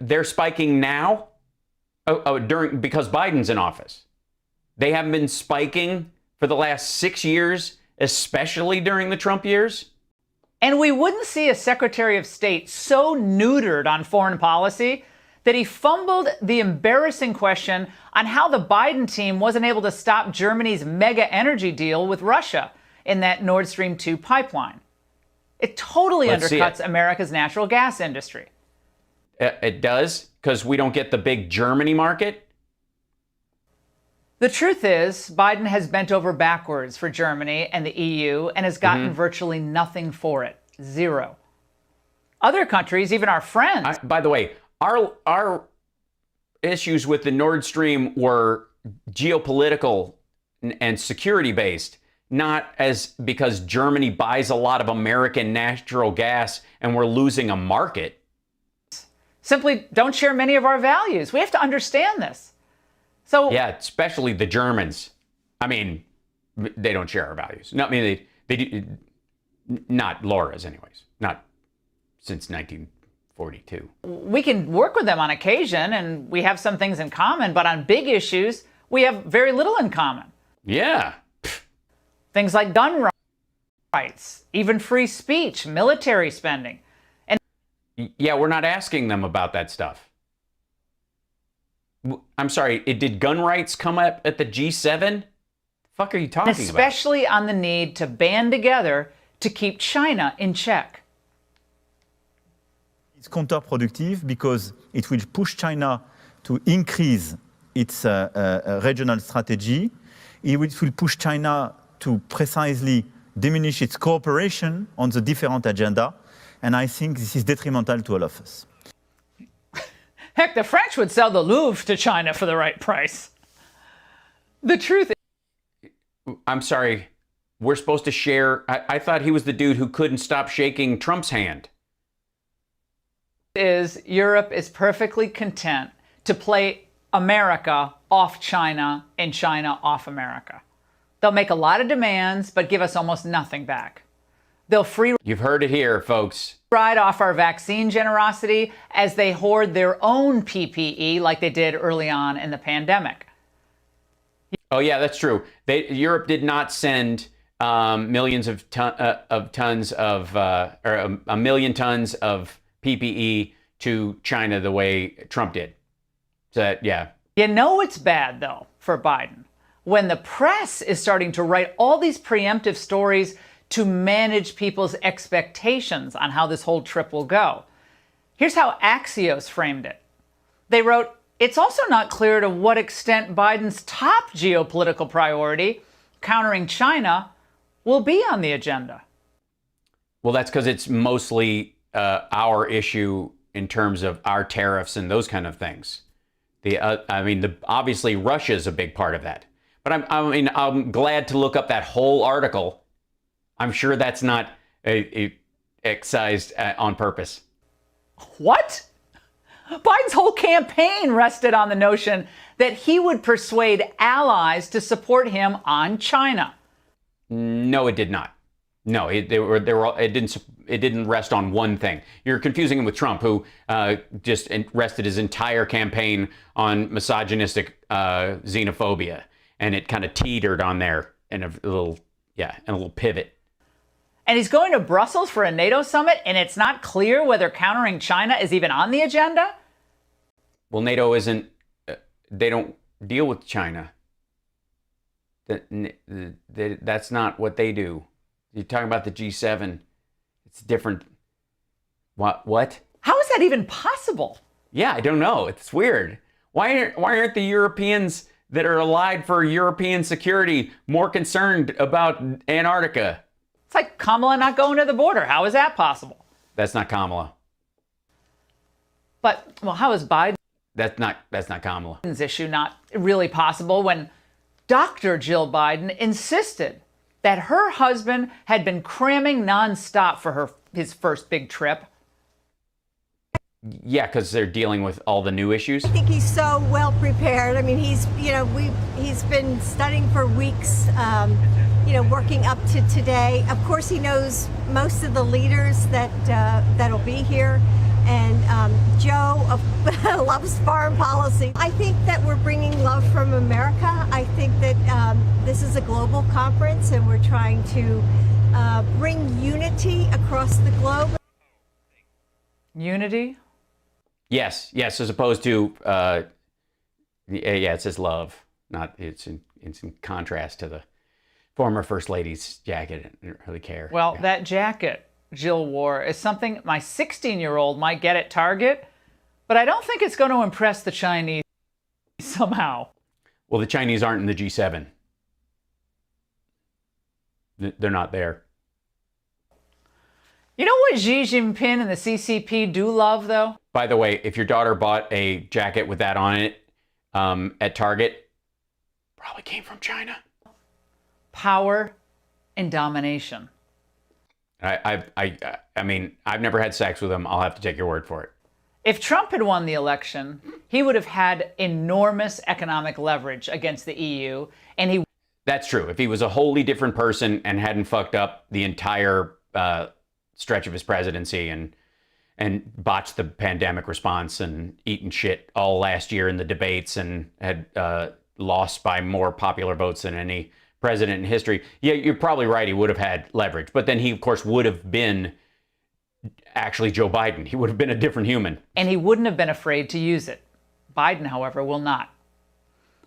They're spiking now? Because Biden's in office. They haven't been spiking for the last 6 years, especially during the Trump years? And we wouldn't see a Secretary of State so neutered on foreign policy that he fumbled the embarrassing question on how the Biden team wasn't able to stop Germany's mega energy deal with Russia in that Nord Stream 2 pipeline. It totally undercuts America's natural gas industry. It does? Because we don't get the big Germany market? The truth is, Biden has bent over backwards for Germany and the EU and has gotten virtually nothing for it. Zero. Other countries, even our friends... by the way, our issues with the Nord Stream were geopolitical and security-based, not as because Germany buys a lot of American natural gas and we're losing a market. Simply don't share many of our values. We have to understand this. So yeah, especially the Germans. I mean, they don't share our values. No, I mean, they do, not Laura's anyways. Not since 1942. We can work with them on occasion, and we have some things in common, but on big issues, we have very little in common. Yeah. Things like gun rights, even free speech, military spending. And yeah, we're not asking them about that stuff. I'm sorry, did gun rights come up at the G7? The fuck are you talking about? Especially on the need to band together to keep China in check. It's counterproductive because it will push China to increase its regional strategy. It will push China to precisely diminish its cooperation on the different agenda. And I think this is detrimental to all of us. Heck, the French would sell the Louvre to China for the right price. The truth is... I'm sorry. We're supposed to share... I thought he was the dude who couldn't stop shaking Trump's hand. Europe is perfectly content to play America off China and China off America. They'll make a lot of demands, but give us almost nothing back. They'll You've heard it here, folks. Ride off our vaccine generosity as they hoard their own PPE like they did early on in the pandemic. Oh, yeah, that's true. Europe did not send millions of tons of, or a million tons of PPE to China the way Trump did. So, yeah. You know it's bad, though, for Biden, when the press is starting to write all these preemptive stories to manage people's expectations on how this whole trip will go. Here's how Axios framed it. They wrote, it's also not clear to what extent Biden's top geopolitical priority, countering China, will be on the agenda. Well, that's because it's mostly our issue in terms of our tariffs and those kind of things. Obviously Russia's a big part of that. But I'm glad to look up that whole article. I'm sure that's not excised on purpose. What? Biden's whole campaign rested on the notion that he would persuade allies to support him on China. No, it did not. No, it didn't rest on one thing. You're confusing him with Trump, who just rested his entire campaign on misogynistic xenophobia, and it kind of teetered on there in a little pivot. And he's going to Brussels for a NATO summit, and it's not clear whether countering China is even on the agenda? Well, NATO isn't, they don't deal with China. That's not what they do. You're talking about the G7. It's different. What? How is that even possible? Yeah, I don't know. It's weird. Why aren't the Europeans that are allied for European security more concerned about Antarctica? It's like Kamala not going to the border. How is that possible? That's not Kamala. But, well, how is Biden's That's not Kamala. issue not really possible when Dr. Jill Biden insisted that her husband had been cramming nonstop for his first big trip? Yeah, because they're dealing with all the new issues. I think he's so well prepared. I mean, he's been studying for weeks, working up to today. Of course, he knows most of the leaders that'll be here. And Joe loves foreign policy. I think that we're bringing love from America. I think that this is a global conference and we're trying to bring unity across the globe. Unity? Yes, as opposed to, it says love. It's in contrast to the former First Lady's jacket. I don't really care. Well, that jacket Jill wore is something my 16-year-old might get at Target, but I don't think it's going to impress the Chinese somehow. Well, the Chinese aren't in the G7. They're not there. You know what Xi Jinping and the CCP do love, though? By the way, if your daughter bought a jacket with that on it at Target, probably came from China. Power and domination. I mean, I've never had sex with him. I'll have to take your word for it. If Trump had won the election, he would have had enormous economic leverage against the EU, and he... That's true. If he was a wholly different person and hadn't fucked up the entire stretch of his presidency and botched the pandemic response and eaten shit all last year in the debates and had lost by more popular votes than any president in history. Yeah, you're probably right. He would have had leverage. But then he, of course, would have been actually Joe Biden. He would have been a different human. And he wouldn't have been afraid to use it. Biden, however, will not.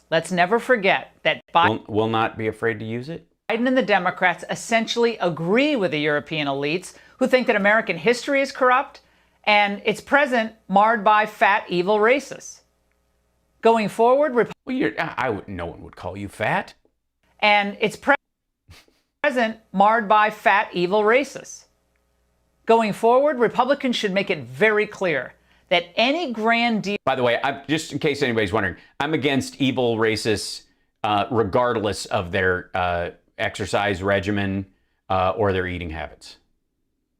Let's never forget that Biden will not be afraid to use it. Biden and the Democrats essentially agree with the European elites who think that American history is corrupt and its present marred by fat, evil racists. Going forward, no one would call you fat. And its present marred by fat, evil racists. Going forward, Republicans should make it very clear that any grand deal... By the way, just in case anybody's wondering, I'm against evil racists regardless of their exercise regimen or their eating habits,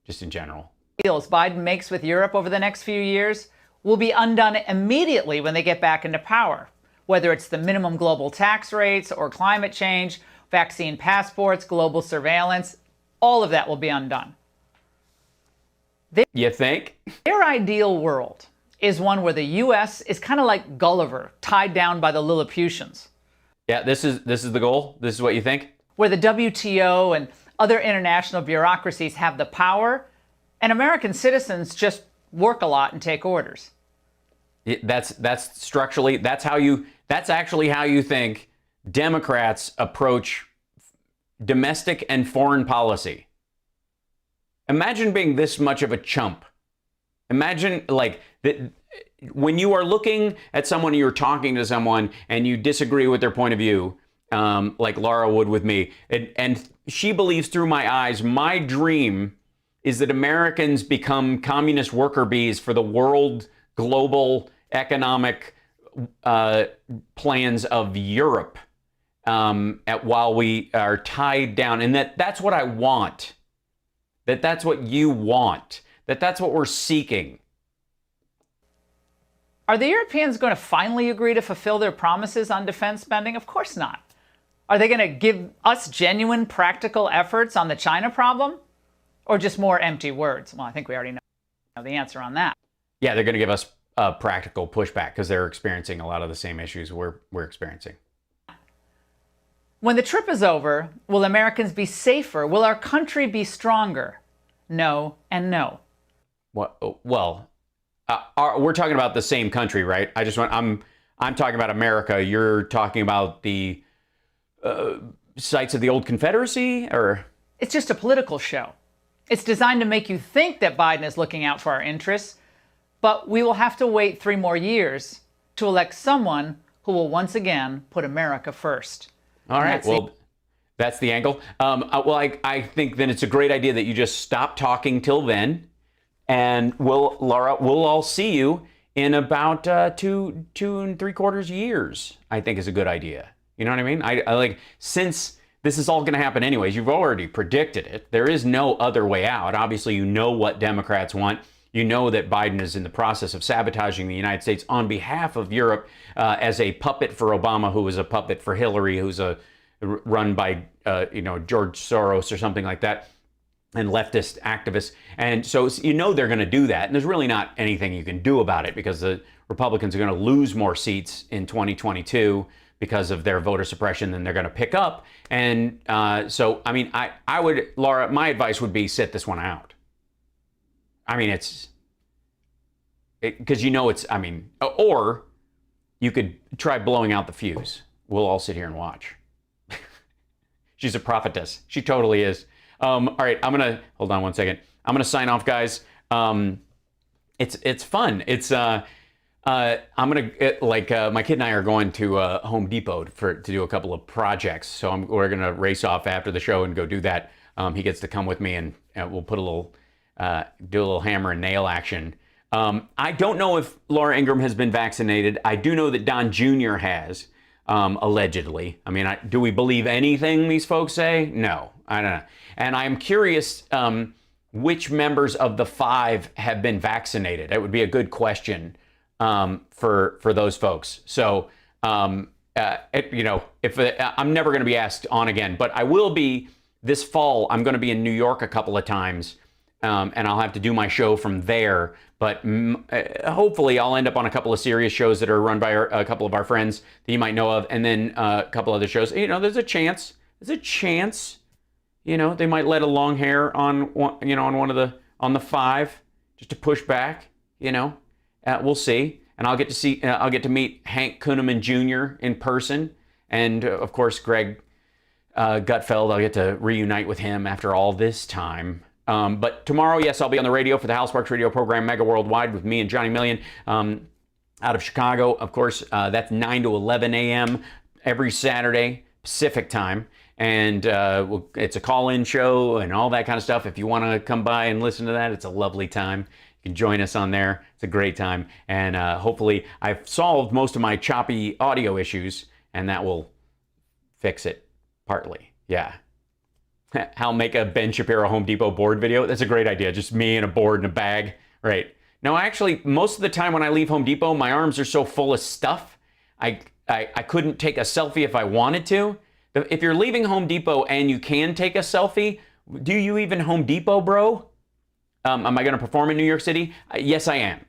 just in general. Deals Biden makes with Europe over the next few years will be undone immediately when they get back into power. Whether it's the minimum global tax rates or climate change, vaccine passports, global surveillance, all of that will be undone. You think? Their ideal world is one where the U.S. is kind of like Gulliver, tied down by the Lilliputians. Yeah, this is the goal? This is what you think? Where the WTO and other international bureaucracies have the power, and American citizens just work a lot and take orders. That's structurally, that's actually how you think Democrats approach domestic and foreign policy. Imagine being this much of a chump. Imagine when you are looking at someone, you're talking to someone and you disagree with their point of view, like Laura would with me, and she believes through my eyes, my dream is that Americans become communist worker bees for the world global economic plans of Europe while we are tied down. And that's what I want. That's what you want. That's what we're seeking. Are the Europeans going to finally agree to fulfill their promises on defense spending? Of course not. Are they going to give us genuine practical efforts on the China problem? Or just more empty words? Well, I think we already know the answer on that. Yeah, they're going to give us practical pushback because they're experiencing a lot of the same issues we're experiencing. When the trip is over, will Americans be safer? Will our country be stronger? No and no. Well, we're talking about the same country, right? I'm talking about America. You're talking about the sites of the old Confederacy, or? It's just a political show. It's designed to make you think that Biden is looking out for our interests, but we will have to wait 3 more years to elect someone who will once again put America first. All right. Well, that's the angle. I think then it's a great idea that you just stop talking till then. And Laura, we'll all see you in about 2 3/4 years, I think is a good idea. You know what I mean? I like, since this is all going to happen anyways, you've already predicted it. There is no other way out. Obviously, you know what Democrats want. You know that Biden is in the process of sabotaging the United States on behalf of Europe as a puppet for Obama, who was a puppet for Hillary, who's run by George Soros or something like that, and leftist activists. And so you know they're going to do that. And there's really not anything you can do about it because the Republicans are going to lose more seats in 2022 because of their voter suppression than they're going to pick up. And so, I mean, I would, Laura, my advice would be sit this one out. I mean, because or you could try blowing out the fuse. We'll all sit here and watch. She's a prophetess. She totally is. All right, hold on one second. I'm gonna sign off, guys. It's fun. It's my kid and I are going to Home Depot to do a couple of projects. So we're gonna race off after the show and go do that. He gets to come with me, and we'll put do a little hammer and nail action. I don't know if Laura Ingraham has been vaccinated. I do know that Don Jr. has, allegedly. I mean, do we believe anything these folks say? No, I don't know. And I'm curious which members of the 5 have been vaccinated. That would be a good question for those folks. So, if I'm never going to be asked on again, but I will be this fall. I'm going to be in New York a couple of times. And I'll have to do my show from there. But hopefully I'll end up on a couple of serious shows that are run by a couple of our friends that you might know of. And then a couple other shows. There's a chance. They might let a long hair on the 5 just to push back. We'll see. And I'll get to meet Hank Kunneman Jr. in person. And of course, Greg Gutfeld, I'll get to reunite with him after all this time. But tomorrow, yes, I'll be on the radio for the Hal Sparks radio program, Mega Worldwide, with me and Johnny Million out of Chicago. Of course, that's 9 to 11 a.m. every Saturday, Pacific time. And it's a call-in show and all that kind of stuff. If you want to come by and listen to that, it's a lovely time. You can join us on there. It's a great time. And hopefully I've solved most of my choppy audio issues, and that will fix it partly. Yeah. Hal, make a Ben Shapiro Home Depot board video. That's a great idea. Just me and a board and a bag. Right. No, actually, most of the time when I leave Home Depot, my arms are so full of stuff, I couldn't take a selfie if I wanted to. If you're leaving Home Depot and you can take a selfie, do you even Home Depot, bro? Am I going to perform in New York City? Yes, I am.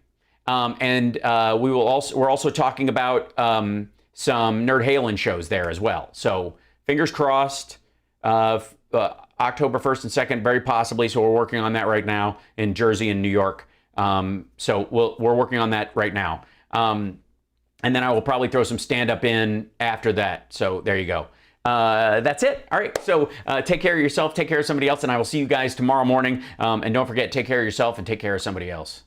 We're also talking about some Nerd Halen shows there as well. So fingers crossed. October 1st and 2nd, very possibly. So we're working on that right now in Jersey and New York. So we're working on that right now. And then I will probably throw some stand-up in after that. So there you go. That's it. All right. So take care of yourself, take care of somebody else, and I will see you guys tomorrow morning. And don't forget, take care of yourself and take care of somebody else.